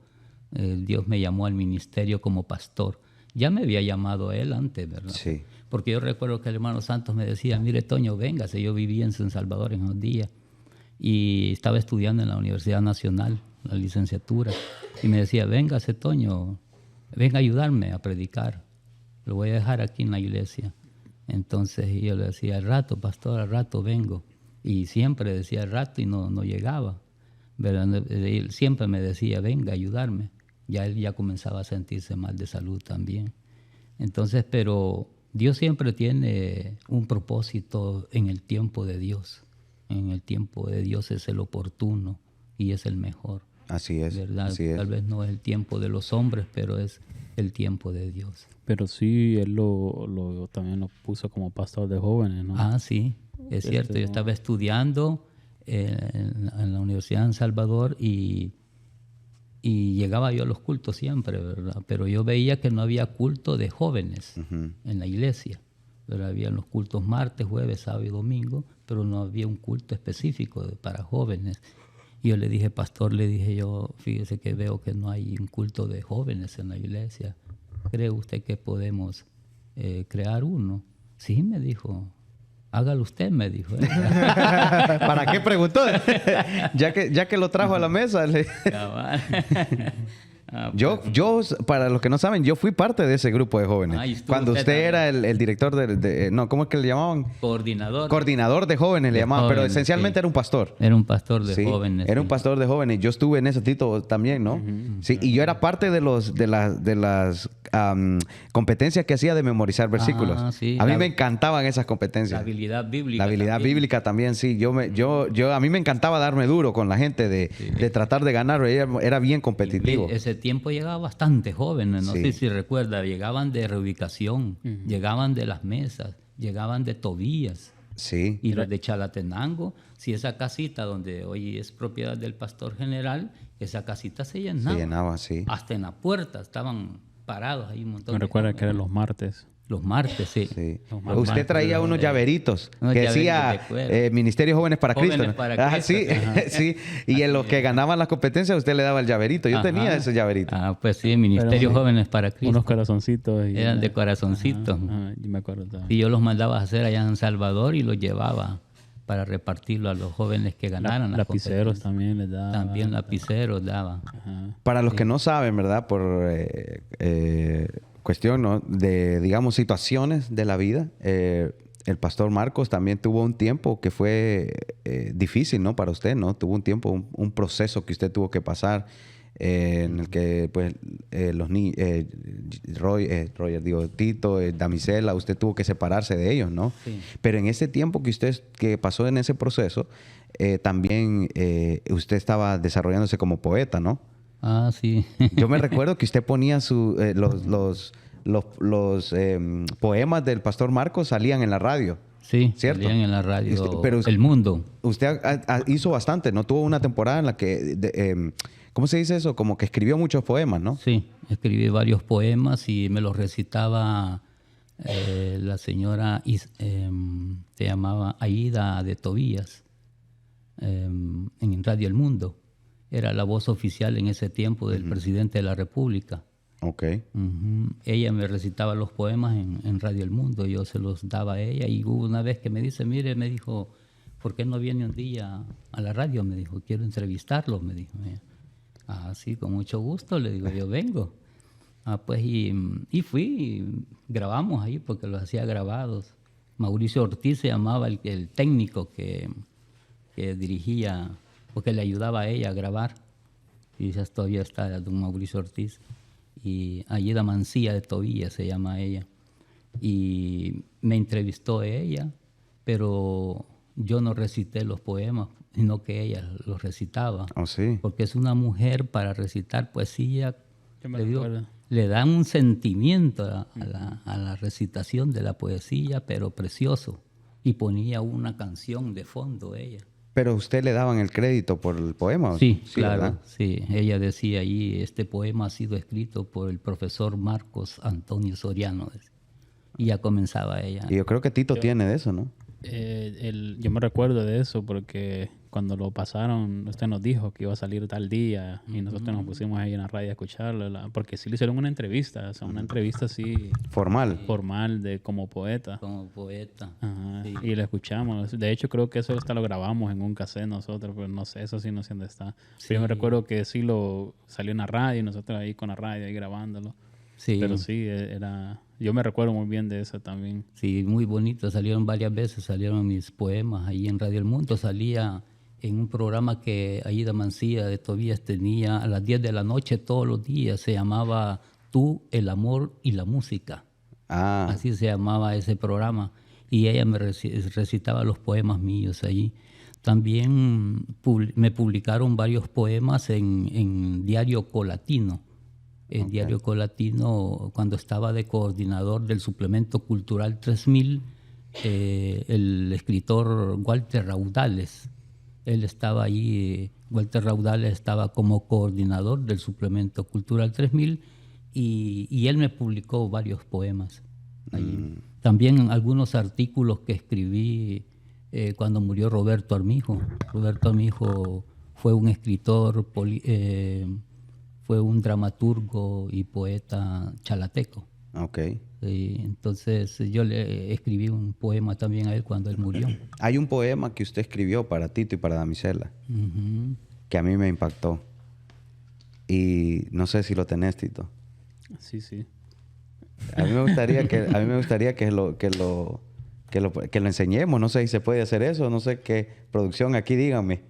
Dios me llamó al ministerio como pastor. Ya me había llamado a él antes, ¿verdad? Sí. Porque yo recuerdo que el hermano Santos me decía, mire, Toño, véngase. Yo vivía en San Salvador en esos días y estaba estudiando en la Universidad Nacional, la licenciatura. Y me decía, véngase, Toño, venga a ayudarme a predicar. Lo voy a dejar aquí en la iglesia. Entonces yo le decía, al rato, pastor, al rato vengo. y siempre decía el rato y no llegaba, ¿verdad? Él siempre me decía, venga, ayudarme. Ya él ya comenzaba a sentirse mal de salud también. Entonces, pero Dios siempre tiene un propósito en el tiempo de Dios. En el tiempo de Dios es el oportuno y es el mejor. Así es, ¿Verdad? así es. Tal vez no es el tiempo de los hombres, pero es el tiempo de Dios. Pero sí, él también lo puso como pastor de jóvenes, ¿no? Ah, sí, es cierto. Yo estaba estudiando en la Universidad de San Salvador y llegaba yo a los cultos siempre, ¿verdad? Pero yo veía que no había culto de jóvenes en la iglesia. Pero había los cultos martes, jueves, sábado y domingo, pero no había un culto específico para jóvenes. Y yo le dije, pastor, le dije yo, fíjese que veo que no hay un culto de jóvenes en la iglesia. ¿Cree usted que podemos crear uno? Sí, me dijo. Hágalo usted, me dijo. ¿Para qué preguntó? ya que lo trajo a la mesa. Yo, para los que no saben, yo fui parte de ese grupo de jóvenes. Cuando usted era el director no, ¿cómo es que le llamaban? Coordinador. Coordinador de jóvenes le llamaban, pero esencialmente era un pastor. Era un pastor de jóvenes. Era un pastor de jóvenes. Yo estuve en ese título también, ¿no? Sí, y yo era parte de las competencias que hacía de memorizar versículos. Sí. A mí me encantaban esas competencias. La habilidad bíblica. La habilidad bíblica también, sí. A mí me encantaba darme duro con la gente de tratar de ganar. Era bien competitivo. Ese tiempo llegaba bastante jóvenes, no sé si recuerda, llegaban de reubicación, llegaban de las mesas, llegaban de Tobías. Sí. Y los de Chalatenango, si esa casita donde hoy es propiedad del pastor general, esa casita se llenaba. Se llenaba, sí. Hasta en la puerta estaban parados ahí un montón. Me recuerda que eran los martes. Los martes, sí. Usted traía unos llaveritos que decía Ministerio Jóvenes para Cristo. Jóvenes para Cristo. Sí, sí. Y en los que ganaban las competencias, usted le daba el llaverito. Yo tenía ese llaverito. Pues sí, Ministerio Jóvenes para Cristo. Unos corazoncitos. Eran de corazoncitos. Yo me acuerdo también. Y yo los mandaba a hacer allá en Salvador y los llevaba para repartirlo a los jóvenes que ganaran. Lapiceros también les daba. También lapiceros daba. Para los que no saben, ¿verdad? Por cuestión, ¿no? De, digamos, situaciones de la vida. El pastor Marcos también tuvo un tiempo que fue difícil, ¿no? Para usted, ¿no? Tuvo un tiempo, un proceso que usted tuvo que pasar en el que, pues, los niños, Tito, Damisela, usted tuvo que separarse de ellos, ¿no? Sí. Pero en ese tiempo que pasó en ese proceso, también usted estaba desarrollándose como poeta, ¿no? Ah, sí. Yo me recuerdo que usted ponía los poemas del pastor Marcos salían en la radio. Sí, ¿cierto? salían en la radio pero El Mundo. Usted hizo bastante, ¿no? Tuvo una temporada en la que, ¿cómo se dice eso? Como que escribió muchos poemas, ¿no? Sí, escribí varios poemas y me los recitaba la señora, se llamaba Aida de Tobías, en Radio El Mundo. Era la voz oficial en ese tiempo del presidente de la República. Ok. Ella me recitaba los poemas en Radio El Mundo, yo se los daba a ella y hubo una vez que me dice, mire, me dijo, ¿por qué no viene un día a la radio? Me dijo, quiero entrevistarlo, me dijo. Ah, sí, con mucho gusto, le digo, yo vengo. Pues y fui, y grabamos ahí porque los hacía grabados. Mauricio Ortiz se llamaba el técnico que dirigía, porque le ayudaba a ella a grabar. Y ya todavía está don Mauricio Ortiz. Y Aida Mancía de Tobías se llama ella. Y me entrevistó ella, pero yo no recité los poemas, sino que ella los recitaba. Oh, sí. Porque es una mujer para recitar poesía, Yo me recuerdo. le dan un sentimiento a la recitación de la poesía, pero precioso. Y ponía una canción de fondo ella. Pero usted le daban el crédito por el poema. Sí, claro, ¿verdad? sí. Ella decía allí, este poema ha sido escrito por el profesor Marcos Antonio Soriano. Y ya comenzaba ella. Y yo creo que Tito tiene de eso, ¿no? Yo me recuerdo de eso porque cuando lo pasaron, usted nos dijo que iba a salir tal día y nosotros nos pusimos ahí en la radio a escucharlo, porque sí le hicieron una entrevista, o sea, una entrevista así Formal. formal como poeta. Como poeta. Ajá, Sí. y lo escuchamos. De hecho, creo que eso hasta lo grabamos en un cassette nosotros, pero no sé, eso sí no sé dónde está. Pero yo me recuerdo que sí lo salió en la radio y nosotros ahí con la radio ahí grabándolo. Sí. Pero sí, era Yo me recuerdo muy bien de esa también. Sí, muy bonito. Salieron varias veces, salieron mis poemas ahí en Radio El Mundo. Salía en un programa que Aida Mancilla de Tobías tenía a las 10 de la noche todos los días. Se llamaba Tú, el amor y la música. Ah, Así se llamaba ese programa. Y ella me recitaba los poemas míos allí. También me publicaron varios poemas en Diario Colatino. En Diario Colatino, cuando estaba de coordinador del Suplemento Cultural 3000, el escritor Walter Raudales, él estaba allí, Walter Raudales estaba como coordinador del Suplemento Cultural 3000 y él me publicó varios poemas allí. También algunos artículos que escribí cuando murió Roberto Armijo. Roberto Armijo fue un escritor, fue un dramaturgo y poeta chalateco. ok. Entonces yo le escribí un poema también a él cuando él murió. Hay un poema que usted escribió para Tito y para Damisela Ujú. que a mí me impactó. Y no sé si lo tenés, Tito. Sí, sí. A mí me gustaría que lo enseñemos. No sé si se puede hacer eso. No sé qué producción aquí, díganme.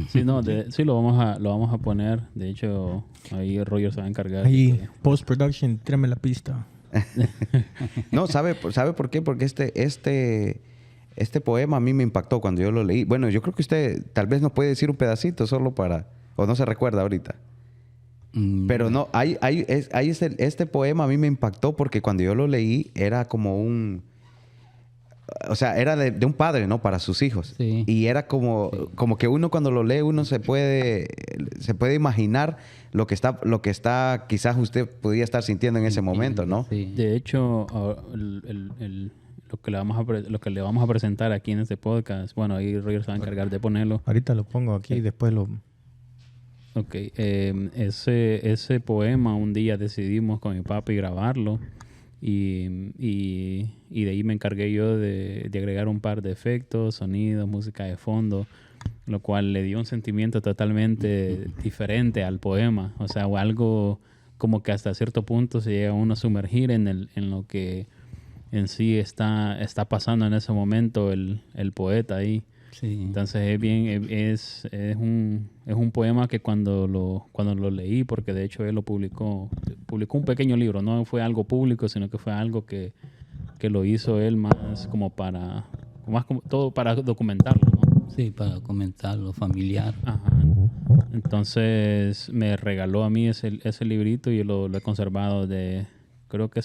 Sí, no, sí lo vamos a poner. De hecho, ahí Roger se va a encargar. Ahí, post-production, tráeme la pista. No, ¿sabe por qué? Porque este poema a mí me impactó cuando yo lo leí. Bueno, yo creo que usted tal vez nos puede decir un pedacito solo para... O no se recuerda ahorita. Pero no, este poema a mí me impactó porque cuando yo lo leí era como un... O sea, era de un padre, ¿no? Para sus hijos. Sí. Y era como que uno cuando lo lee, uno se puede imaginar lo que está, quizás usted podía estar sintiendo en ese momento, ¿no? Sí. De hecho, lo que le vamos a presentar aquí en este podcast, bueno, ahí Roger se va a encargar de ponerlo. Ahorita lo pongo aquí y después lo... Ok, ese poema un día decidimos con mi papi grabarlo y de ahí me encargué yo de agregar un par de efectos, sonidos, música de fondo, lo cual le dio un sentimiento totalmente diferente al poema. O sea, o algo como que hasta cierto punto se llega uno a sumergir en lo que en sí está pasando en ese momento el poeta ahí. Sí. Entonces es un poema que cuando lo leí, porque de hecho él lo publicó un pequeño libro, no fue algo público, sino que fue algo que lo hizo él más como todo para documentarlo, ¿no? Sí, para comentarlo, familiar. Ajá. Entonces me regaló a mí ese librito y yo lo he conservado creo que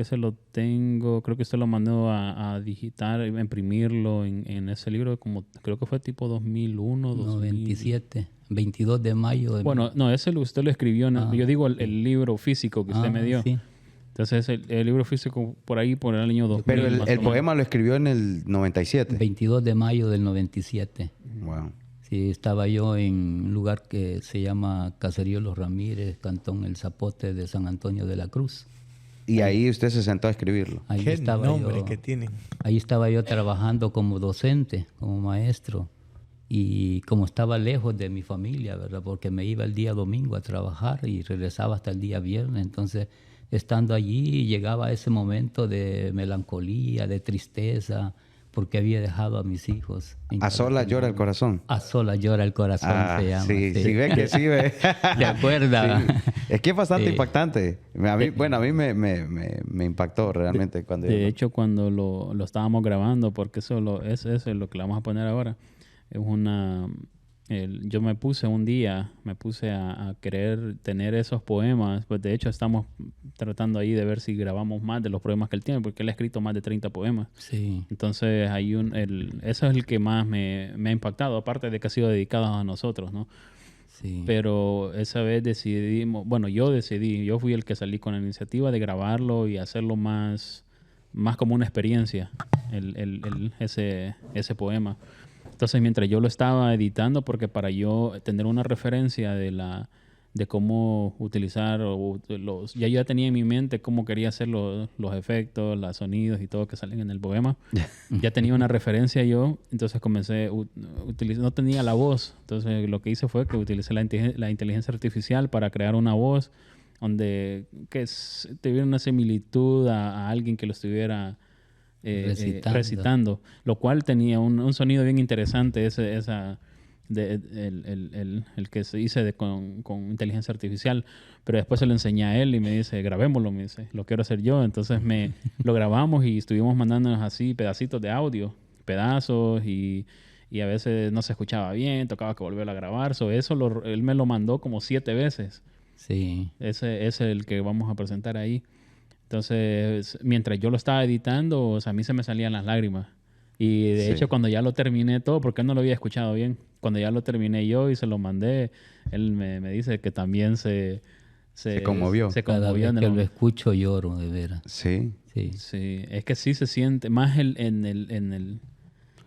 ese lo tengo, creo que usted lo mandó a digitar, a imprimirlo en ese libro, creo que fue tipo 2001, 97, 22 de mayo. Bueno, no, usted lo escribió, yo digo el libro físico que usted me dio. Sí. Entonces el libro físico por el año 2000. Pero más el o poema lo escribió en el 97. 22 de mayo del 97. Wow. Sí, estaba yo en un lugar que se llama Caserío Los Ramírez, Cantón El Zapote de San Antonio de la Cruz. Y ahí usted se sentó a escribirlo. Ahí Qué estaba nombre yo, que tienen. ahí estaba yo trabajando como docente, como maestro. Y como estaba lejos de mi familia, ¿verdad? Porque me iba el día domingo a trabajar y regresaba hasta el día viernes. Entonces, estando allí, llegaba ese momento de melancolía, de tristeza, porque había dejado a mis hijos. A solas llora el corazón. A solas llora el corazón, se llama. Sí, sí, ve que sí, ve. ¿Te acuerdas? Sí. Es que es bastante Sí. impactante. A mí me impactó realmente cuando De hecho, cuando lo estábamos grabando, porque eso es lo que le vamos a poner ahora, es yo me puse a querer tener esos poemas, pues de hecho estamos tratando ahí de ver si grabamos más de los poemas que él tiene, porque él ha escrito más de 30 poemas. Sí. Entonces eso es el que más me ha impactado, aparte de que ha sido dedicado a nosotros, ¿no? Sí. Pero esa vez yo fui el que salí con la iniciativa de grabarlo y hacerlo más como una experiencia, ese poema. Entonces, mientras yo lo estaba editando, porque para yo tener una referencia de cómo utilizar ya yo tenía en mi mente cómo quería hacer los efectos, los sonidos y todo que salen en el poema. Ya tenía una referencia yo, entonces comencé no tenía la voz, entonces lo que hice fue que utilicé la inteligencia artificial para crear una voz tuviera una similitud a alguien que lo estuviera recitando, lo cual tenía un sonido bien interesante, el que se hice con inteligencia artificial, pero después se lo enseñé a él y me dice, grabémoslo, me dice, lo quiero hacer yo. Entonces lo grabamos y estuvimos mandándonos así pedacitos de audio, pedazos, y a veces no se escuchaba bien, tocaba que volverlo a grabar. Él me lo mandó como 7 veces. Sí. Ese es el que vamos a presentar ahí. Entonces, mientras yo lo estaba editando, o sea, a mí se me salían las lágrimas. Y de hecho, cuando ya lo terminé todo, porque él no lo había escuchado bien, cuando ya lo terminé yo y se lo mandé, él me dice que también se conmovió. Cada vez que lo escucho lloro, de veras. Sí. Sí, es que sí se siente más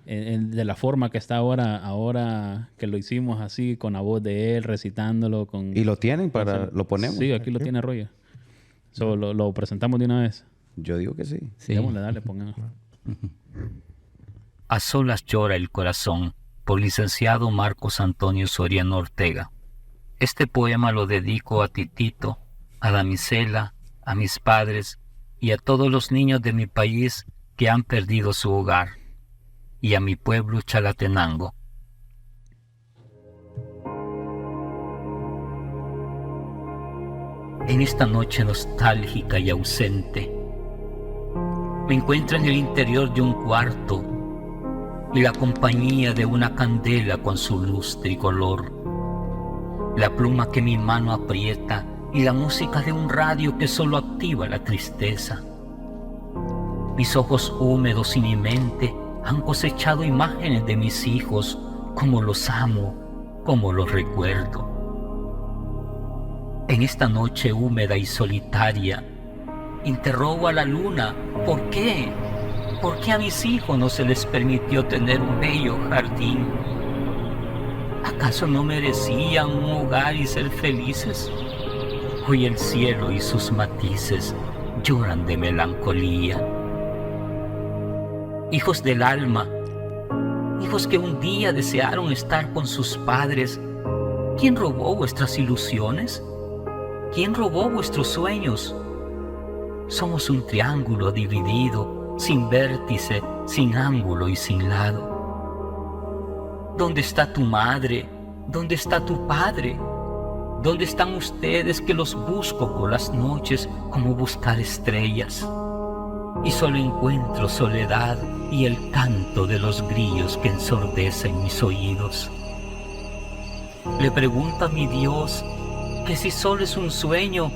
de la forma que está ahora que lo hicimos así, con la voz de él, recitándolo. ¿Y lo tienen lo ponemos? Sí, aquí lo tiene Roger. ¿Lo presentamos de una vez? Yo digo que sí. Démosle, dale, pongamos. A solas llora el corazón, por licenciado Marcos Antonio Soriano Ortega. Este poema lo dedico a Titito, a Damisela, a mis padres y a todos los niños de mi país que han perdido su hogar, y a mi pueblo Chalatenango. En esta noche nostálgica y ausente, me encuentro en el interior de un cuarto y la compañía de una candela con su luz tricolor, la pluma que mi mano aprieta y la música de un radio que solo activa la tristeza. Mis ojos húmedos y mi mente han cosechado imágenes de mis hijos, como los amo, como los recuerdo. En esta noche húmeda y solitaria, interrogo a la luna, ¿por qué? ¿Por qué a mis hijos no se les permitió tener un bello jardín? ¿Acaso no merecían un hogar y ser felices? Hoy el cielo y sus matices lloran de melancolía. Hijos del alma, hijos que un día desearon estar con sus padres, ¿quién robó vuestras ilusiones? ¿Quién robó vuestros sueños? Somos un triángulo dividido, sin vértice, sin ángulo y sin lado. ¿Dónde está tu madre? ¿Dónde está tu padre? ¿Dónde están ustedes que los busco por las noches como buscar estrellas? Y solo encuentro soledad y el canto de los grillos que ensordecen mis oídos. Le pregunto a mi Dios que si solo es un sueño,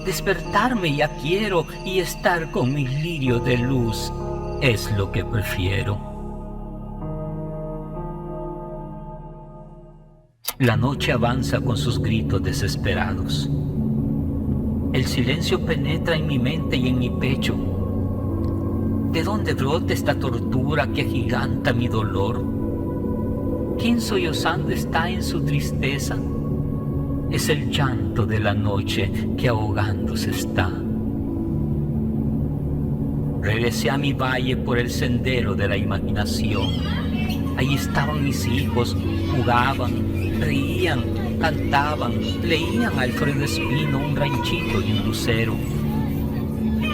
despertarme ya quiero y estar con mi lirio de luz es lo que prefiero. La noche avanza con sus gritos desesperados. El silencio penetra en mi mente y en mi pecho. ¿De dónde brota esta tortura que agiganta mi dolor? ¿Quién sollozando está en su tristeza? Es el llanto de la noche que ahogándose está. Regresé a mi valle por el sendero de la imaginación. Ahí estaban mis hijos, jugaban, reían, cantaban, leían a Alfredo Espino un ranchito y un lucero.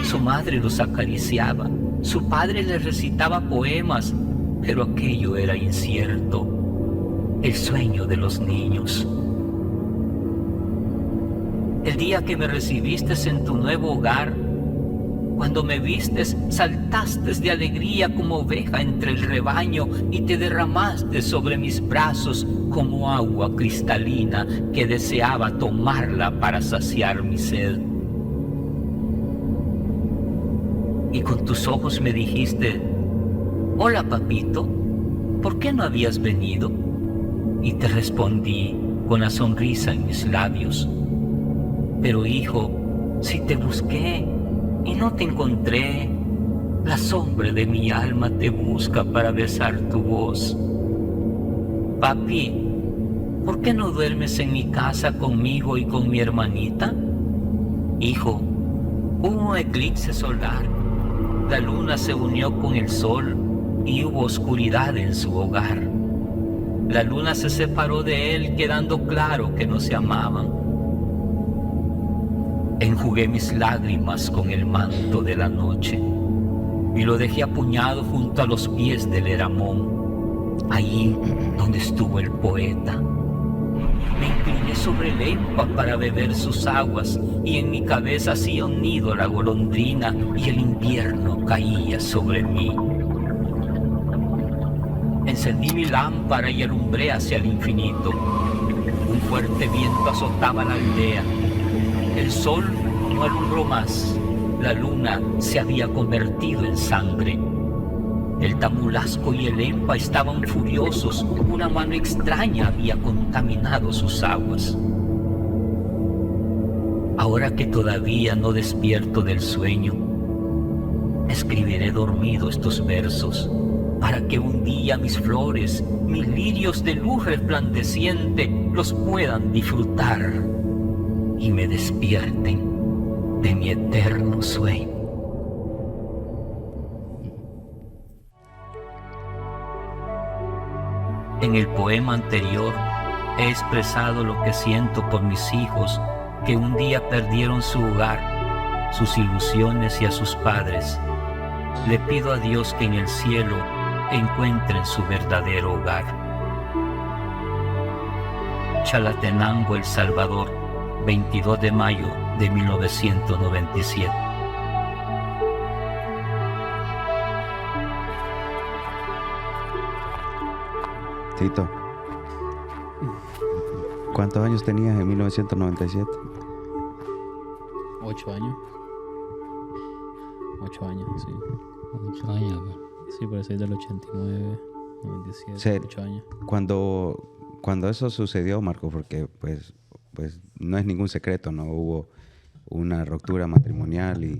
Su madre los acariciaba, su padre les recitaba poemas, pero aquello era incierto, el sueño de los niños. El día que me recibiste en tu nuevo hogar, cuando me vistes, saltaste de alegría como oveja entre el rebaño y te derramaste sobre mis brazos como agua cristalina que deseaba tomarla para saciar mi sed. Y con tus ojos me dijiste, hola papito, ¿por qué no habías venido? Y te respondí con la sonrisa en mis labios, pero hijo, si te busqué y no te encontré, la sombra de mi alma te busca para besar tu voz. Papi, ¿por qué no duermes en mi casa conmigo y con mi hermanita? Hijo, hubo un eclipse solar, la luna se unió con el sol y hubo oscuridad en su hogar. La luna se separó de él, quedando claro que no se amaban. Enjugué mis lágrimas con el manto de la noche y lo dejé apuñado junto a los pies del Eramón, allí donde estuvo el poeta. Me incliné sobre el Empa para beber sus aguas y en mi cabeza hacía un nido la golondrina y el invierno caía sobre mí. Encendí mi lámpara y alumbré hacia el infinito. Un fuerte viento azotaba la aldea. El sol no alumbró más. La luna se había convertido en sangre. El Tamulasco y el Empa estaban furiosos. Una mano extraña había contaminado sus aguas. Ahora que todavía no despierto del sueño, escribiré dormido estos versos para que un día mis flores, mis lirios de luz resplandeciente los puedan disfrutar y me despierten de mi eterno sueño. En el poema anterior he expresado lo que siento por mis hijos que un día perdieron su hogar, sus ilusiones y a sus padres. Le pido a Dios que en el cielo encuentren su verdadero hogar. Chalatenango, El Salvador, 22 de mayo de 1997. Tito, ¿cuántos años tenías en 1997? 8 años. 8 años, sí. 8 años. ¿no? Sí, pero soy del 89, 97, Sí. 8 años. Cuando eso sucedió, Marco, porque pues no es ningún secreto, ¿no? Hubo una ruptura matrimonial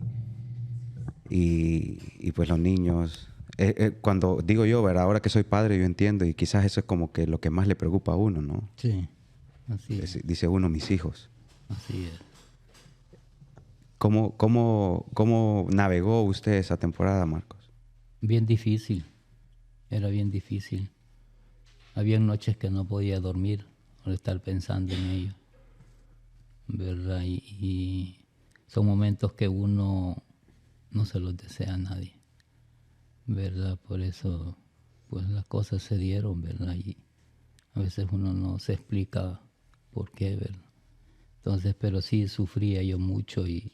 y pues los niños... cuando digo yo, ¿verdad? Ahora que soy padre, yo entiendo y quizás eso es como que lo que más le preocupa a uno, ¿no? Sí, así es. Dice uno, mis hijos. Así es. ¿Cómo navegó usted esa temporada, Marcos? Bien difícil, era bien difícil. Había noches que no podía dormir por estar pensando en ello, ¿verdad? Y son momentos que uno no se los desea a nadie, ¿verdad? Por eso, pues las cosas se dieron, ¿verdad? Y a veces uno no se explica por qué, ¿verdad? Entonces, pero sí sufría yo mucho y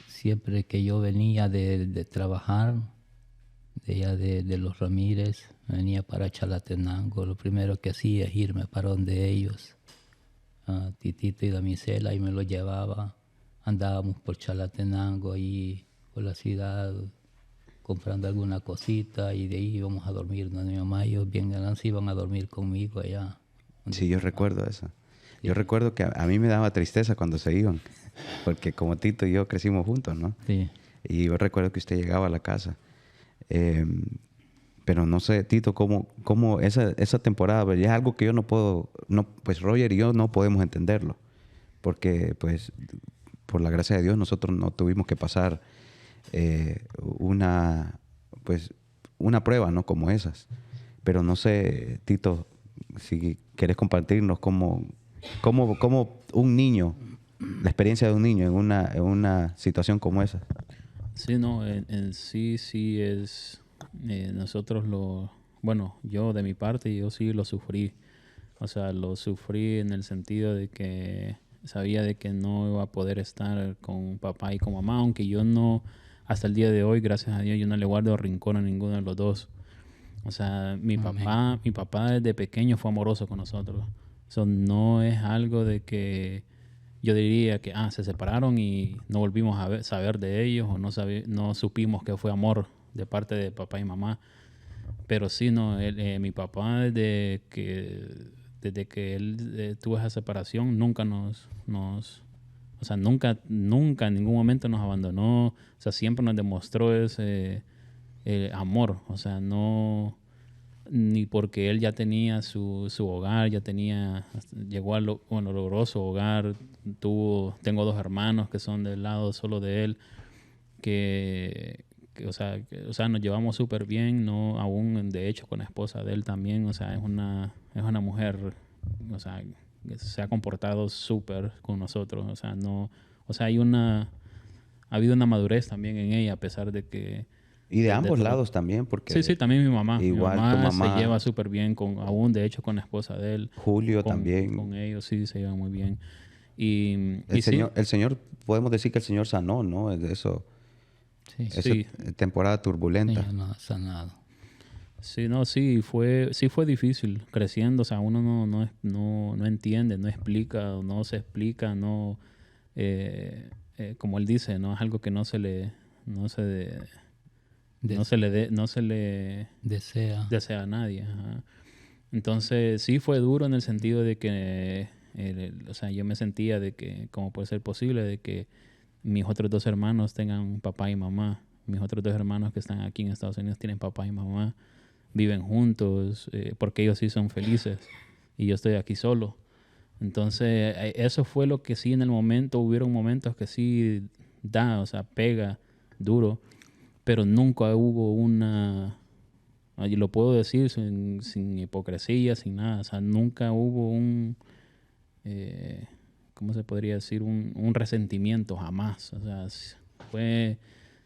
siempre que yo venía de trabajar, de los Ramírez, venía para Chalatenango, lo primero que hacía es irme para donde ellos, a Titito y Damisela, y me lo llevaba. Andábamos por Chalatenango, ahí por la ciudad, comprando alguna cosita, y de ahí íbamos a dormir donde mi mamá. Ellos bien grandes iban a dormir conmigo allá. Sí, yo recuerdo eso. Yo recuerdo que a mí me daba tristeza cuando se iban, porque como Tito y yo crecimos juntos, ¿no? Sí. Y yo recuerdo que usted llegaba a la casa. Pero no sé, Tito, cómo esa temporada, pues, ya es algo que yo no puedo, pues Roger y yo no podemos entenderlo, porque pues por la gracia de Dios nosotros no tuvimos que pasar una prueba, ¿no? Como esas. Pero no sé, Tito, si quieres compartirnos cómo un niño, la experiencia de un niño en una situación como esa. Sí, no, en sí es... nosotros bueno, yo de mi parte, yo sí lo sufrí. O sea, lo sufrí en el sentido de que sabía de que no iba a poder estar con papá y con mamá, aunque yo no, hasta el día de hoy, gracias a Dios, yo no le guardo rencor a ninguno de los dos. O sea, mi papá desde pequeño fue amoroso con nosotros. Eso no es algo de que yo diría que se separaron y no volvimos a saber de ellos o no supimos que fue amor de parte de papá y mamá. Pero sí, no, mi papá desde que él tuvo esa separación nunca o sea, nunca en ningún momento nos abandonó. O sea, siempre nos demostró ese amor. O sea, no... ni porque él ya tenía su hogar, llegó logró su hogar, tengo 2 hermanos que son del lado solo de él, o sea, nos llevamos súper bien, no, aún de hecho con la esposa de él también, o sea, es una mujer, o sea, se ha comportado súper con nosotros. O sea, no, o sea, ha habido una madurez también en ella, a pesar de que... Y de ambos todo. lados también, porque... Sí, también mi mamá. Igual mi mamá tu mamá... se lleva súper bien, aún de hecho con la esposa de él. Julio también. Con ellos sí se lleva muy bien. Y El Señor, podemos decir que el Señor sanó, ¿no? Es de eso. Sí, Esa temporada turbulenta. Señor nos ha sanado. Sí, no, sí fue difícil creciendo. O sea, uno no entiende, no explica, no se explica, no... como él dice, no es algo que no se le desea a nadie. Ajá. Entonces sí fue duro en el sentido de que, o sea, yo me sentía de que cómo puede ser posible de que mis otros 2 hermanos tengan papá y mamá. Mis otros 2 hermanos que están aquí en Estados Unidos tienen papá y mamá, viven juntos, porque ellos sí son felices y yo estoy aquí solo. Entonces eso fue lo que sí en el momento, hubieron momentos que sí o sea, pega duro, pero nunca hubo y lo puedo decir sin hipocresía, sin nada, o sea, nunca hubo ¿cómo se podría decir? Un resentimiento, jamás. O sea,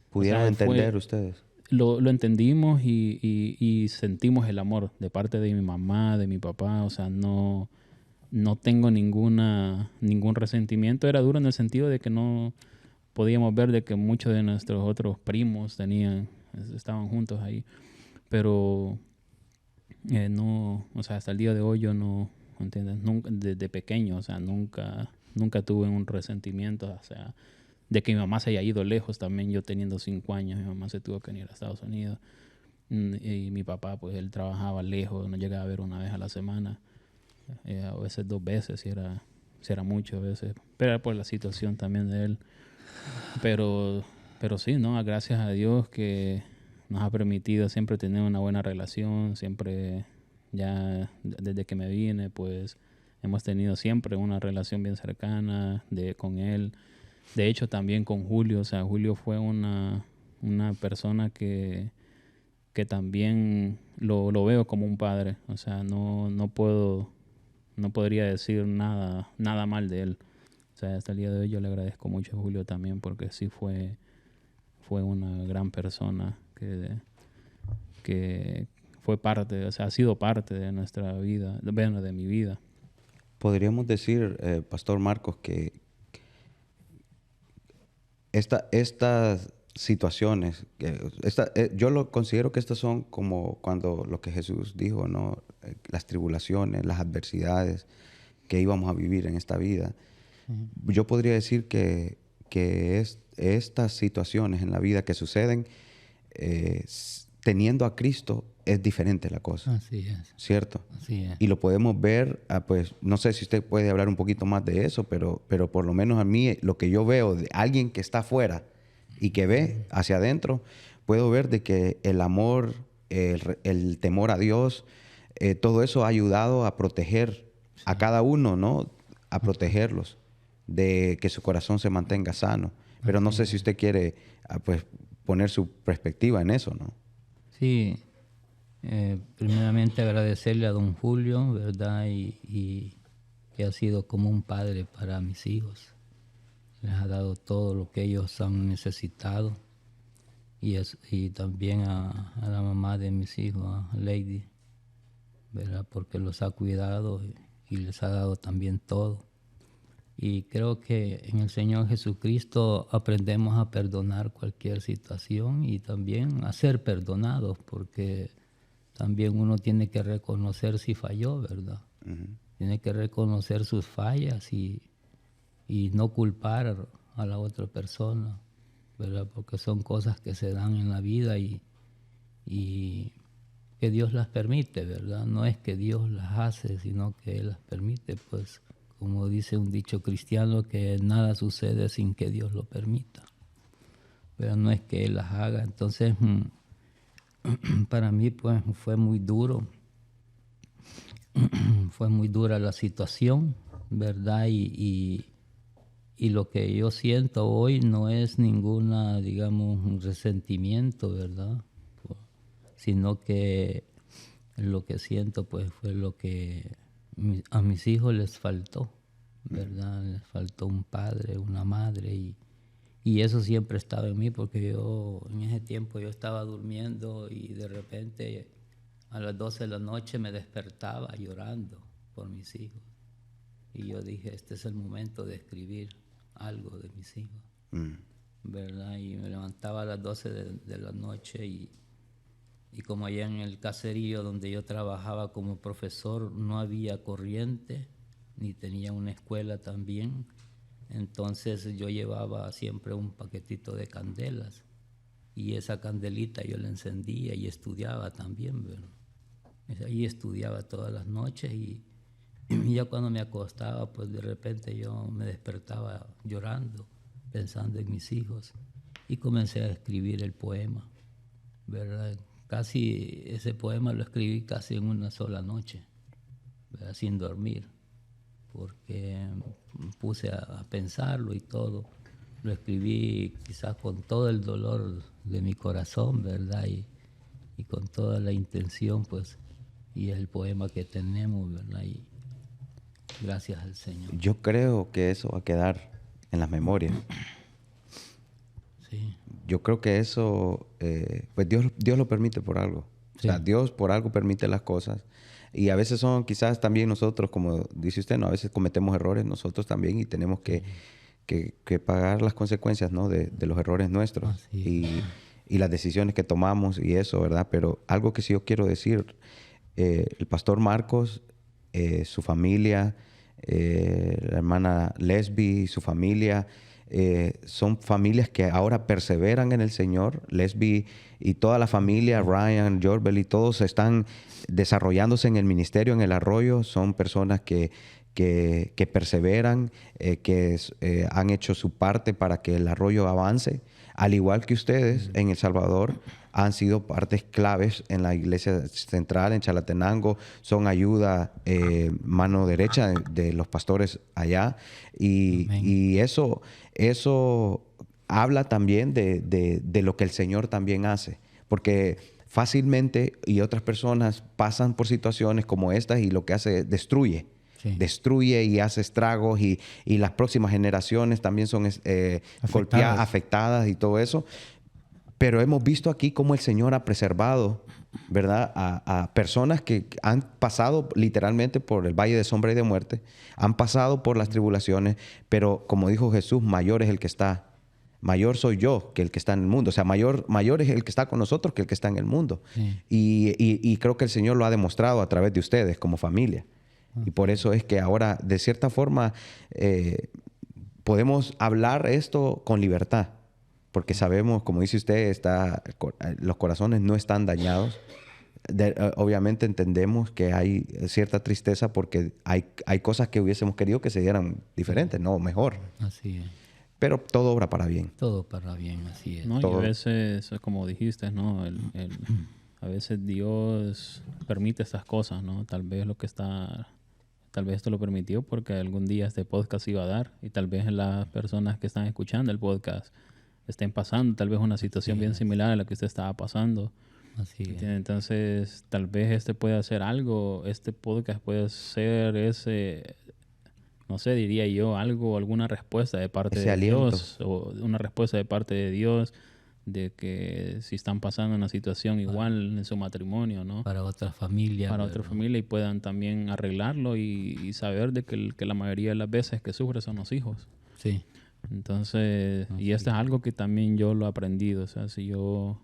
¿Pudieron entender ustedes? Lo entendimos y sentimos el amor de parte de mi mamá, de mi papá. O sea, no tengo ningún resentimiento. Era duro en el sentido de que no podíamos ver de que muchos de nuestros otros primos estaban juntos ahí. Pero no, o sea, hasta el día de hoy yo no, ¿entiendes? Nunca, desde pequeño, o sea, nunca tuve un resentimiento, o sea, de que mi mamá se haya ido lejos también. Yo teniendo 5 años, mi mamá se tuvo que ir a Estados Unidos. Y mi papá, pues él trabajaba lejos, nos llegaba a ver una vez a la semana, a veces 2 veces, si era mucho a veces, pero era por la situación también de él. Pero sí, ¿no? Gracias a Dios que nos ha permitido siempre tener una buena relación, siempre, ya desde que me vine, pues hemos tenido siempre una relación bien cercana con él. De hecho, también con Julio, o sea, Julio fue una persona que también lo veo como un padre. O sea, no podría decir nada mal de él. O sea, hasta el día de hoy yo le agradezco mucho a Julio también, porque sí fue una gran persona que fue parte, o sea, ha sido parte de nuestra vida, bueno, de mi vida. Podríamos decir, Pastor Marcos, que estas situaciones, yo lo considero que estas son como cuando lo que Jesús dijo, ¿no? Las tribulaciones, las adversidades que íbamos a vivir en esta vida. Uh-huh. Yo podría decir que estas situaciones en la vida que suceden, teniendo a Cristo, es diferente la cosa. Así es. ¿Cierto? Así es. Y lo podemos ver, pues, no sé si usted puede hablar un poquito más de eso, pero por lo menos a mí, lo que yo veo de alguien que está afuera y que ve hacia adentro, puedo ver de que el amor, el temor a Dios, todo eso ha ayudado a proteger a cada uno, ¿no? A protegerlos, de que su corazón se mantenga sano. Pero no sé si usted quiere, pues, poner su perspectiva en eso, ¿no? Sí. Primeramente agradecerle a don Julio, ¿verdad? Y que ha sido como un padre para mis hijos. Les ha dado todo lo que ellos han necesitado. Y también a la mamá de mis hijos, a Lady, ¿verdad? Porque los ha cuidado y les ha dado también todo. Y creo que en el Señor Jesucristo aprendemos a perdonar cualquier situación y también a ser perdonados, porque también uno tiene que reconocer si falló, ¿verdad? Uh-huh. Tiene que reconocer sus fallas y no culpar a la otra persona, ¿verdad? Porque son cosas que se dan en la vida y que Dios las permite, ¿verdad? No es que Dios las hace, sino que Él las permite, pues, como dice un dicho cristiano, que nada sucede sin que Dios lo permita. Pero no es que Él las haga. Entonces, para mí, pues, fue muy duro. Fue muy dura la situación, ¿verdad? Y lo que yo siento hoy no es ninguna, digamos, un resentimiento, ¿verdad? Sino que lo que siento, pues, fue lo que a mis hijos les faltó, ¿verdad? Les faltó un padre, una madre y eso siempre estaba en mí porque yo en ese tiempo yo estaba durmiendo y de repente a las 12 de la noche me despertaba llorando por mis hijos. Y yo dije, este es el momento de escribir algo de mis hijos, ¿verdad? Y me levantaba a las 12 de la noche y como allá en el caserío donde yo trabajaba como profesor no había corriente, ni tenía una escuela también. Entonces yo llevaba siempre un paquetito de candelas y esa candelita yo la encendía y estudiaba también, ¿verdad? Ahí estudiaba todas las noches y ya cuando me acostaba, pues de repente yo me despertaba llorando, pensando en mis hijos y comencé a escribir el poema, ¿verdad? Casi ese poema lo escribí casi en una sola noche, ¿verdad? Sin dormir, porque me puse a pensarlo y todo. Lo escribí quizás con todo el dolor de mi corazón, ¿verdad? Y con toda la intención, pues, y es el poema que tenemos, ¿verdad? Y gracias al Señor. Yo creo que eso va a quedar en las memorias. Sí. Yo creo que eso, pues Dios lo permite por algo. Sí. O sea, Dios por algo permite las cosas. Y a veces son quizás también nosotros, como dice usted, ¿no? A veces cometemos errores nosotros también y tenemos que pagar las consecuencias, ¿no? de los errores nuestros y las decisiones que tomamos y eso, ¿verdad? Pero algo que sí yo quiero decir, el pastor Marcos, su familia, la hermana Lesbi y su familia, son familias que ahora perseveran en el Señor. Lesbi y toda la familia, Ryan, Jorbel y todos están desarrollándose en el ministerio, en el Arroyo. Son personas que perseveran, que han hecho su parte para que el Arroyo avance. Al igual que ustedes en El Salvador, han sido partes claves en la iglesia central, en Chalatenango. Son ayuda, mano derecha de los pastores allá. Y eso habla también de lo que el Señor también hace. Porque fácilmente y otras personas pasan por situaciones como estas y lo que hace es destruye. Sí. Destruye y hace estragos y las próximas generaciones también son golpeadas, afectadas y todo eso. Pero hemos visto aquí cómo el Señor ha preservado, ¿verdad? A personas que han pasado literalmente por el valle de sombra y de muerte, han pasado por las tribulaciones, pero como dijo Jesús, mayor es el que está. Mayor soy yo que el que está en el mundo. O sea, mayor es el que está con nosotros que el que está en el mundo. Sí. Y creo que el Señor lo ha demostrado a través de ustedes como familia. Y por eso es que ahora, de cierta forma, podemos hablar esto con libertad. Porque sabemos, como dice usted, los corazones no están dañados. Obviamente entendemos que hay cierta tristeza porque hay cosas que hubiésemos querido que se dieran diferentes, no mejor. Así es. Pero todo obra para bien. Todo para bien, así es. No, y a veces, como dijiste, ¿no? A veces Dios permite estas cosas, ¿no? Tal vez esto lo permitió porque algún día este podcast iba a dar y tal vez las personas que están escuchando el podcast estén pasando tal vez una situación bien similar a la que usted estaba pasando. Así es. Entonces, tal vez este podcast puede ser ese, no sé, diría yo, alguna respuesta de parte de Dios, o una respuesta de parte de Dios de que si están pasando una situación igual en su matrimonio, ¿no? Para otra familia. Para otra familia y puedan también arreglarlo y saber de que la mayoría de las veces que sufren son los hijos. Sí. Entonces, y esto es algo que también yo lo he aprendido. O sea, si yo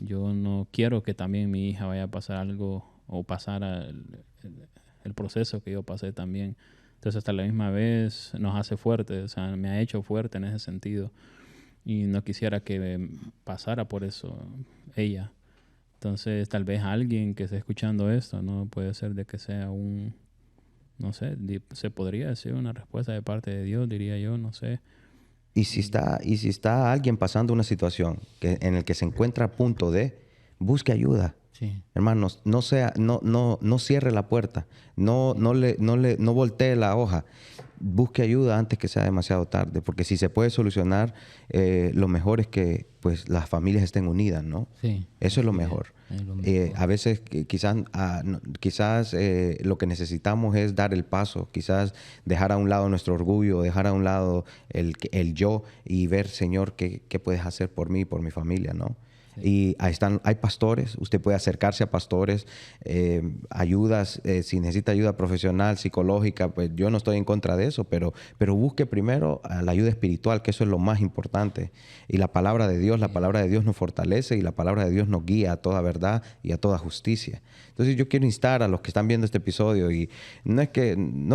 no quiero que también mi hija vaya a pasar algo o pasar el proceso que yo pasé también. Entonces, hasta la misma vez nos hace fuerte, o sea, me ha hecho fuerte en ese sentido. Y no quisiera que pasara por eso ella. Entonces, tal vez alguien que esté escuchando esto, ¿no? Puede ser de que sea no sé, se podría decir una respuesta de parte de Dios, diría yo, no sé. Y si está alguien pasando una situación en el que se encuentra a punto de, busque ayuda. Sí. Hermanos, no cierre la puerta, no voltee la hoja. Busque ayuda antes que sea demasiado tarde, porque si se puede solucionar, lo mejor es que pues las familias estén unidas, ¿no? Sí. Eso es lo Así mejor. es lo mejor. A veces quizás lo que necesitamos es dar el paso, quizás dejar a un lado nuestro orgullo, dejar a un lado el yo y ver, Señor, qué puedes hacer por mí y por mi familia, ¿no? Y hay pastores, usted puede acercarse a pastores, ayudas, si necesita ayuda profesional, psicológica, pues yo no estoy en contra de eso, pero busque primero la ayuda espiritual, que eso es lo más importante. Y la palabra de Dios nos fortalece y la palabra de Dios nos guía a toda verdad y a toda justicia. Entonces yo quiero instar a los que están viendo este episodio, y no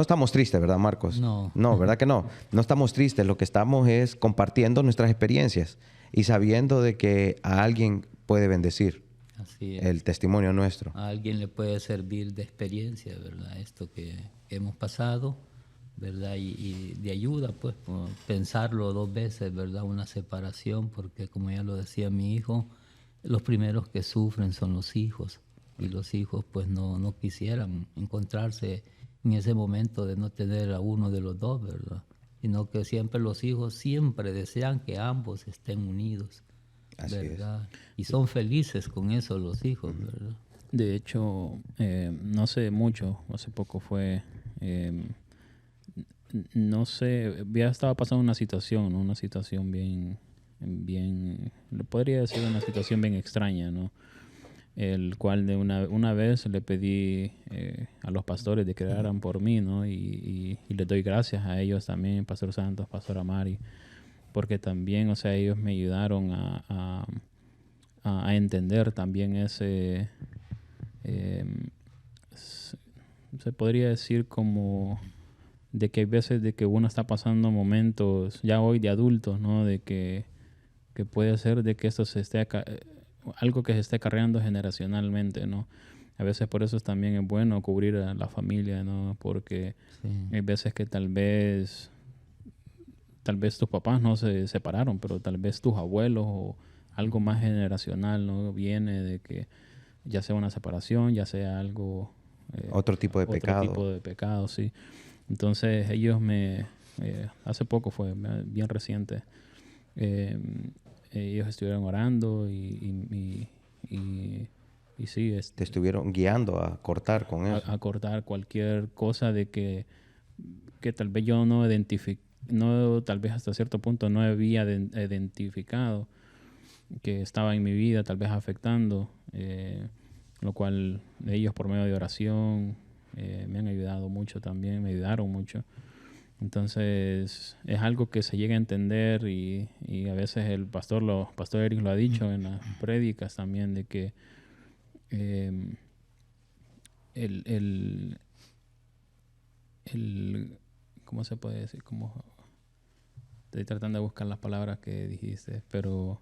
estamos tristes, ¿verdad, Marcos? No. No, ¿verdad que no? No estamos tristes, lo que estamos es compartiendo nuestras experiencias y sabiendo de que a alguien puede bendecir Así es. el testimonio nuestro. A alguien le puede servir de experiencia, ¿verdad? Esto que hemos pasado, ¿verdad? Y de ayuda, pues, por pensarlo 2 veces, ¿verdad? Una separación, porque como ya lo decía mi hijo, los primeros que sufren son los hijos. Y los hijos, pues, no quisieran encontrarse en ese momento de no tener a uno de los dos, ¿verdad? Sino que siempre los hijos siempre desean que ambos estén unidos, Así ¿verdad? Y son felices con eso los hijos, ¿verdad? De hecho, no sé mucho, hace poco fue, no sé, ya estaba pasando una situación bien, le podría decir una situación bien extraña, ¿no? El cual de una vez le pedí a los pastores de que oraran por mí, ¿no? Y les doy gracias a ellos también, Pastor Santos, Pastor Amari, porque también, o sea, ellos me ayudaron a entender también ese, se podría decir como de que hay veces de que uno está pasando momentos ya hoy de adultos, ¿no? De que puede ser de que esto algo que se esté cargando generacionalmente, ¿no? A veces por eso también es bueno cubrir a la familia, ¿no? Porque hay veces que tal vez tus papás no se separaron, pero tal vez tus abuelos o algo más generacional, ¿no? Viene de que ya sea una separación, ya sea algo... otro tipo de pecado. Otro tipo de pecado, sí. Entonces ellos hace poco fue, bien reciente, ellos estuvieron orando y sí. Te estuvieron guiando a cortar con eso. A cortar cualquier cosa de que tal vez yo no tal vez hasta cierto punto no había identificado que estaba en mi vida, tal vez afectando, lo cual ellos por medio de oración me han ayudado mucho también, me ayudaron mucho. Entonces es algo que se llega a entender y a veces el pastor Eric lo ha dicho en las prédicas también, de que ¿cómo se puede decir? Estoy tratando de buscar las palabras que dijiste, pero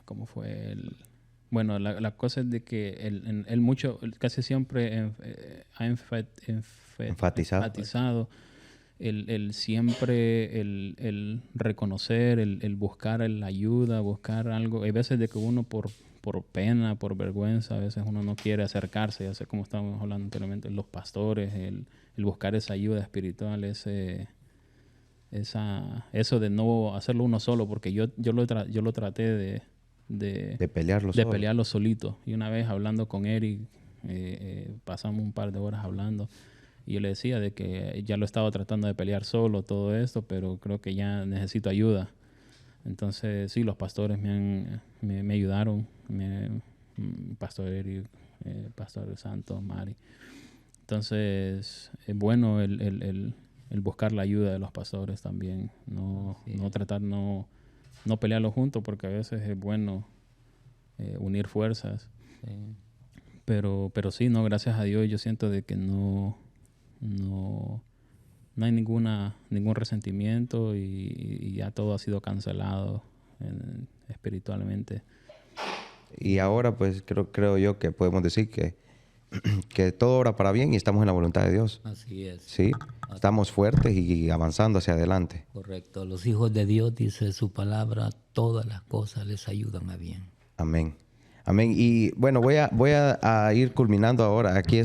¿cómo fue bueno, la cosa es de que él casi siempre ha enfatizado el siempre el reconocer, el buscar la ayuda, buscar algo. Hay veces de que uno por pena, por vergüenza, a veces uno no quiere acercarse, ya sé como estábamos hablando anteriormente, los pastores, el buscar esa ayuda espiritual, eso de no hacerlo uno solo, porque yo lo traté de pelearlo solito. Y una vez hablando con Eric, pasamos un par de horas hablando, y yo le decía de que ya lo estaba tratando de pelear solo todo esto, pero creo que ya necesito ayuda. Entonces sí, los pastores me ayudaron, Pastor Eric, Pastor Santos, Mari. Entonces es bueno el buscar la ayuda de los pastores también, no pelearlo juntos, porque a veces es bueno unir fuerzas. Sí. Pero sí, no, gracias a Dios yo siento de que no hay ningún resentimiento y ya todo ha sido cancelado espiritualmente. Y ahora pues creo yo que podemos decir que todo obra para bien y estamos en la voluntad de Dios. Así es. Sí, estamos fuertes y avanzando hacia adelante. Correcto. Los hijos de Dios, dice su palabra, todas las cosas les ayudan a bien. Amén. Amén. Y bueno, voy a ir culminando ahora aquí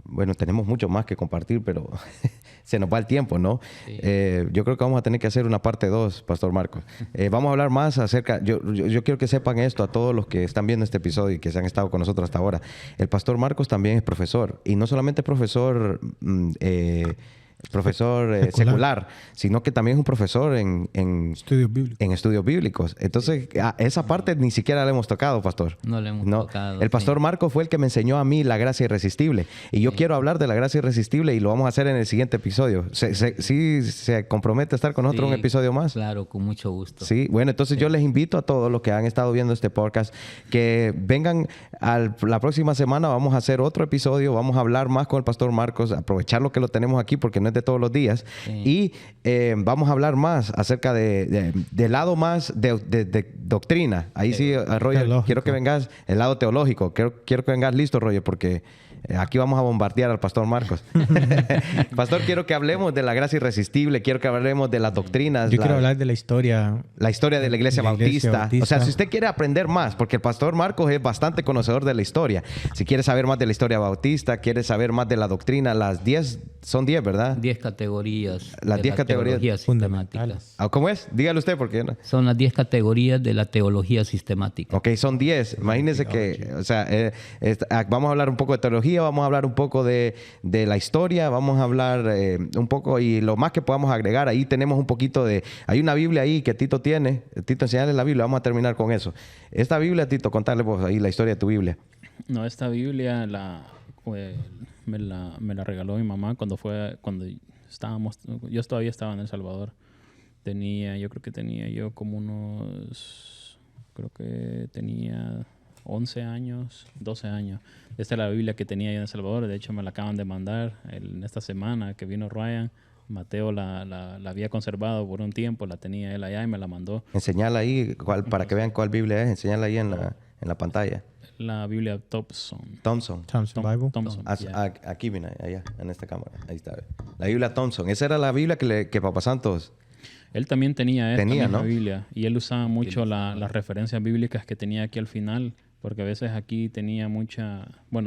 bueno, tenemos mucho más que compartir, pero se nos va el tiempo, ¿no? Sí. Yo creo que vamos a tener que hacer una parte 2, Pastor Marcos. Vamos a hablar más acerca, yo quiero que sepan esto a todos los que están viendo este episodio y que se han estado con nosotros hasta ahora. El Pastor Marcos también es profesor, y no solamente profesor secular, sino que también es un profesor en Estudios bíblicos. en estudios bíblicos. Entonces, esa parte ni siquiera la hemos tocado, pastor. No le hemos tocado. El pastor Marcos fue el que me enseñó a mí la gracia irresistible. Y yo quiero hablar de la gracia irresistible y lo vamos a hacer en el siguiente episodio. ¿Sí se compromete a estar con nosotros un episodio más? Claro, con mucho gusto. Sí, bueno, entonces yo les invito a todos los que han estado viendo este podcast que vengan la próxima semana. Vamos a hacer otro episodio, vamos a hablar más con el pastor Marcos, aprovechar lo que lo tenemos aquí porque no es de todos los días. Sí. Y vamos a hablar más acerca del lado más de doctrina. Ahí sí, Roger, Teológico. quiero que vengas, el lado teológico. Quiero que vengas listo, Roger, porque aquí vamos a bombardear al pastor Marcos. Pastor, quiero que hablemos de la gracia irresistible, quiero que hablemos de las doctrinas. Yo quiero hablar de la historia. La historia de la iglesia bautista. O sea, si usted quiere aprender más, porque el pastor Marcos es bastante conocedor de la historia. Si quiere saber más de la historia bautista, quiere saber más de la doctrina, las 10, son 10, ¿verdad? 10 categorías. Las de 10 la categorías teología fundamentales. sistemática. ¿Cómo es? Dígale usted, porque no. Son las 10 categorías de la teología sistemática. Ok, son 10. Imagínense que, o sea, vamos a hablar un poco de teología, vamos a hablar un poco de la historia, vamos a hablar un poco y lo más que podamos agregar. Ahí tenemos un poquito hay una Biblia ahí que Tito tiene. Tito, enseñarle la Biblia, vamos a terminar con eso. Esta Biblia, Tito, contarle vos ahí la historia de tu Biblia. No, esta Biblia me la regaló mi mamá cuando estábamos, yo todavía estaba en El Salvador. Yo creo que tenía 11 años, 12 años. Esta es la Biblia que tenía yo en El Salvador. De hecho, me la acaban de mandar en esta semana que vino Ryan. Mateo la había conservado por un tiempo, la tenía él allá y me la mandó. Enseñala ahí para que vean cuál Biblia es. Enseñala ahí en la pantalla. La Biblia Thompson. Thompson. Thompson Bible. Thompson, yeah. Aquí viene, allá, en esta cámara. Ahí está. La Biblia Thompson. Esa era la Biblia que Papá Santos... Él también tenía esta misma ¿no? Biblia y él usaba mucho las referencias bíblicas que tenía aquí al final, porque a veces aquí tenía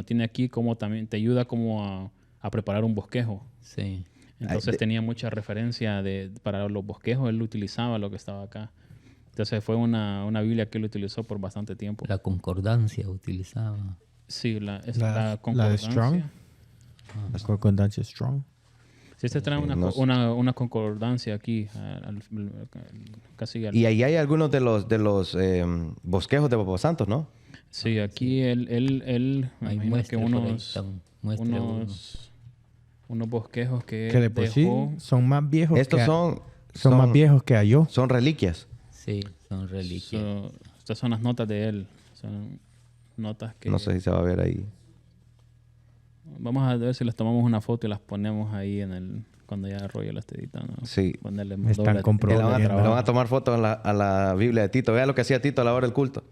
tiene aquí como también te ayuda como a preparar un bosquejo. Sí. Entonces tenía mucha referencia para los bosquejos, él utilizaba lo que estaba acá. Entonces fue una Biblia que él utilizó por bastante tiempo. La concordancia utilizaba. Sí, la de concordancia. Strong. La concordancia Strong. Sí, se trae una concordancia aquí, casi al... Y ahí hay algunos de los bosquejos de Papá Santos, ¿no? Sí, aquí él me Hay imagino que muestra unos bosquejos que Que de por sí dejó. son más viejos Estos son más viejos que yo. Son reliquias. Sí, son reliquias. Estas son las notas de él. Son notas que... No sé si se va a ver ahí. Vamos a ver si les tomamos una foto y las ponemos ahí cuando ya Roger la esté editando. Sí. Ponerle Me están doble- comprobando. Le van a tomar fotos a la Biblia de Tito. Vea lo que hacía Tito a la hora del culto.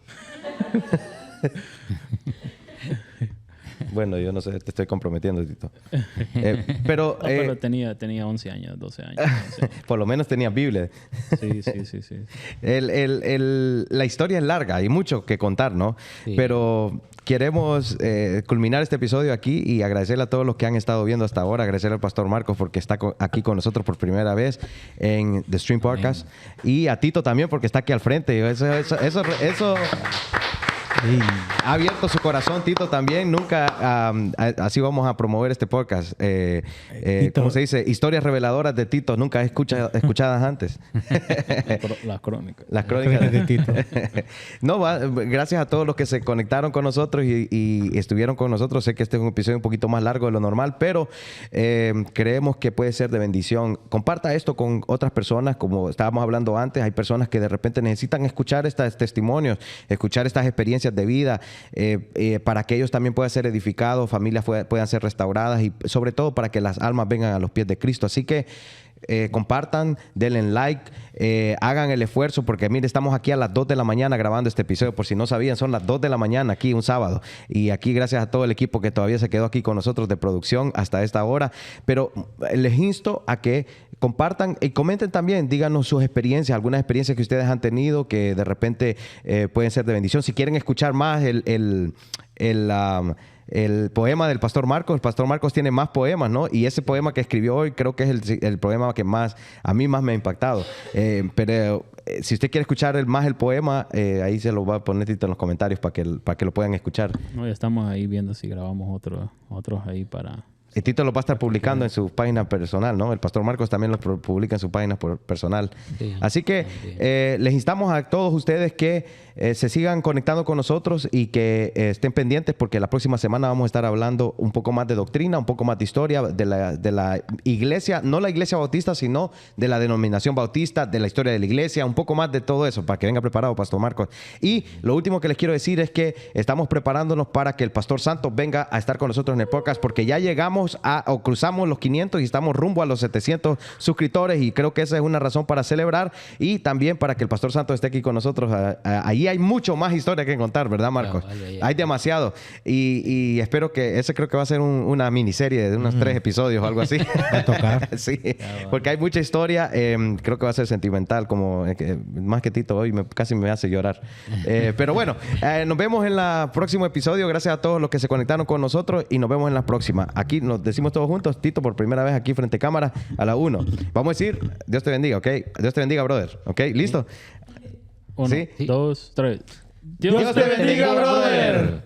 Bueno, yo no sé, te estoy comprometiendo, Tito. Pero No, pero tenía 11 años, 12 años. 11 años. por lo menos tenía Biblia. Sí. La historia es larga, hay mucho que contar, ¿no? Sí. Pero queremos culminar este episodio aquí y agradecerle a todos los que han estado viendo hasta ahora. Agradecerle al pastor Marcos porque está aquí con nosotros por primera vez en The Stream Podcast. Y a Tito también porque está aquí al frente. Eso Sí. ha abierto su corazón, Tito, también. Nunca así vamos a promover este podcast. Tito. ¿Cómo se dice? Historias reveladoras de Tito, nunca escuchadas antes. Las crónicas. Las crónicas de Tito. No, gracias a todos los que se conectaron con nosotros y estuvieron con nosotros. Sé que este es un episodio un poquito más largo de lo normal, pero creemos que puede ser de bendición. Comparta esto con otras personas, como estábamos hablando antes. Hay personas que de repente necesitan escuchar estos testimonios, escuchar estas experiencias de vida, para que ellos también puedan ser edificados, familias puedan ser restauradas y sobre todo para que las almas vengan a los pies de Cristo. Así que compartan, denle like, hagan el esfuerzo, porque mire, estamos aquí a las 2 de la mañana grabando este episodio. Por si no sabían, son las 2 de la mañana aquí un sábado. Y aquí gracias a todo el equipo que todavía se quedó aquí con nosotros de producción hasta esta hora. Pero les insto a que compartan y comenten también, díganos sus experiencias, algunas experiencias que ustedes han tenido que de repente pueden ser de bendición. Si quieren escuchar más el poema del Pastor Marcos, el Pastor Marcos tiene más poemas, ¿no? Y ese poema que escribió hoy creo que es el poema que a mí más me ha impactado. Pero si usted quiere escuchar el poema, ahí se lo va a poner en los comentarios para que lo puedan escuchar. No, ya estamos ahí viendo si grabamos otros ahí para... Y Tito lo va a estar publicando en su página personal, ¿no? El Pastor Marcos también lo publica en su página personal. Sí, Así que les instamos a todos ustedes que se sigan conectando con nosotros y que estén pendientes porque la próxima semana vamos a estar hablando un poco más de doctrina, un poco más de historia de la iglesia, no la iglesia bautista, sino de la denominación bautista, de la historia de la iglesia, un poco más de todo eso para que venga preparado, Pastor Marcos. Y lo último que les quiero decir es que estamos preparándonos para que el Pastor Santos venga a estar con nosotros en el podcast porque ya llegamos o cruzamos los 500 y estamos rumbo a los 700 suscriptores y creo que esa es una razón para celebrar y también para que el Pastor Santos esté aquí con nosotros. Ahí hay mucho más historia que contar, ¿verdad, Marcos? Claro, hay demasiado. Y espero que ese creo que va a ser una miniserie de unos 3 episodios o algo así. Va a tocar. Sí, porque hay mucha historia. Creo que va a ser sentimental, como más que Tito hoy casi me hace llorar. Pero bueno, nos vemos en el próximo episodio. Gracias a todos los que se conectaron con nosotros y nos vemos en la próxima. Aquí nos decimos todos juntos, Tito, por primera vez aquí frente a cámara, a la 1. Vamos a decir, Dios te bendiga, ¿ok? Dios te bendiga, brother, ¿ok? ¿Listo? 1, ¿Sí? 2, 3. Dios te bendiga, brother.